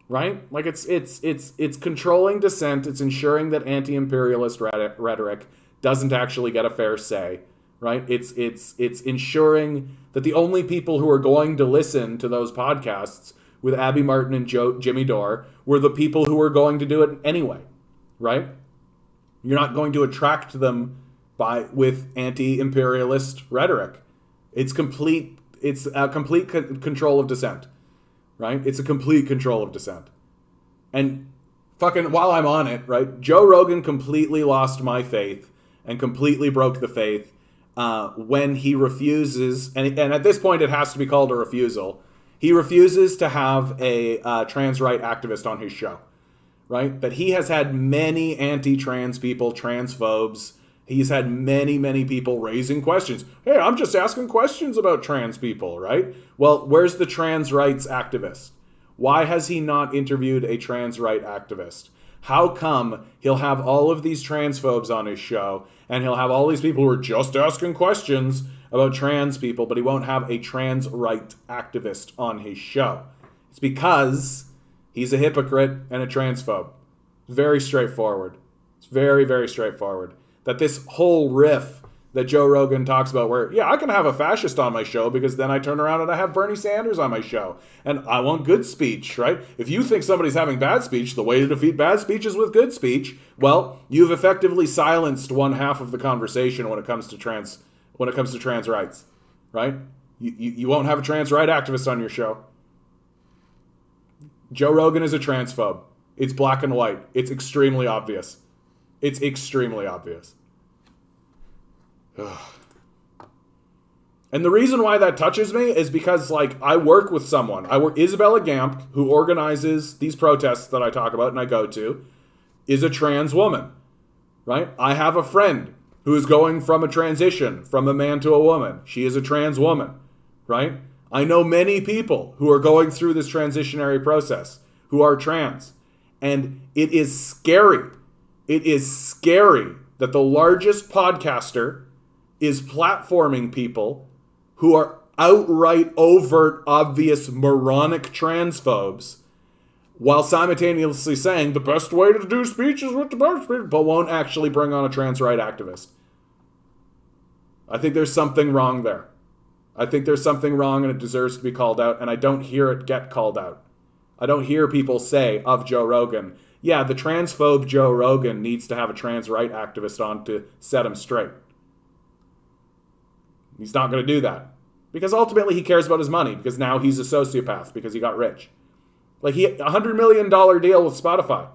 Right? Like it's controlling dissent. It's ensuring that anti-imperialist rhetoric doesn't actually get a fair say. Right? It's ensuring that the only people who are going to listen to those podcasts with Abby Martin and Jimmy Dore were the people who were going to do it anyway. Right? You're not going to attract them with anti-imperialist rhetoric. It's a complete control of dissent. Right? It's a complete control of dissent. And fucking while I'm on it, right? Joe Rogan completely lost my faith and completely broke the faith when he refuses, and at this point it has to be called a refusal. He refuses to have a trans right activist on his show, right? But he has had many anti-trans people, transphobes. He's had many people raising questions. Hey, I'm just asking questions about trans people, right? Well, where's the trans rights activist? Why has he not interviewed a trans right activist? How come he'll have all of these transphobes on his show and he'll have all these people who are just asking questions about trans people, but he won't have a trans right activist on his show? It's because he's a hypocrite and a transphobe. Very straightforward. It's very straightforward. That this whole riff that Joe Rogan talks about where, yeah, I can have a fascist on my show because then I turn around and I have Bernie Sanders on my show. And I want good speech, right? If you think somebody's having bad speech, the way to defeat bad speech is with good speech. Well, you've effectively silenced one half of the conversation when it comes to trans rights, right? You won't have a trans right activist on your show. Joe Rogan is a transphobe. It's black and white. It's extremely obvious. It's extremely obvious. And the reason why that touches me is because, like, I work with someone. Isabella Gamp, who organizes these protests that I talk about and I go to, is a trans woman, right? I have a friend who is going from a transition from a man to a woman. She is a trans woman, right? I know many people who are going through this transitionary process who are trans. And it is scary. It is scary that the largest podcaster is platforming people who are outright, overt, obvious, moronic transphobes while simultaneously saying the best way to do speech is with the best speech, but won't actually bring on a trans right activist. I think there's something wrong there. I think there's something wrong and it deserves to be called out, and I don't hear it get called out. I don't hear people say of Joe Rogan, yeah, the transphobe Joe Rogan needs to have a trans right activist on to set him straight. He's not going to do that. Because ultimately he cares about his money, because now he's a sociopath, because he got rich. Like, $100 million deal with Spotify,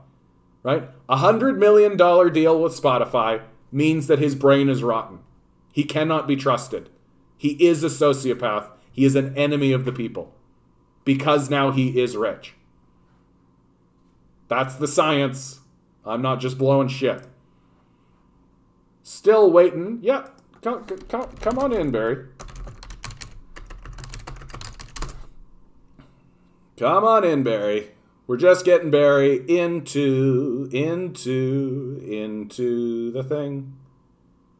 right? $100 million deal with Spotify means that his brain is rotten. He cannot be trusted. He is a sociopath. He is an enemy of the people. Because now he is rich. That's the science. I'm not just blowing shit. Still waiting. Yeah, come on in, Barry. Come on in, Barry. We're just getting Barry into the thing.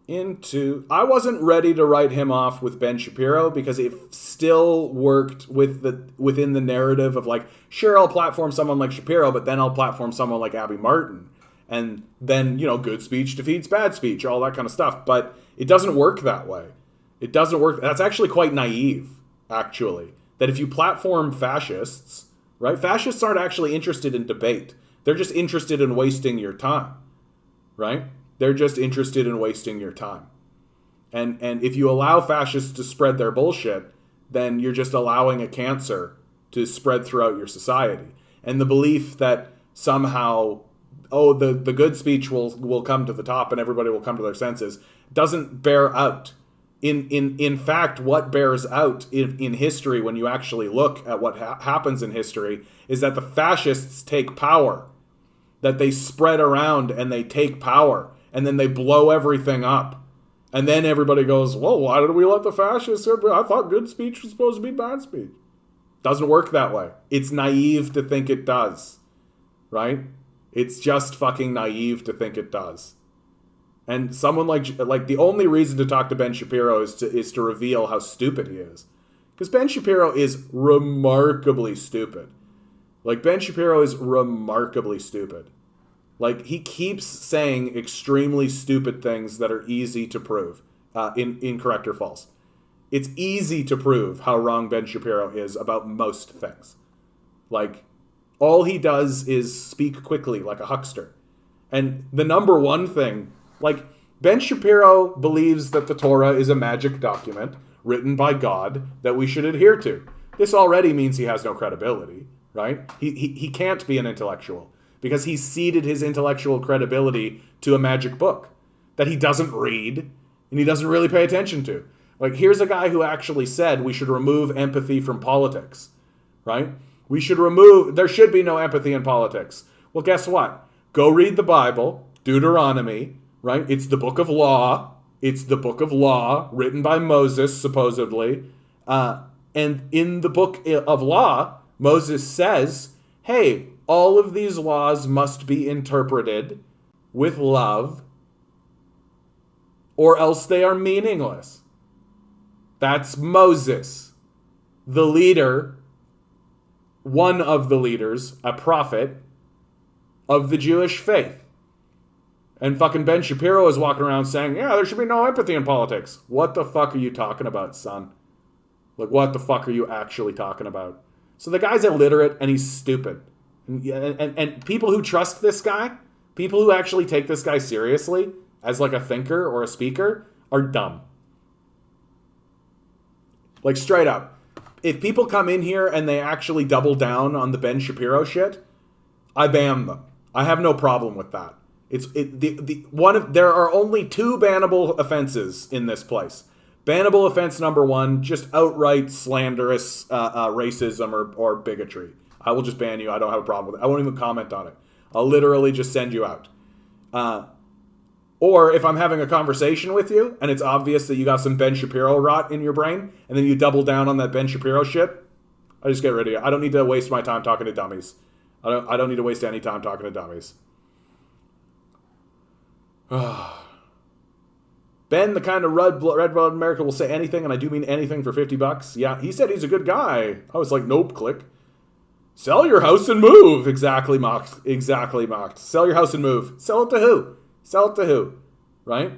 I wasn't ready to write him off with Ben Shapiro because it still worked within the narrative of, like, sure, I'll platform someone like Shapiro, but then I'll platform someone like Abby Martin. And then, good speech defeats bad speech, all that kind of stuff. But it doesn't work that way. It doesn't work. That's actually quite naive, actually. That if you platform fascists, right? Fascists aren't actually interested in debate. They're just interested in wasting your time, right? They're just interested in wasting your time. And if you allow fascists to spread their bullshit, then you're just allowing a cancer to spread throughout your society. And the belief that somehow, the good speech will come to the top and everybody will come to their senses doesn't bear out in fact, what bears out in history when you actually look at what happens in history is that the fascists take power, that they spread around and they take power, and then they blow everything up. And then everybody goes, well, why did we let the fascists? I thought good speech was supposed to be bad speech. Doesn't work that way. It's naive to think it does, right? It's just fucking naive to think it does. And someone like the only reason to talk to Ben Shapiro is to reveal how stupid he is. Because Ben Shapiro is remarkably stupid. Like, Ben Shapiro is remarkably stupid. Like, he keeps saying extremely stupid things that are easy to prove, incorrect or false. It's easy to prove how wrong Ben Shapiro is about most things. Like, all he does is speak quickly like a huckster. And the number one thing, like, Ben Shapiro believes that the Torah is a magic document written by God that we should adhere to. This already means he has no credibility, right? He can't be an intellectual because he's ceded his intellectual credibility to a magic book that he doesn't read and he doesn't really pay attention to. Like, here's a guy who actually said we should remove empathy from politics, right? There should be no empathy in politics. Well, guess what? Go read the Bible, Deuteronomy, right? It's the book of law. It's the book of law written by Moses, supposedly. And in the book of law, Moses says, hey, all of these laws must be interpreted with love, or else they are meaningless. That's Moses, the leader, one of the leaders, a prophet of the Jewish faith. And fucking Ben Shapiro is walking around saying, yeah, there should be no empathy in politics. What the fuck are you talking about, son? Like, what the fuck are you actually talking about? So the guy's illiterate and he's stupid. And people who trust this guy, people who actually take this guy seriously as like a thinker or a speaker, are dumb. Like, straight up. If people come in here and they actually double down on the Ben Shapiro shit, I ban them. I have no problem with that. There are only two bannable offenses in this place. Bannable offense number one, just outright slanderous racism or bigotry. I will just ban you. I don't have a problem with it. I won't even comment on it. I'll literally just send you out. Or if I'm having a conversation with you and it's obvious that you got some Ben Shapiro rot in your brain and then you double down on that Ben Shapiro shit, I just get rid of you. I don't need to waste my time talking to dummies. I don't need to waste any time talking to dummies. Ben, the kind of red-blooded American will say anything, and I do mean anything for $50. Yeah, he said he's a good guy. I was like, nope, click. Sell your house and move. Exactly mocked. Exactly mocked. Sell your house and move. Sell it to who? Sell it to who? Right?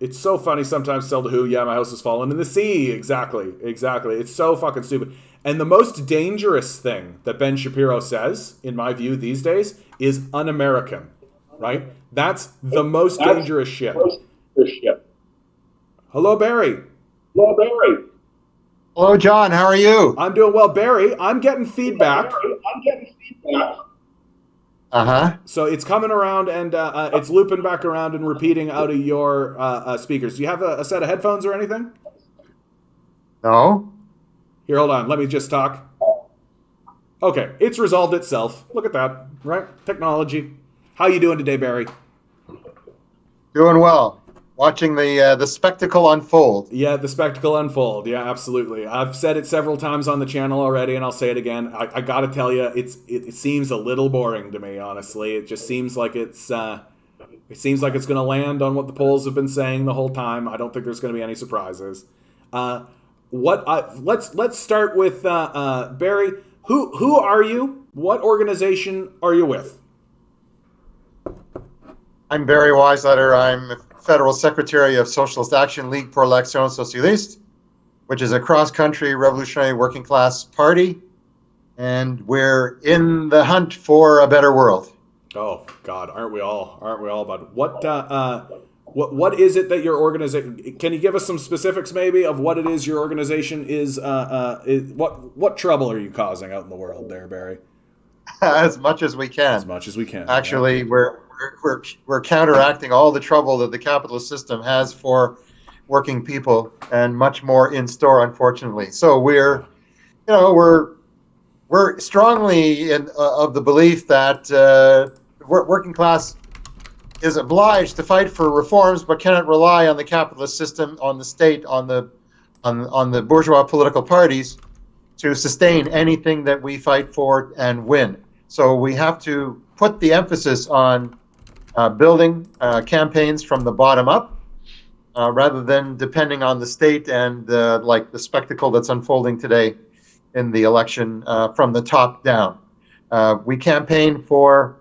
It's so funny sometimes. Sell to who? Yeah, my house has fallen in the sea. Exactly. Exactly. It's so fucking stupid. And the most dangerous thing that Ben Shapiro says, in my view these days, is un-American. Right? That's the most dangerous shit. Hello, Barry. Hello, Barry. Hello, John. How are you? I'm doing well, Barry. I'm getting feedback. Uh-huh. So it's coming around and it's looping back around and repeating out of your speakers. Do you have a set of headphones or anything? No. Here, hold on. Let me just talk. Okay, it's resolved itself. Look at that, right? Technology. How you doing today, Barry? Doing well. Watching the spectacle unfold. Yeah, the spectacle unfold. Yeah, absolutely. I've said it several times on the channel already, and I'll say it again. I got to tell you, it seems a little boring to me, honestly. It just seems like it seems like it's going to land on what the polls have been saying the whole time. I don't think there's going to be any surprises. Let's start with Barry. Who are you? What organization are you with? I'm Barry Weisletter. I'm Federal Secretary of Socialist Action League pour l'Action Socialiste, which is a cross-country revolutionary working class party, and we're in the hunt for a better world. Oh God, aren't we all? Aren't we all, bud? What is it that your organization? Can you give us some specifics, maybe, of what it is your organization is? What trouble are you causing out in the world, there, Barry? As much as we can. As much as we can. Actually, yeah. we're counteracting all the trouble that the capitalist system has for working people, and much more in store, unfortunately. So we're strongly of the belief that working class is obliged to fight for reforms, but cannot rely on the capitalist system, on the state, on the bourgeois political parties to sustain anything that we fight for and win. So we have to put the emphasis on building campaigns from the bottom up, rather than depending on the state and like the spectacle that's unfolding today in the election from the top down. We campaign for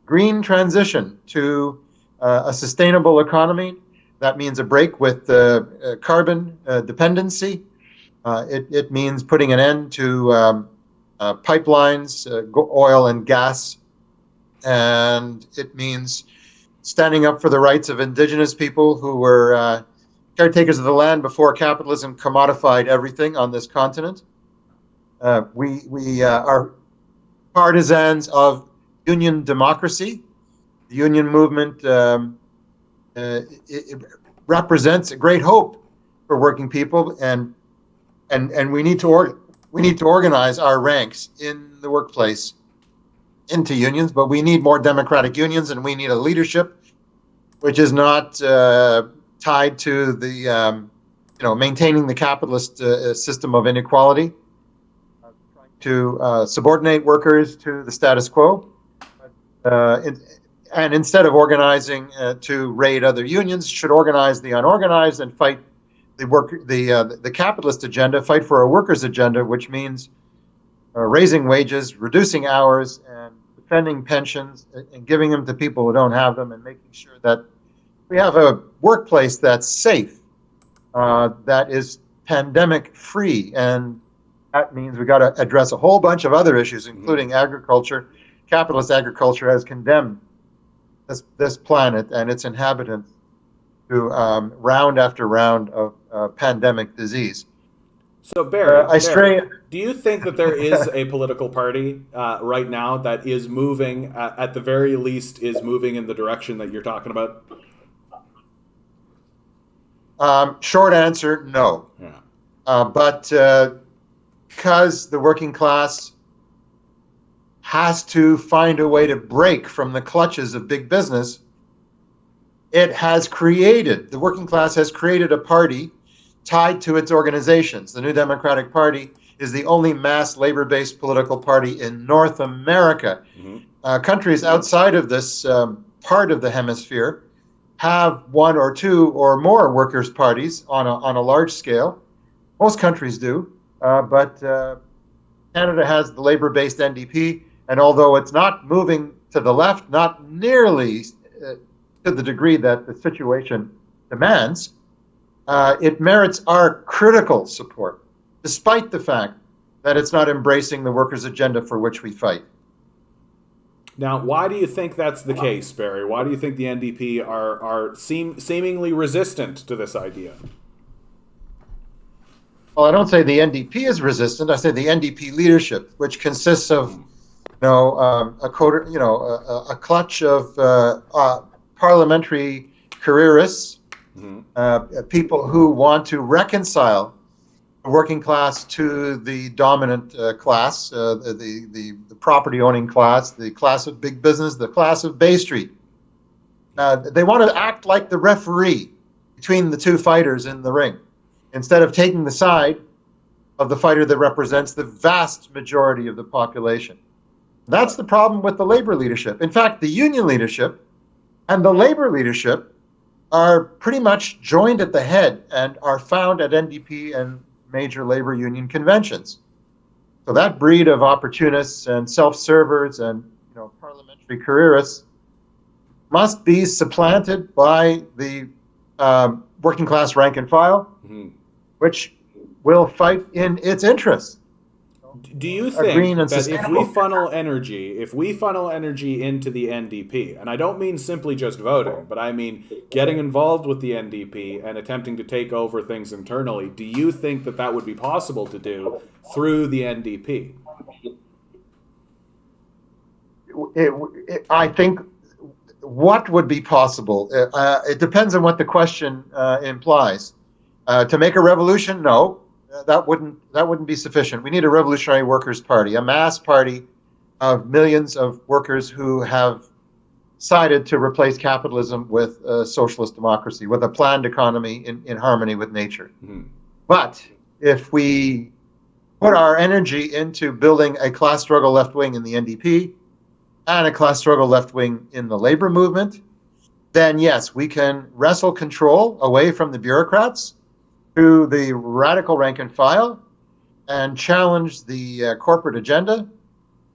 green transition to a sustainable economy. That means a break with carbon dependency. It means putting an end to pipelines, oil and gas, and it means standing up for the rights of indigenous people who were caretakers of the land before capitalism commodified everything on this continent. We are partisans of union democracy. The union movement it represents a great hope for working people, and we need to organize our ranks in the workplace into unions, but we need more democratic unions, and we need a leadership which is not tied to the maintaining the capitalist system of inequality, to subordinate workers to the status quo, and instead of organizing to raid other unions, should organize the unorganized and fight the capitalist agenda, fight for a workers' agenda, which means raising wages, reducing hours, and defending pensions, and giving them to people who don't have them, and making sure that we have a workplace that's safe, that is pandemic free. And that means we got to address a whole bunch of other issues, including agriculture. Capitalist agriculture has condemned this planet and its inhabitants to round after round of pandemic disease. So Barry, Barry, do you think that there is a political party right now that is moving, at the very least, is moving in the direction that you're talking about? Short answer, no. Yeah. But because the working class has to find a way to break from the clutches of big business, the working class has created a party tied to its organizations. The New Democratic Party is the only mass labor-based political party in North America. Mm-hmm. Countries outside of this part of the hemisphere have one or two or more workers' parties on a large scale. Most countries do, but Canada has the labor-based NDP, and although it's not moving to the left, not nearly to the degree that the situation demands, it merits our critical support, despite the fact that it's not embracing the workers' agenda for which we fight. Now, why do you think that's the case, Barry? Why do you think the NDP are seemingly resistant to this idea? Well, I don't say the NDP is resistant. I say the NDP leadership, which consists of, a clutch of parliamentary careerists, mm-hmm. People who want to reconcile the working class to the dominant class, the property-owning class, the class of big business, the class of Bay Street. They want to act like the referee between the two fighters in the ring, instead of taking the side of the fighter that represents the vast majority of the population. That's the problem with the labor leadership. In fact, the union leadership and the labor leadership are pretty much joined at the head and are found at NDP and major labor union conventions. So that breed of opportunists and self-servers and parliamentary careerists must be supplanted by the working class rank and file, mm-hmm. which will fight in its interests. Do you think that if we funnel energy into the NDP, and I don't mean simply just voting, but I mean getting involved with the NDP and attempting to take over things internally, do you think that that would be possible to do through the NDP? I think what would be possible? It depends on what the question implies. To make a revolution, no, that wouldn't be sufficient. We need a revolutionary workers' party, a mass party of millions of workers who have decided to replace capitalism with socialist democracy, with a planned economy in harmony with nature. Mm-hmm. But if we put our energy into building a class struggle left wing in the NDP and a class struggle left wing in the labor movement, then yes, we can wrestle control away from the bureaucrats to the radical rank and file and challenge the corporate agenda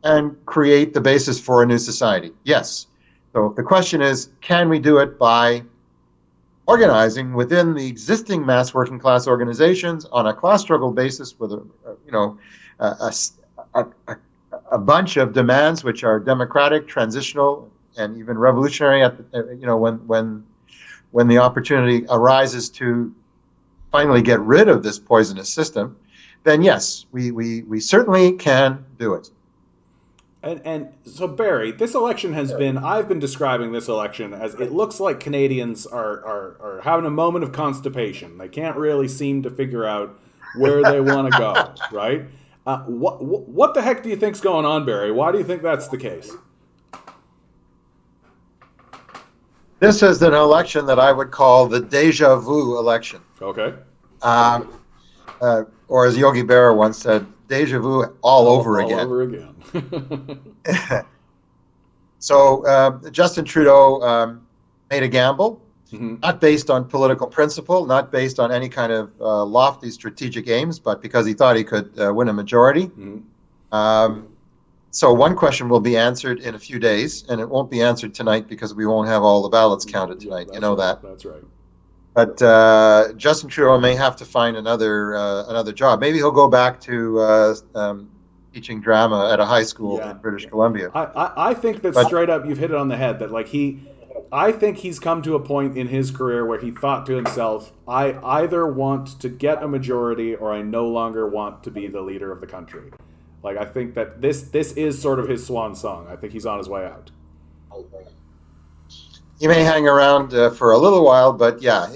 and create the basis for a new society. Yes. So the question is, can we do it by organizing within the existing mass working class organizations on a class struggle basis with a bunch of demands which are democratic, transitional, and even revolutionary at when the opportunity arises to finally get rid of this poisonous system, then yes, we certainly can do it. And so, Barry, this election has been, I've been describing this election as it looks like Canadians are having a moment of constipation. They can't really seem to figure out where they want to go, right? What the heck do you think's going on, Barry? Why do you think that's the case? This is an election that I would call the deja vu election. Okay. Or as Yogi Berra once said, deja vu all over again. All over again. So Justin Trudeau made a gamble, Mm-hmm. not based on political principle, not based on any kind of lofty strategic aims, but because he thought he could win a majority. Mm-hmm. So one question will be answered in a few days, and it won't be answered tonight because we won't have all the ballots counted tonight. You know right. that. That's right. But Justin Trudeau may have to find another job. Maybe he'll go back to teaching drama at a high school in British Columbia. I think that straight up, you've hit it on the head. That I think he's come to a point in his career where he thought to himself, I either want to get a majority or I no longer want to be the leader of the country. Like, I think that this is sort of his swan song. I think he's on his way out. He may hang around for a little while, but yeah,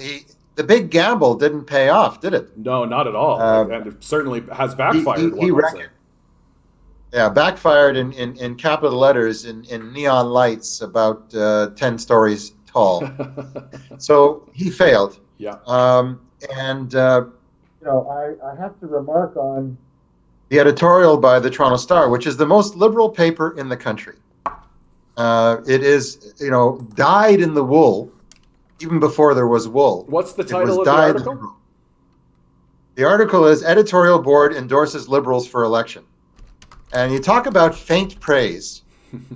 the big gamble didn't pay off, did it? No, not at all. And it certainly has backfired. Backfired in capital letters in neon lights about 10 stories tall. So he failed. Yeah. I have to remark on the editorial by the Toronto Star, which is the most liberal paper in the country. It is, dyed in the wool, even before there was wool. What's the title of the article? The article is Editorial Board Endorses Liberals for Election. And you talk about faint praise.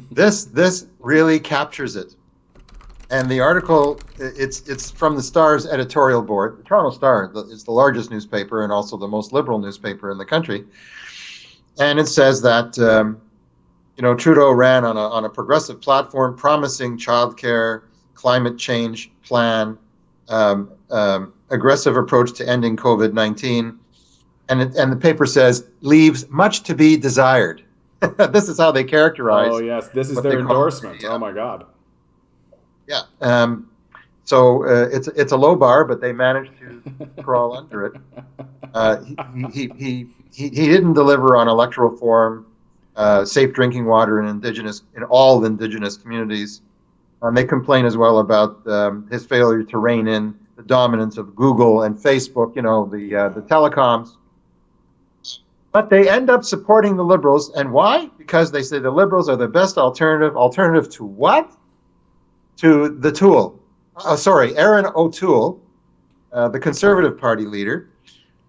This really captures it. And the article, it's from the Star's editorial board. The Toronto Star is the largest newspaper and also the most liberal newspaper in the country. And it says that Trudeau ran on a progressive platform promising childcare, climate change plan, aggressive approach to ending COVID-19. And the paper says, leaves much to be desired. This is how they characterize. Oh, yes. This is their endorsement. Oh, my God. Yeah. So it's a low bar, but they managed to crawl under it. He didn't deliver on electoral reform, safe drinking water in all Indigenous communities. They complain as well about his failure to rein in the dominance of Google and Facebook, the telecoms. But they end up supporting the Liberals. And why? Because they say the Liberals are the best alternative. Alternative to what? To the Tool. Aaron O'Toole, the Conservative Party leader,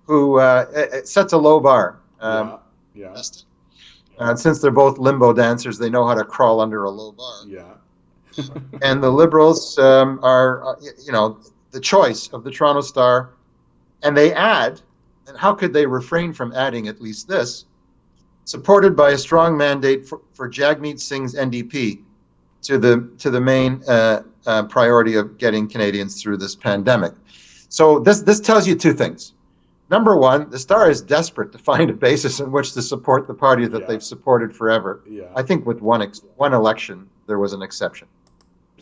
who sets a low bar. Yeah. And since they're both limbo dancers, they know how to crawl under a low bar. Yeah. And the Liberals are, the choice of the Toronto Star. And they add, and how could they refrain from adding at least this, supported by a strong mandate for Jagmeet Singh's NDP to the main priority of getting Canadians through this pandemic. So this tells you two things. number one, the Star is desperate to find a basis in which to support the party that they've supported forever. Yeah. I think with one election, there was an exception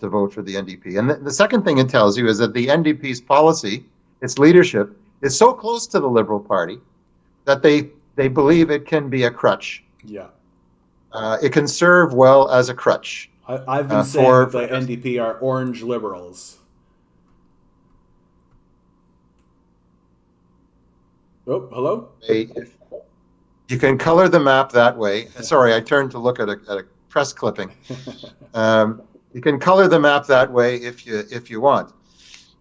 to vote for the NDP. And the second thing it tells you is that the NDP's policy, its leadership, is so close to the Liberal Party that they believe it can be a crutch. Yeah. It can serve well as a crutch. I've been saying that the NDP are orange liberals. Oh, hello? You can color the map that way. Sorry, I turned to look at a press clipping. You can color the map that way if you want.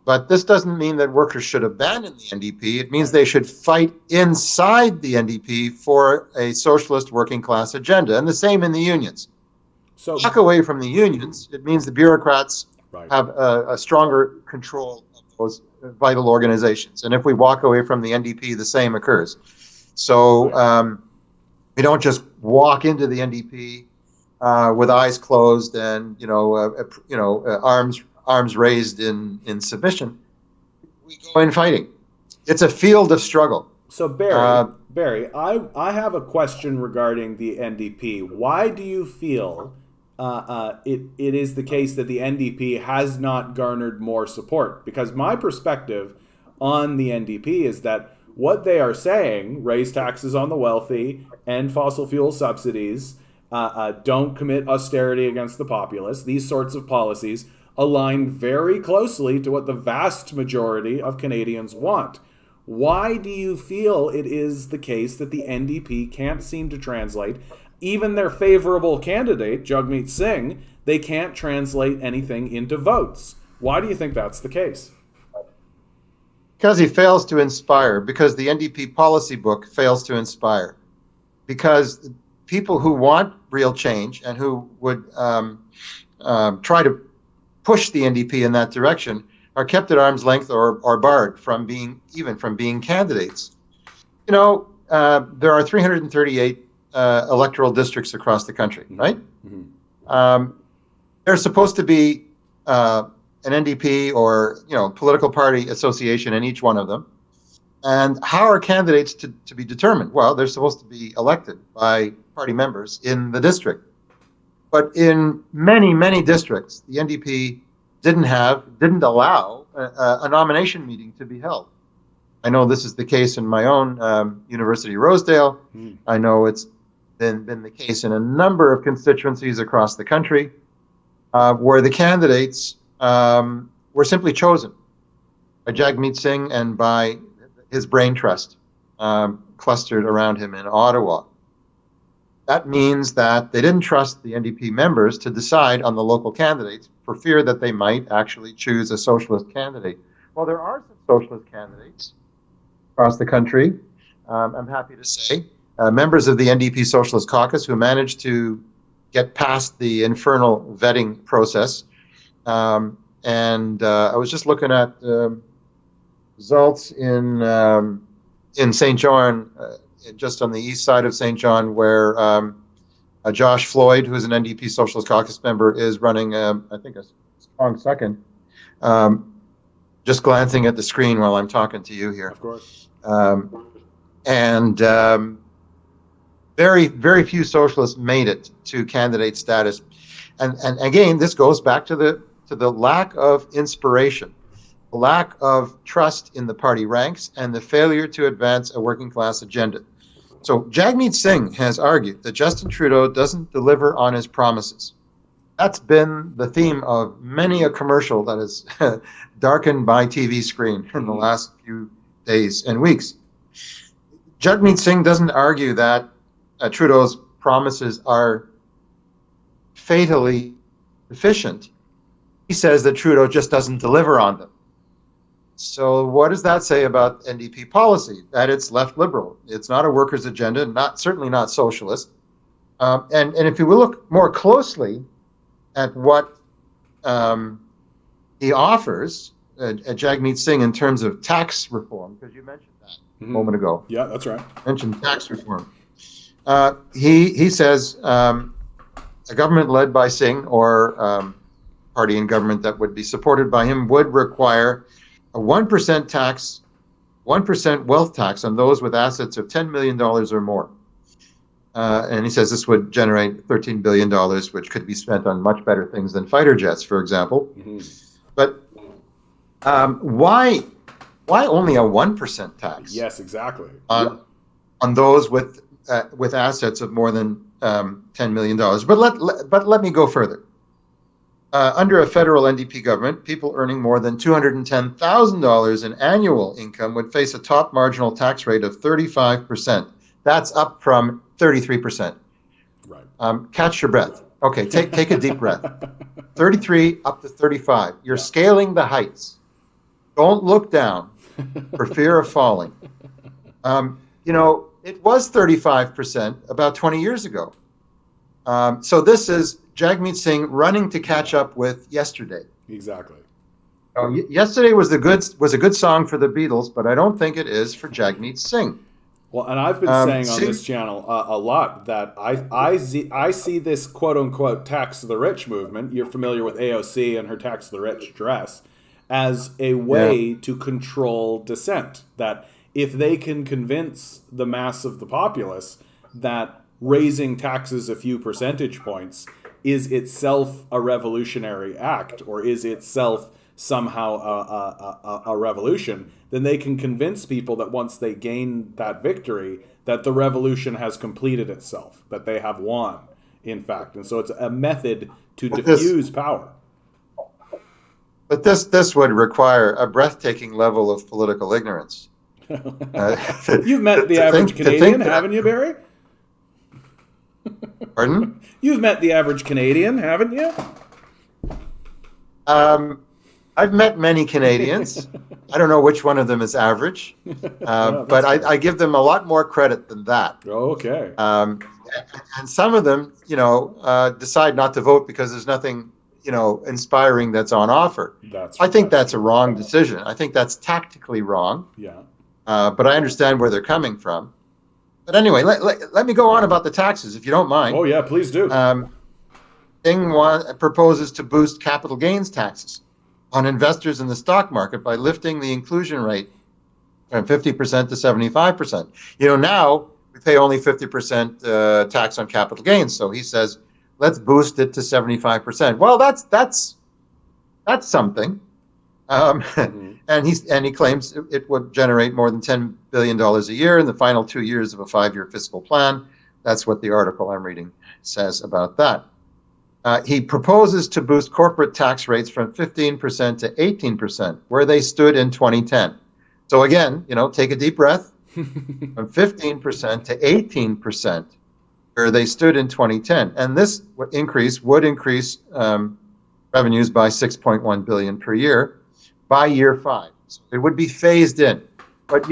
But this doesn't mean that workers should abandon the NDP. It means they should fight inside the NDP for a socialist working class agenda, and the same in the unions. So walk away from the unions. It means the bureaucrats have a stronger control of those vital organizations. And if we walk away from the NDP, the same occurs. So we don't just walk into the NDP with eyes closed and arms raised in submission. We go in fighting. It's a field of struggle. So Barry, I have a question regarding the NDP. Why do you feel it is the case that the NDP has not garnered more support? Because my perspective on the NDP is that what they are saying, raise taxes on the wealthy, end fossil fuel subsidies, don't commit austerity against the populace, these sorts of policies align very closely to what the vast majority of Canadians want. Why do you feel it is the case that the NDP can't seem to translate, even their favorable candidate, Jagmeet Singh, they can't translate anything into votes? Why do you think that's the case? Because he fails to inspire, because the NDP policy book fails to inspire, because people who want real change and who would try to push the NDP in that direction are kept at arm's length or barred from being candidates. There are 338 electoral districts across the country, right? Mm-hmm. There's supposed to be an NDP or political party association in each one of them. And how are candidates to be determined? Well, they're supposed to be elected by party members in the district. But in many, many districts, the NDP didn't allow a nomination meeting to be held. I know this is the case in my own University of Rosedale. I know it's been the case in a number of constituencies across the country where the candidates were simply chosen by Jagmeet Singh and by his brain trust clustered around him in Ottawa. That means that they didn't trust the NDP members to decide on the local candidates for fear that they might actually choose a socialist candidate. Well, there are some socialist candidates across the country, I'm happy to say, members of the NDP Socialist Caucus who managed to get past the infernal vetting process. And I was just looking at results in St. John, just on the east side of St. John, where Josh Floyd, who is an NDP Socialist Caucus member, is running, I think, a strong second. Just glancing at the screen while I'm talking to you here. Of course. Very, very few socialists made it to candidate status. And again, this goes back to the lack of inspiration, the lack of trust in the party ranks, and the failure to advance a working class agenda. So Jagmeet Singh has argued that Justin Trudeau doesn't deliver on his promises. That's been the theme of many a commercial that has darkened my TV screen in the last few days and weeks. Jagmeet Singh doesn't argue that Trudeau's promises are fatally deficient. He says that Trudeau just doesn't deliver on them. So what does that say about NDP policy? That it's left liberal. It's not a workers' agenda, certainly not socialist. And if you will look more closely at what he offers, Jagmeet Singh, in terms of tax reform, because you mentioned that a moment ago. Yeah, that's right. Mentioned tax reform. He says a government led by Singh or party in government that would be supported by him would require a 1% tax, 1% wealth tax on those with assets of $10 million or more. And he says this would generate $13 billion, which could be spent on much better things than fighter jets, for example. Mm-hmm. But why only a 1% tax? Yes, exactly. On those with assets of more than $10 million. But let me go further. Under a federal NDP government, people earning more than $210,000 in annual income would face a top marginal tax rate of 35%. That's up from 33%. Right. Catch your breath. Okay, take a deep breath. 33 up to 35. You're scaling the heights. Don't look down for fear of falling. It was 35% about 20 years ago. So this is Jagmeet Singh running to catch up with yesterday. Exactly. Yesterday was a good song for the Beatles, but I don't think it is for Jagmeet Singh. Well, and I've been saying on this channel a lot that I see this quote unquote tax the rich movement. You're familiar with AOC and her tax the rich dress as a way to control dissent. That if they can convince the mass of the populace that raising taxes a few percentage points is itself a revolutionary act, or is itself somehow a revolution, then they can convince people that once they gain that victory, that the revolution has completed itself, that they have won, in fact. And so it's a method to diffuse power. But this would require a breathtaking level of political ignorance. You've met the average Canadian, haven't you, Barry? Pardon? You've met the average Canadian, haven't you? I've met many Canadians. I don't know which one of them is average, but I give them a lot more credit than that. Okay. And some of them, decide not to vote because there's nothing, inspiring that's on offer. I think that's a wrong decision. I think that's tactically wrong. Yeah. But I understand where they're coming from. But anyway, let me go on about the taxes, if you don't mind. Oh, yeah, please do. Thing one proposes to boost capital gains taxes on investors in the stock market by lifting the inclusion rate from 50% to 75%. Now we pay only 50% tax on capital gains. So he says, let's boost it to 75%. Well, that's something. And he claims it would generate more than $10 billion a year in the final 2 years of a 5-year fiscal plan. That's what the article I'm reading says about that. He proposes to boost corporate tax rates from 15% to 18%, where they stood in 2010. So again, take a deep breath. From 15% to 18%, where they stood in 2010. And this would increase revenues by $6.1 billion per year by year 5. So it would be phased in. But,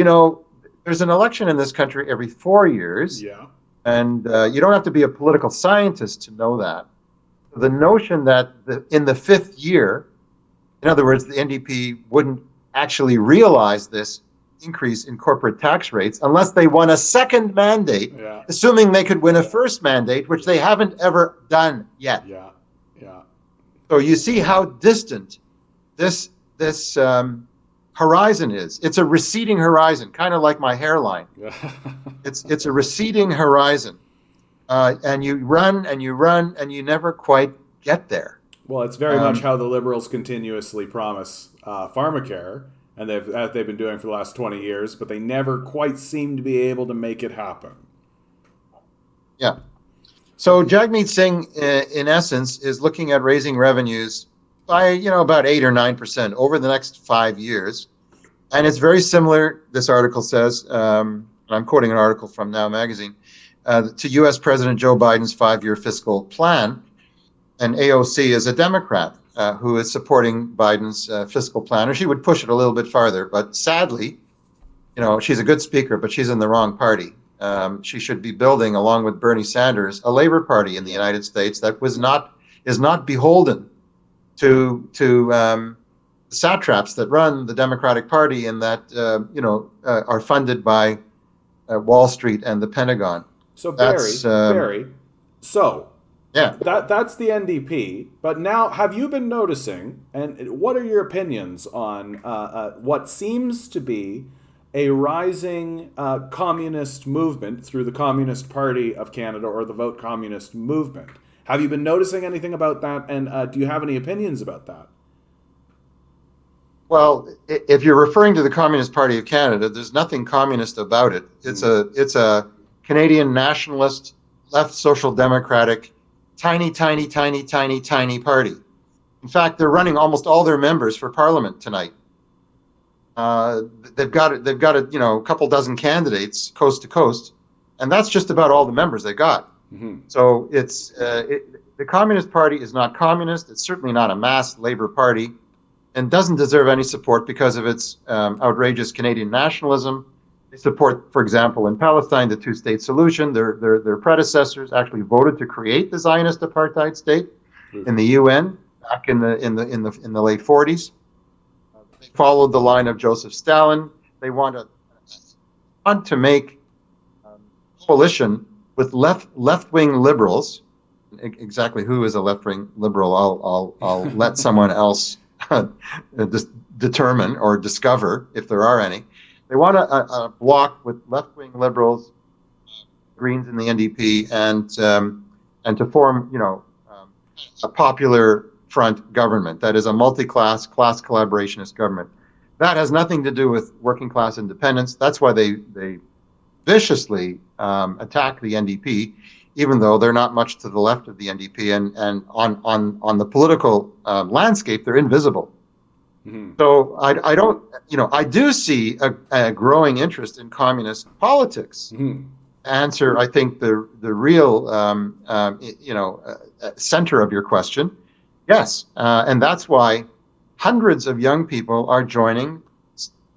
there's an election in this country every 4 years. Yeah. And you don't have to be a political scientist to know that. The notion that in the 5th year, in other words, the NDP wouldn't actually realize this increase in corporate tax rates unless they won a second mandate, assuming they could win a first mandate, which they haven't ever done yet. Yeah, yeah. So you see how distant this horizon is. It's a receding horizon, kind of like my hairline. It's a receding horizon. And you run and you run and you never quite get there. Well, it's very much how the Liberals continuously promise pharmacare, and they've been doing for the last 20 years, but they never quite seem to be able to make it happen. Yeah. So Jagmeet Singh, in essence, is looking at raising revenues by about 8 or 9% over the next 5 years, and it's very similar. This article says, I'm quoting an article from Now Magazine, to U.S. President Joe Biden's 5-year fiscal plan. And AOC is a Democrat who is supporting Biden's fiscal plan, or she would push it a little bit farther. But sadly, she's a good speaker, but she's in the wrong party. She should be building, along with Bernie Sanders, a Labor Party in the United States that is not beholden to satraps that run the Democratic Party and that are funded by Wall Street and the Pentagon. So Barry, yeah, that's the NDP. But now, have you been noticing, and what are your opinions on what seems to be a rising communist movement through the Communist Party of Canada or the Vote Communist movement. Have you been noticing anything about that? And do you have any opinions about that? Well, if you're referring to the Communist Party of Canada, there's nothing communist about it. It's a Canadian nationalist, left social democratic, tiny, tiny, tiny, tiny, tiny party. In fact, they're running almost all their members for Parliament tonight. They've got a couple dozen candidates coast to coast, and that's just about all the members they got. Mm-hmm. So the Communist Party is not communist. It's certainly not a mass labor party, and doesn't deserve any support because of its outrageous Canadian nationalism. They support, for example, in Palestine, the two-state solution. Their predecessors actually voted to create the Zionist apartheid state in the UN back in the late 40s. They followed the line of Joseph Stalin. They want to make coalition with left-wing liberals. Exactly who is a left-wing liberal, I'll let someone else determine or discover if there are any. They want a bloc with left-wing liberals, Greens and the NDP, and to form a popular front government that is a multi-class, class collaborationist government. That has nothing to do with working class independence. That's why they viciously attack the NDP, even though they're not much to the left of the NDP, and on the political landscape, they're invisible. Mm-hmm. So I do see a growing interest in communist politics. Mm-hmm. Answer, I think, the real center of your question. Yes, and that's why hundreds of young people are joining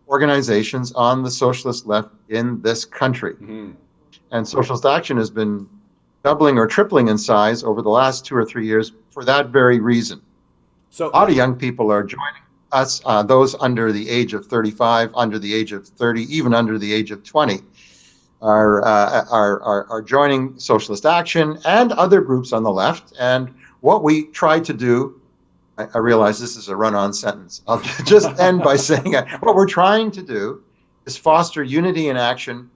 organizations on the socialist left in this country. Mm-hmm. And Socialist Action has been doubling or tripling in size over the last 2 or 3 years for that very reason. So a lot of young people are joining us, those under the age of 35, under the age of 30, even under the age of 20, are joining Socialist Action and other groups on the left. And what we try to do, I realize this is a run-on sentence. I'll just end by saying what we're trying to do is foster unity in action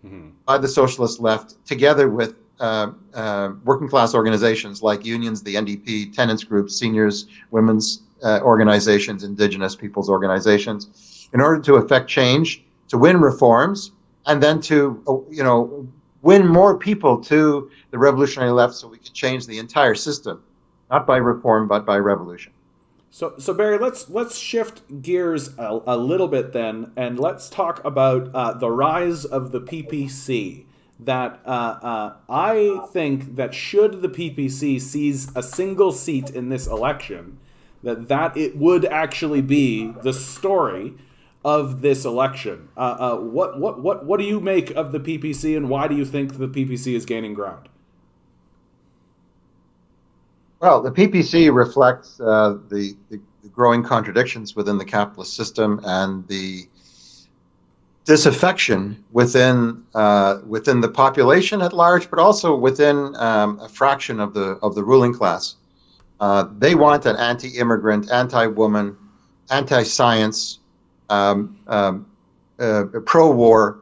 by the socialist left, together with working class organizations like unions, the NDP, tenants groups, seniors, women's organizations, indigenous people's organizations, in order to effect change, to win reforms, and then to win more people to the revolutionary left, so we can change the entire system, not by reform but by revolution. So Barry, let's shift gears a little bit then, and let's talk about the rise of the PPC. That I think that should the PPC seize a single seat in this election, that it would actually be the story of this election. What do you make of the PPC, and why do you think the PPC is gaining ground? Well, the PPC reflects the growing contradictions within the capitalist system and the disaffection within the population at large, but also within a fraction of the ruling class. They want an anti-immigrant, anti-woman, anti-science, pro-war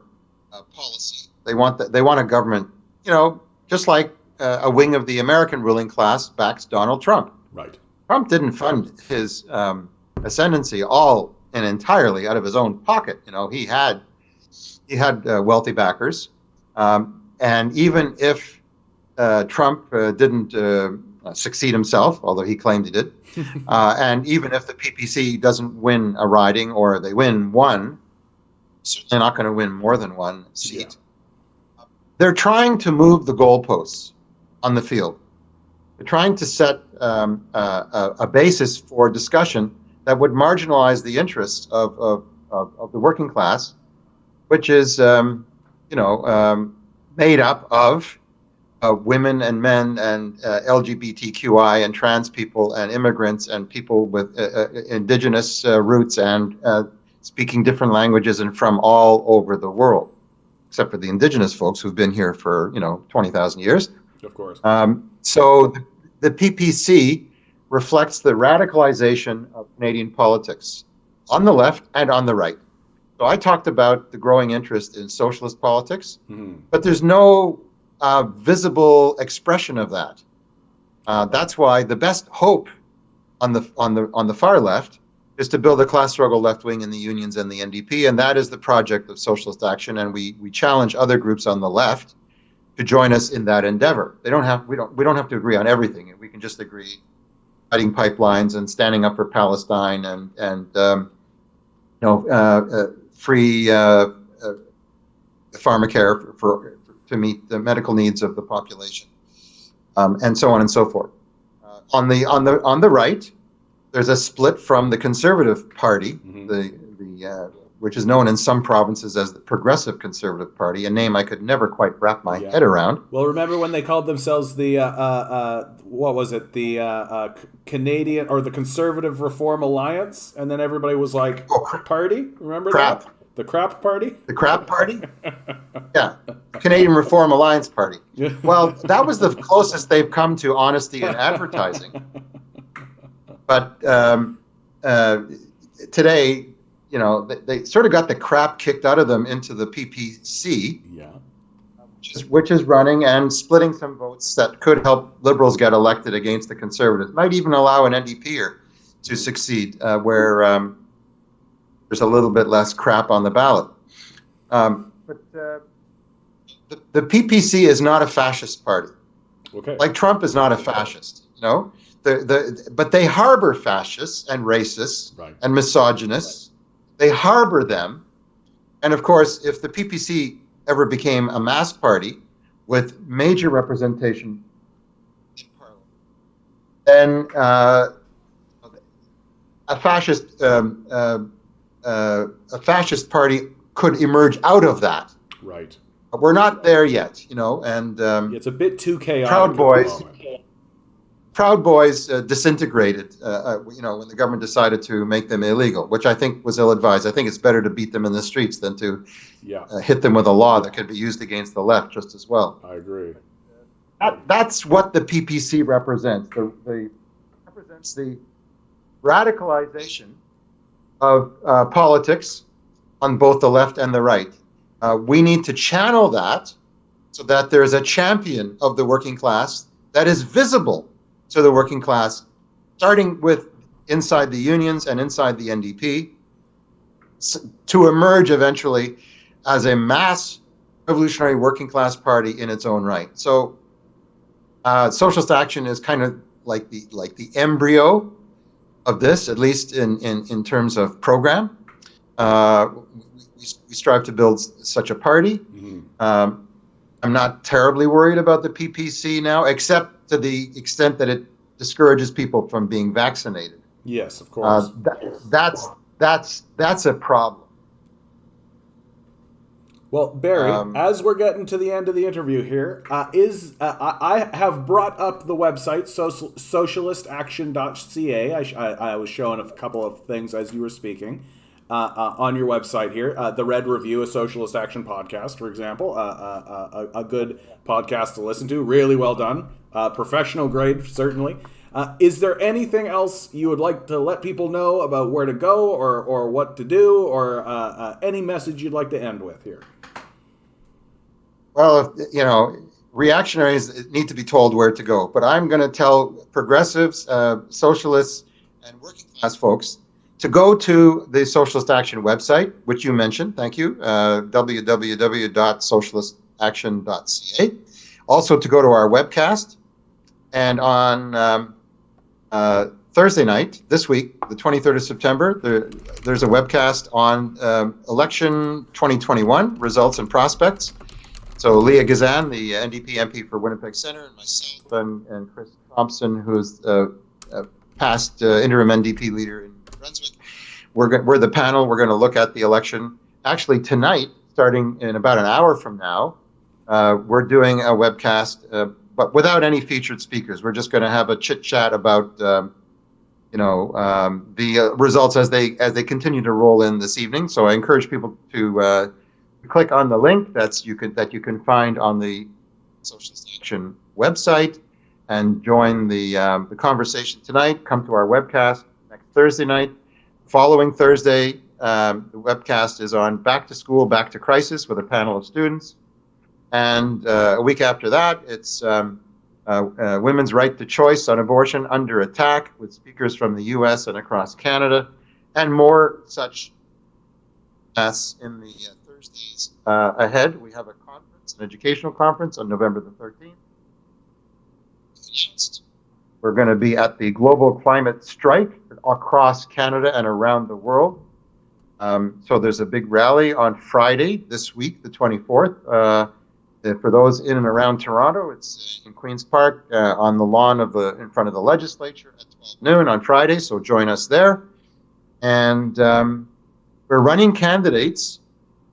policy. They want a government, just like a wing of the American ruling class backs Donald Trump. Right. Trump didn't fund his ascendancy all and entirely out of his own pocket. He had wealthy backers, and even if Trump didn't succeed himself, although he claimed he did, and even if the PPC doesn't win a riding, or they win one, certainly not going to win more than one seat. Yeah. They're trying to move the goalposts on the field. They're trying to set a basis for discussion that would marginalize the interests of the working class, which is made up of women and men and LGBTQI and trans people and immigrants and people with indigenous roots and speaking different languages and from all over the world, except for the indigenous folks who've been here for 20,000 years. Of course. So the PPC reflects the radicalization of Canadian politics on the left and on the right. So I talked about the growing interest in socialist politics, Mhm. but there's no visible expression of that. That's why the best hope on the far left is to build a class struggle left wing in the unions and the NDP, and that is the project of socialist action. And we challenge other groups on the left to join us in that endeavor. We don't have to agree on everything. We can just agree cutting pipelines and standing up for Palestine and free pharmacare to meet the medical needs of the population, and so on and so forth. On the right, there's a split from the Conservative Party, which is known in some provinces as the Progressive Conservative Party, a name I could never quite wrap my head around. Well, remember when they called themselves the what was it, the Canadian or the Conservative Reform Alliance, and then everybody was like, "Party." Remember Crap. that? The Crap Party. The Crap Party? Yeah, Canadian Reform Alliance Party. Well, that was the closest they've come to honesty in advertising. But today, they sort of got the crap kicked out of them into the PPC, which is running and splitting some votes that could help Liberals get elected against the Conservatives. Might even allow an NDPer to succeed where there's a little bit less crap on the ballot. But the PPC is not a fascist party. Okay. Like Trump is not a fascist, but they harbor fascists and racists and misogynists. They harbor them. And of course, if the PPC ever became a mass party with major representation in Parliament, then a fascist party could emerge out of that. Right. But we're not there yet, and it's a bit too chaotic. Proud Boys disintegrated, when the government decided to make them illegal, which I think was ill-advised. I think it's better to beat them in the streets than to hit them with a law that could be used against the left just as well. I agree. That's what the PPC represents. Represents the radicalization of politics on both the left and the right. We need to channel that so that there's a champion of the working class that is visible to the working class, starting with inside the unions and inside the NDP, to emerge eventually as a mass revolutionary working class party in its own right. So socialist action is kind of like the embryo of this, at least in terms of program. We strive to build such a party. Mm-hmm. I'm not terribly worried about the PPC now, except to the extent that it discourages people from being vaccinated. Yes, of course. That's a problem. Well, Barry, as we're getting to the end of the interview here, I have brought up the website, socialistaction.ca. I was showing a couple of things as you were speaking on your website here. The Red Review, a Socialist Action podcast, for example, a good podcast to listen to. Really well done. Professional grade, certainly. Is there anything else you would like to let people know about where to go or what to do, or any message you'd like to end with here? Well, reactionaries need to be told where to go. But I'm going to tell progressives, socialists, and working class folks to go to the Socialist Action website, which you mentioned. Thank you. www.socialistaction.ca. Also to go to our webcast. And on Thursday night, this week, the 23rd of September, there's a webcast on election 2021, results and prospects. So Leah Gazan, the NDP MP for Winnipeg Centre, and myself and Chris Thompson, who's past interim NDP leader in Brunswick. We're the panel. We're going to look at the election. Actually, tonight, starting in about an hour from now, we're doing a webcast, but without any featured speakers. We're just going to have a chit chat about the results as they continue to roll in this evening. So I encourage people to click on the link that you can find on the Socialist Action website and join the conversation tonight. Come to our webcast next Thursday night. Following Thursday, The webcast is on Back to School, Back to Crisis with a panel of students. And a week after that, it's Women's Right to Choice on Abortion Under Attack with speakers from the U.S. and across Canada, and more such as in the Thursdays ahead. We have a conference, an educational conference on November the 13th. We're going to be at the Global Climate Strike across Canada and around the world. So there's a big rally on Friday this week, the 24th. For those in and around Toronto, it's in Queen's Park on the lawn in front of the legislature at 12 noon on Friday. So join us there. And we're running candidates.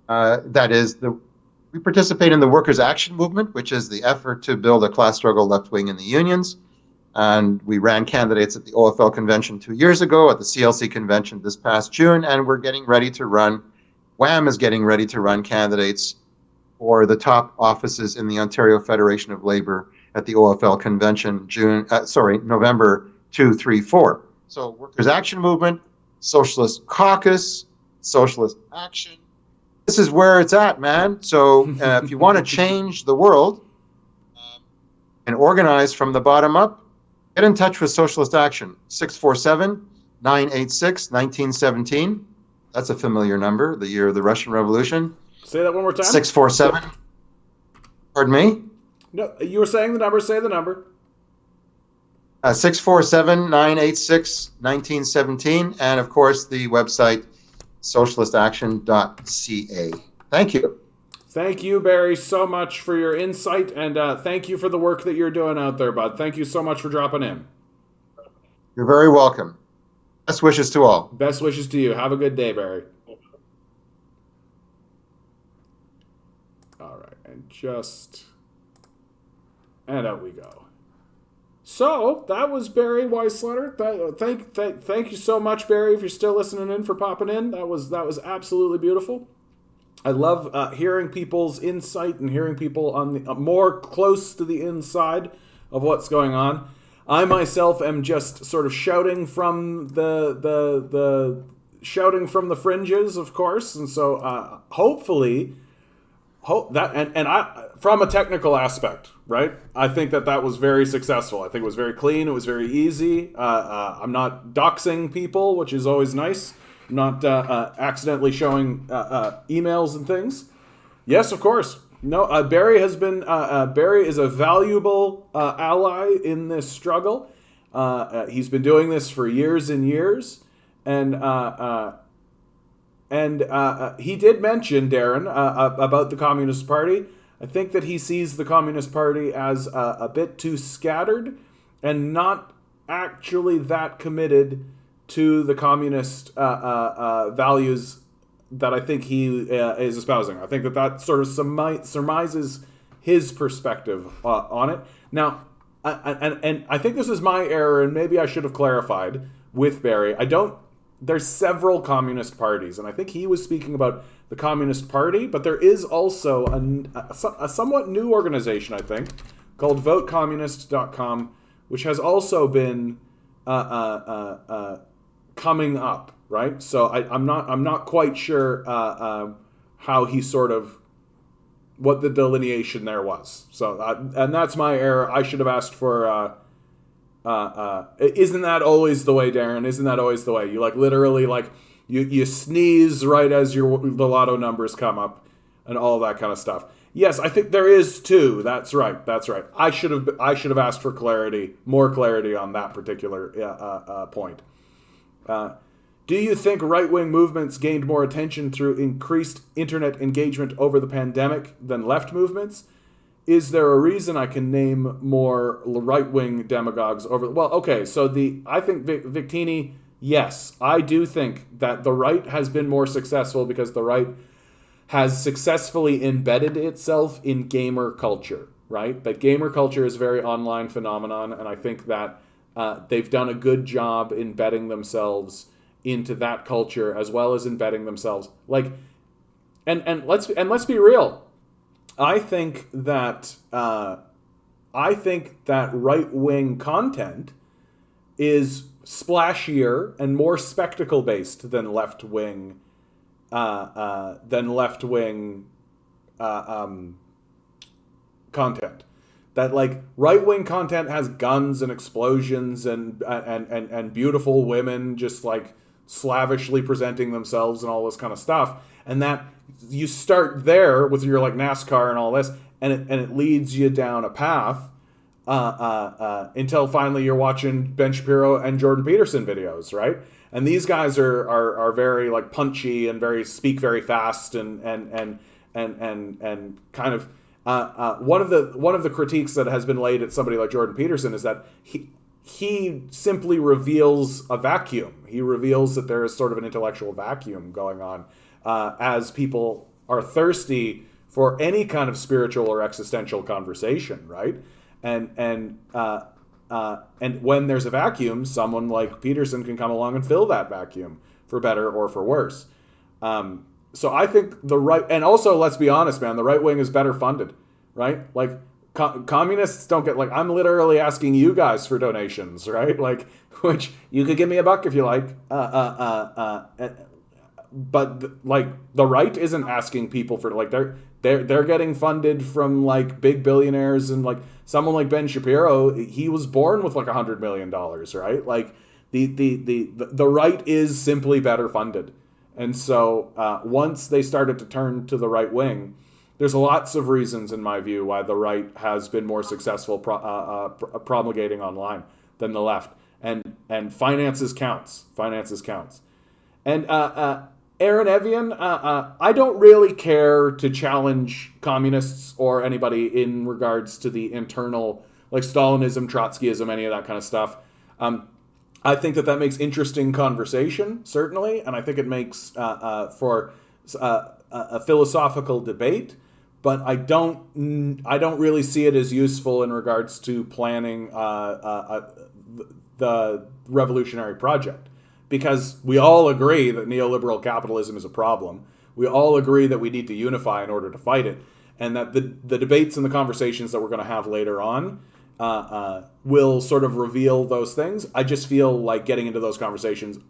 We participate in the Workers' Action Movement, which is the effort to build a class struggle left wing in the unions. And we ran candidates at the OFL convention 2 years ago, at the CLC convention this past June, and we're getting ready to run, WAM is getting ready to run candidates for the top offices in the Ontario Federation of Labour at the OFL convention November 2, 3, 4. So Workers' Action Movement, Socialist Caucus, Socialist Action. This is where it's at, man. So if you want to change the world and organize from the bottom up, get in touch with Socialist Action, 647-986-1917. That's a familiar number, the year of the Russian Revolution. Say that one more time. 647. Pardon me? No, you were saying the number. Say the number. 647-986-1917. And, of course, the website, socialistaction.ca. Thank you. Thank you, Barry, so much for your insight, and thank you for the work that you're doing out there, bud. Thank you so much for dropping in. You're very welcome. Best wishes to all. Best wishes to you. Have a good day, Barry. All right, and out we go. So that was Barry Weisletter. Thank you so much, Barry, if you're still listening in, for popping in. That was absolutely beautiful. I love hearing people's insight and hearing people on the more close to the inside of what's going on. I myself am just sort of shouting from the fringes, of course, and so hopefully, I from a technical aspect, right? I think that was very successful. I think it was very clean. It was very easy. I'm not doxing people, which is always nice. Not accidentally showing emails and things. Yes, of course. No, Barry has been. Barry is a valuable ally in this struggle. He's been doing this for years and years, and he did mention, Darren, about the Communist Party. I think that he sees the Communist Party as a bit too scattered and not actually that committed to the communist values that I think he is espousing. I think that sort of surmises his perspective on it. Now, and I think this is my error, and maybe I should have clarified with Barry. There's several communist parties, and I think he was speaking about the Communist Party, but there is also a somewhat new organization, I think, called votecommunist.com, which has also been coming up, right? So I'm not quite sure how he sort of, what the delineation there was. So and that's my error. I should have asked for. Isn't that always the way, Darren? Isn't that always the way? You literally you sneeze right as the lotto numbers come up, and all that kind of stuff. Yes, I think there is too. That's right. I should have asked for more clarity on that particular point. Do you think right-wing movements gained more attention through increased internet engagement over the pandemic than left movements? Is there a reason I can name more right-wing demagogues over? Well, okay, so I think Victini, yes, I do think that the right has been more successful because the right has successfully embedded itself in gamer culture, right? That gamer culture is a very online phenomenon, and I think that they've done a good job embedding themselves into that culture, as well as embedding themselves and let's be real. I think that right-wing content is splashier and more spectacle-based than left-wing left-wing content. That like right-wing content has guns and explosions and beautiful women just like slavishly presenting themselves and all this kind of stuff, and that you start there with your like NASCAR and all this, and it leads you down a path until finally you're watching Ben Shapiro and Jordan Peterson videos, right? And these guys are very like punchy and speak very fast and kind of one of the critiques that has been laid at somebody like Jordan Peterson is that he simply reveals a vacuum. He reveals that there is sort of an intellectual vacuum going on as people are thirsty for any kind of spiritual or existential conversation, right? And when there's a vacuum, someone like Peterson can come along and fill that vacuum for better or for worse. So I think the right, and also let's be honest, man, the right wing is better funded, right? Like communists don't get, like, I'm literally asking you guys for donations, right? Like, which you could give me $1 if you like. But like the right isn't asking people for, like, they're getting funded from like big billionaires, and like someone like Ben Shapiro, he was born with like $100 million, right? Like the right is simply better funded. And so once they started to turn to the right wing, there's lots of reasons, in my view, why the right has been more successful promulgating online than the left. And finances counts. Finances counts. And Aaron Evian, I don't really care to challenge communists or anybody in regards to the internal, like Stalinism, Trotskyism, any of that kind of stuff. I think that makes interesting conversation, certainly, and I think it makes for a philosophical debate. But I don't really see it as useful in regards to planning the revolutionary project, because we all agree that neoliberal capitalism is a problem. We all agree that we need to unify in order to fight it, and that the debates and the conversations that we're going to have later on will sort of reveal those things. I just feel like getting into those conversations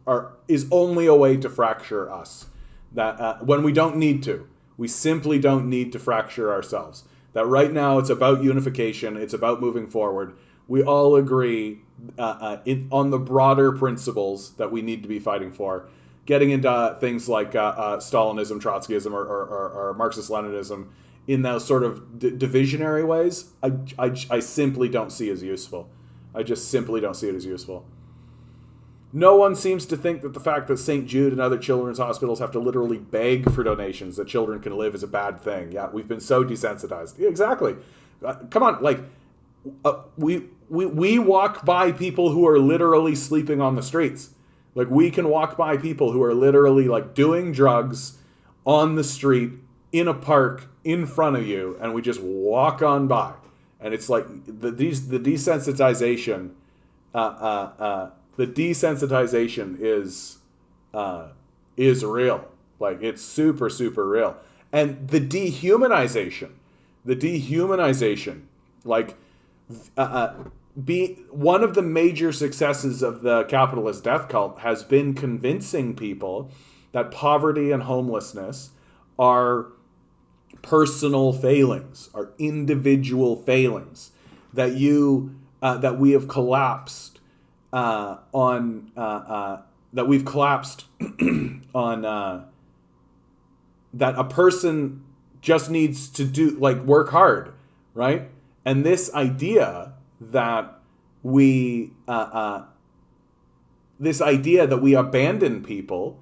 is only a way to fracture us. That when we don't need to. We simply don't need to fracture ourselves. That right now it's about unification. It's about moving forward. We all agree on the broader principles that we need to be fighting for. Getting into things like Stalinism, Trotskyism, or Marxist-Leninism in those sort of divisionary ways, I simply don't see as useful. I just simply don't see it as useful. No one seems to think that the fact that St. Jude and other children's hospitals have to literally beg for donations that children can live is a bad thing. Yeah, we've been so desensitized. Yeah, exactly. Come on, like, we walk by people who are literally sleeping on the streets. Like, we can walk by people who are literally, like, doing drugs on the street, in a park, in front of you, and we just walk on by. And it's like, the desensitization... the desensitization is real. Like, it's super, super real. And the dehumanization, like, one of the major successes of the capitalist death cult has been convincing people that poverty and homelessness are personal failings, are individual failings, that we have collapsed that we've collapsed on that a person just needs to work hard, right? And this idea that we abandon people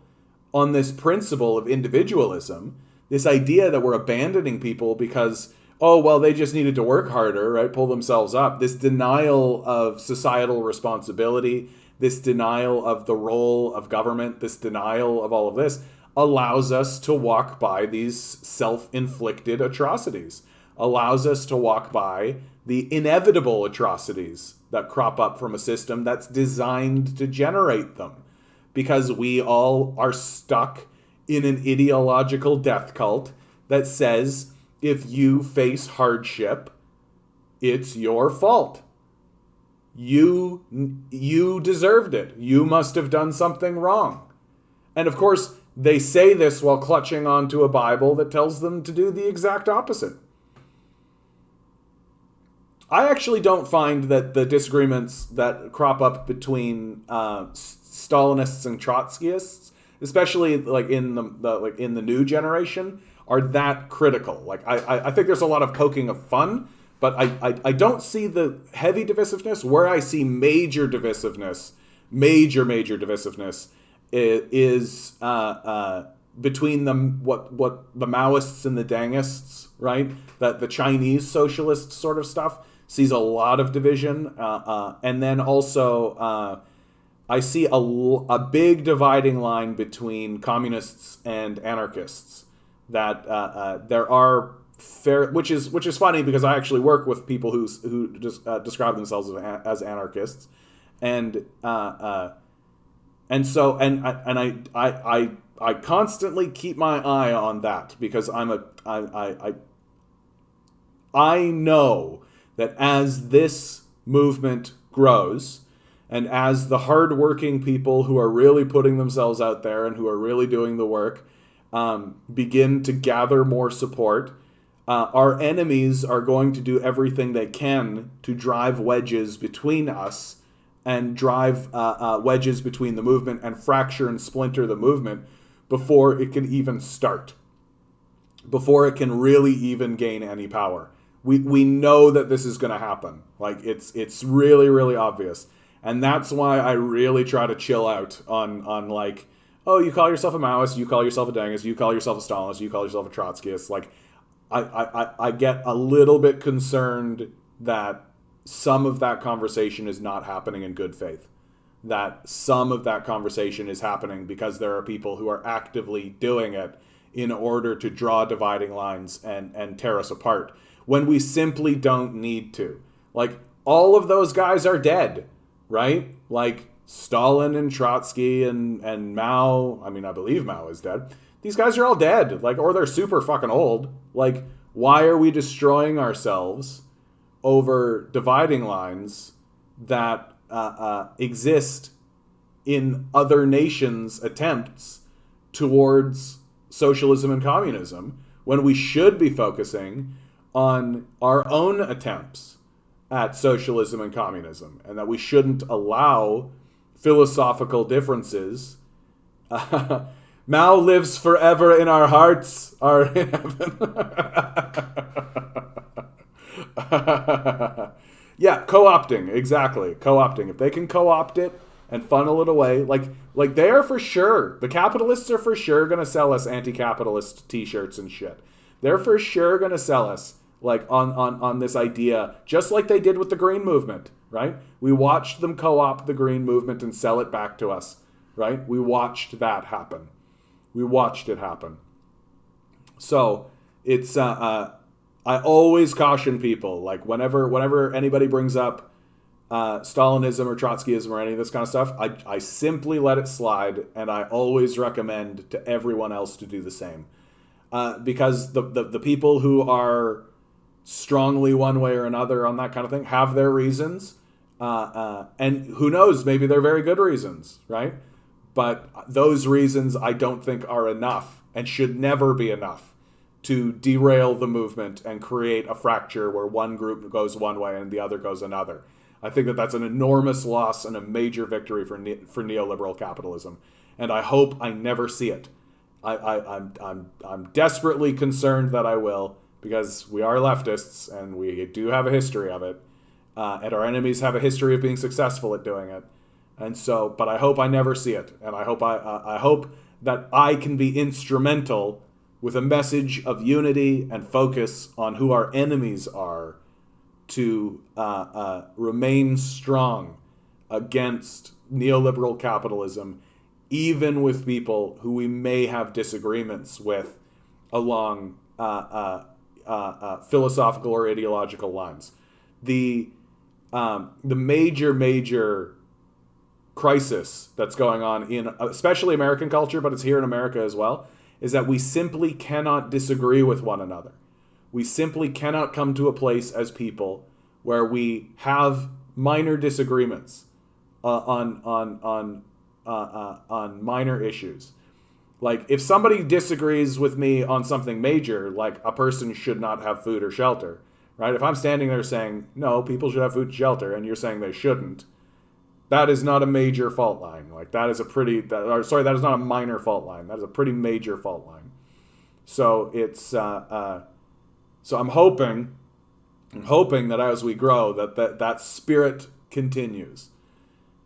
on this principle of individualism, this idea that we're abandoning people because, oh, well, they just needed to work harder, right? Pull themselves up. This denial of societal responsibility, this denial of the role of government, this denial of all of this allows us to walk by these self-inflicted atrocities, allows us to walk by the inevitable atrocities that crop up from a system that's designed to generate them, because we all are stuck in an ideological death cult that says, if you face hardship, it's your fault. You deserved it. You must have done something wrong. And of course, they say this while clutching onto a Bible that tells them to do the exact opposite. I actually don't find that the disagreements that crop up between Stalinists and Trotskyists, especially like in the new generation, are that critical. Like I think there's a lot of poking of fun, but I don't see the heavy divisiveness. Where I see major divisiveness, major divisiveness is between what the Maoists and the Dangists, right? That the Chinese socialist sort of stuff sees a lot of division, and then also I see a big dividing line between communists and anarchists. That there are which is funny because I actually work with people who just describe themselves as anarchists, and so I constantly keep my eye on that because I know that as this movement grows, and as the hardworking people who are really putting themselves out there and who are really doing the work begin to gather more support, our enemies are going to do everything they can to drive wedges between us and drive wedges between the movement and fracture and splinter the movement before it can even start, before it can really even gain any power. We know that this is going to happen. Like it's really obvious, and that's why I really try to chill out on like, oh, you call yourself a Maoist, you call yourself a Dengist, you call yourself a Stalinist, you call yourself a Trotskyist. Like I get a little bit concerned that some of that conversation is not happening in good faith. That some of that conversation is happening because there are people who are actively doing it in order to draw dividing lines and tear us apart, when we simply don't need to. Like, all of those guys are dead, right? Like, Stalin and Trotsky and Mao. I mean, I believe Mao is dead. These guys are all dead, like, or they're super fucking old. Like, why are we destroying ourselves over dividing lines that exist in other nations' attempts towards socialism and communism, when we should be focusing on our own attempts at socialism and communism, and that we shouldn't allow philosophical differences. Mao lives forever in our hearts, are in heaven. Yeah, co-opting, exactly. Co-opting. If they can co-opt it and funnel it away, like they are for sure, the capitalists are for sure going to sell us anti-capitalist t-shirts and shit. They're for sure going to sell us like on this idea, just like they did with the Green Movement, right? We watched them co-opt the Green Movement and sell it back to us, right? We watched that happen. We watched it happen. So it's I always caution people, like whenever anybody brings up Stalinism or Trotskyism or any of this kind of stuff, I simply let it slide, and I always recommend to everyone else to do the same. Because the people who are strongly one way or another on that kind of thing have their reasons, and who knows, maybe they're very good reasons, right? But those reasons I don't think are enough, and should never be enough, to derail the movement and create a fracture where one group goes one way and the other goes another. I think that that's an enormous loss and a major victory for neoliberal capitalism, and I hope I never see it. I'm desperately concerned that I will, because we are leftists and we do have a history of it, and our enemies have a history of being successful at doing it. And so, but I hope I never see it, and I hope that I can be instrumental with a message of unity and focus on who our enemies are, to remain strong against neoliberal capitalism, even with people who we may have disagreements with along philosophical or ideological lines. The major crisis that's going on in especially American culture, but it's here in America as well, is that we simply cannot disagree with one another. We simply cannot come to a place as people where we have minor disagreements on minor issues. Like, if somebody disagrees with me on something major, like a person should not have food or shelter, right? If I'm standing there saying, no, people should have food and shelter, and you're saying they shouldn't, that is not a major fault line. Like, that is that is not a minor fault line. That is a pretty major fault line. So it's, so I'm hoping that as we grow, that spirit continues.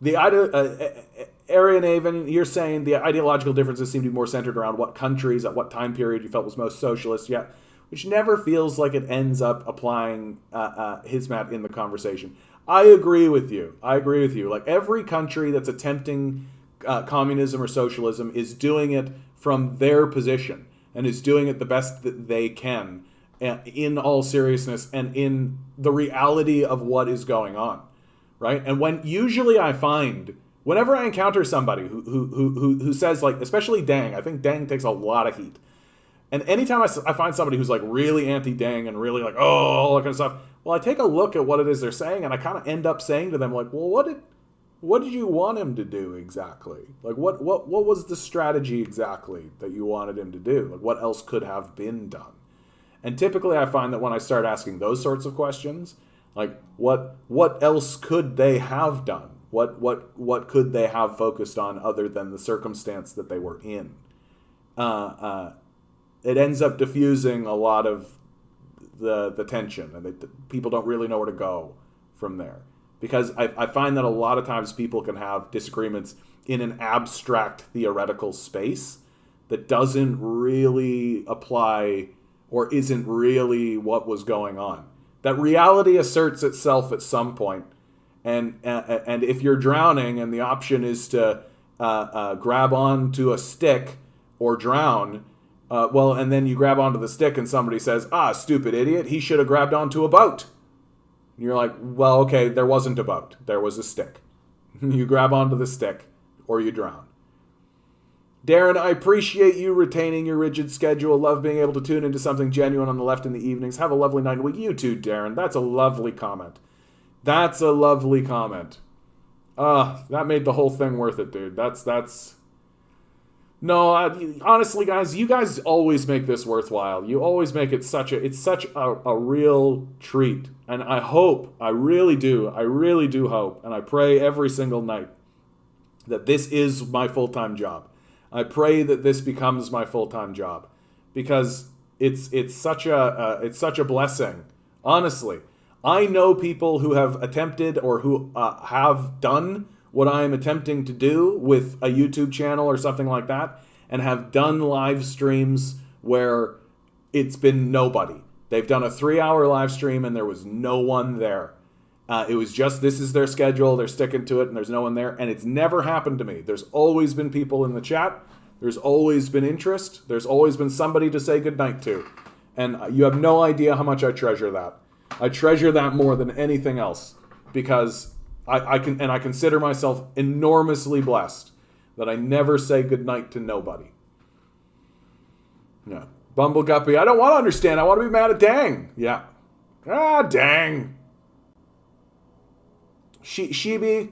The Arian Avon, you're saying the ideological differences seem to be more centered around what countries, at what time period you felt was most socialist, yeah, which never feels like it ends up applying Hizmat in the conversation. I agree with you. Like, every country that's attempting communism or socialism is doing it from their position and is doing it the best that they can, in all seriousness and in the reality of what is going on, right? And usually I find, whenever I encounter somebody who says, like, especially Deng, I think Deng takes a lot of heat. And anytime I find somebody who's like really anti-Deng and really like, oh, all that kind of stuff, well, I take a look at what it is they're saying, and I kind of end up saying to them, like, well, what did you want him to do exactly? Like, what was the strategy exactly that you wanted him to do? Like, what else could have been done? And typically I find that when I start asking those sorts of questions, like, what else could they have done? What could they have focused on other than the circumstance that they were in? It ends up diffusing a lot of the tension, and people don't really know where to go from there. Because I find that a lot of times people can have disagreements in an abstract theoretical space that doesn't really apply or isn't really what was going on. That reality asserts itself at some point, and if you're drowning and the option is to grab onto a stick or drown, and then you grab onto the stick and somebody says, stupid idiot, he should have grabbed onto a boat. And you're like, well, okay, there wasn't a boat. There was a stick. You grab onto the stick or you drown. Darren, I appreciate you retaining your rigid schedule. Love being able to tune into something genuine on the left in the evenings. Have a lovely night and week. You too, Darren. That's a lovely comment. That made the whole thing worth it, dude. No, honestly, guys, you guys always make this worthwhile. You always make it such a real treat. And I really do hope, and I pray every single night that this is my full-time job. I pray that this becomes my full-time job, because it's such a blessing. Honestly, I know people who have attempted or who have done what I am attempting to do with a YouTube channel or something like that, and have done live streams where it's been nobody. They've done a 3-hour live stream and there was no one there. It was just, this is their schedule, they're sticking to it, and there's no one there, and it's never happened to me. There's always been people in the chat, there's always been interest, there's always been somebody to say goodnight to. And you have no idea how much I treasure that. I treasure that more than anything else, because I consider myself enormously blessed that I never say goodnight to nobody. Yeah. Bumble Guppy, I don't want to understand. I want to be mad at Dang. Yeah. Dang. Shibi.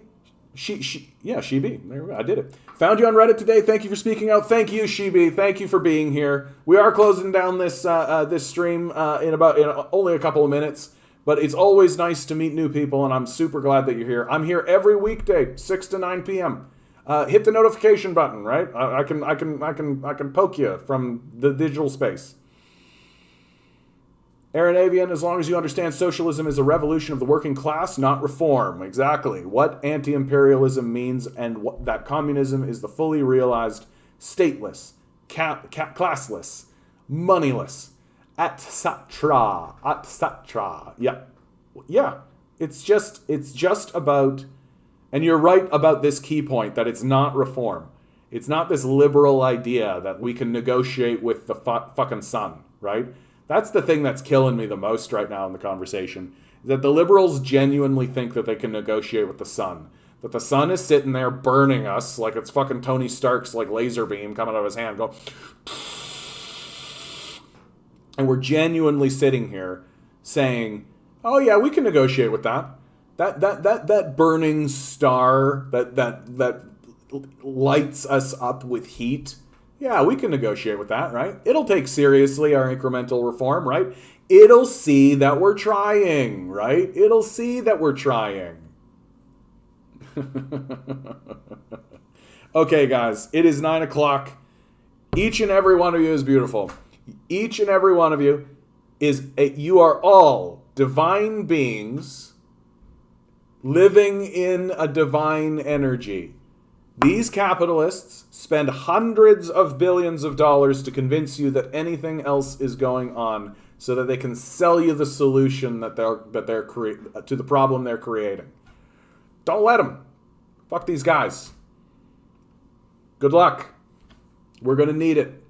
Yeah, Shibi. There we go. I did it. Found you on Reddit today. Thank you for speaking out. Thank you, Shibi. Thank you for being here. We are closing down this stream in only a couple of minutes. But it's always nice to meet new people, and I'm super glad that you're here. I'm here every weekday, 6 to 9 p.m. Hit the notification button, right? I can poke you from the digital space. Aaron Avian, as long as you understand socialism is a revolution of the working class, not reform. Exactly. What anti-imperialism means, and that communism is the fully realized, stateless, classless, moneyless, etc. Yeah. It's just about, and you're right about this key point, that it's not reform. It's not this liberal idea that we can negotiate with the fucking sun, right? That's the thing that's killing me the most right now in the conversation, that the liberals genuinely think that they can negotiate with the sun. That the sun is sitting there burning us like it's fucking Tony Stark's like laser beam coming out of his hand going, and we're genuinely sitting here saying, oh yeah, we can negotiate with that. That burning star that lights us up with heat. Yeah, we can negotiate with that, right? It'll take seriously our incremental reform, right? It'll see that we're trying, right? It'll see that we're trying. Okay, guys, it is 9 o'clock. Each and every one of you is beautiful. Each and every one of you you are all divine beings living in a divine energy. These capitalists spend hundreds of billions of dollars to convince you that anything else is going on so that they can sell you the solution to the problem they're creating. Don't let them. Fuck these guys. Good luck. We're going to need it.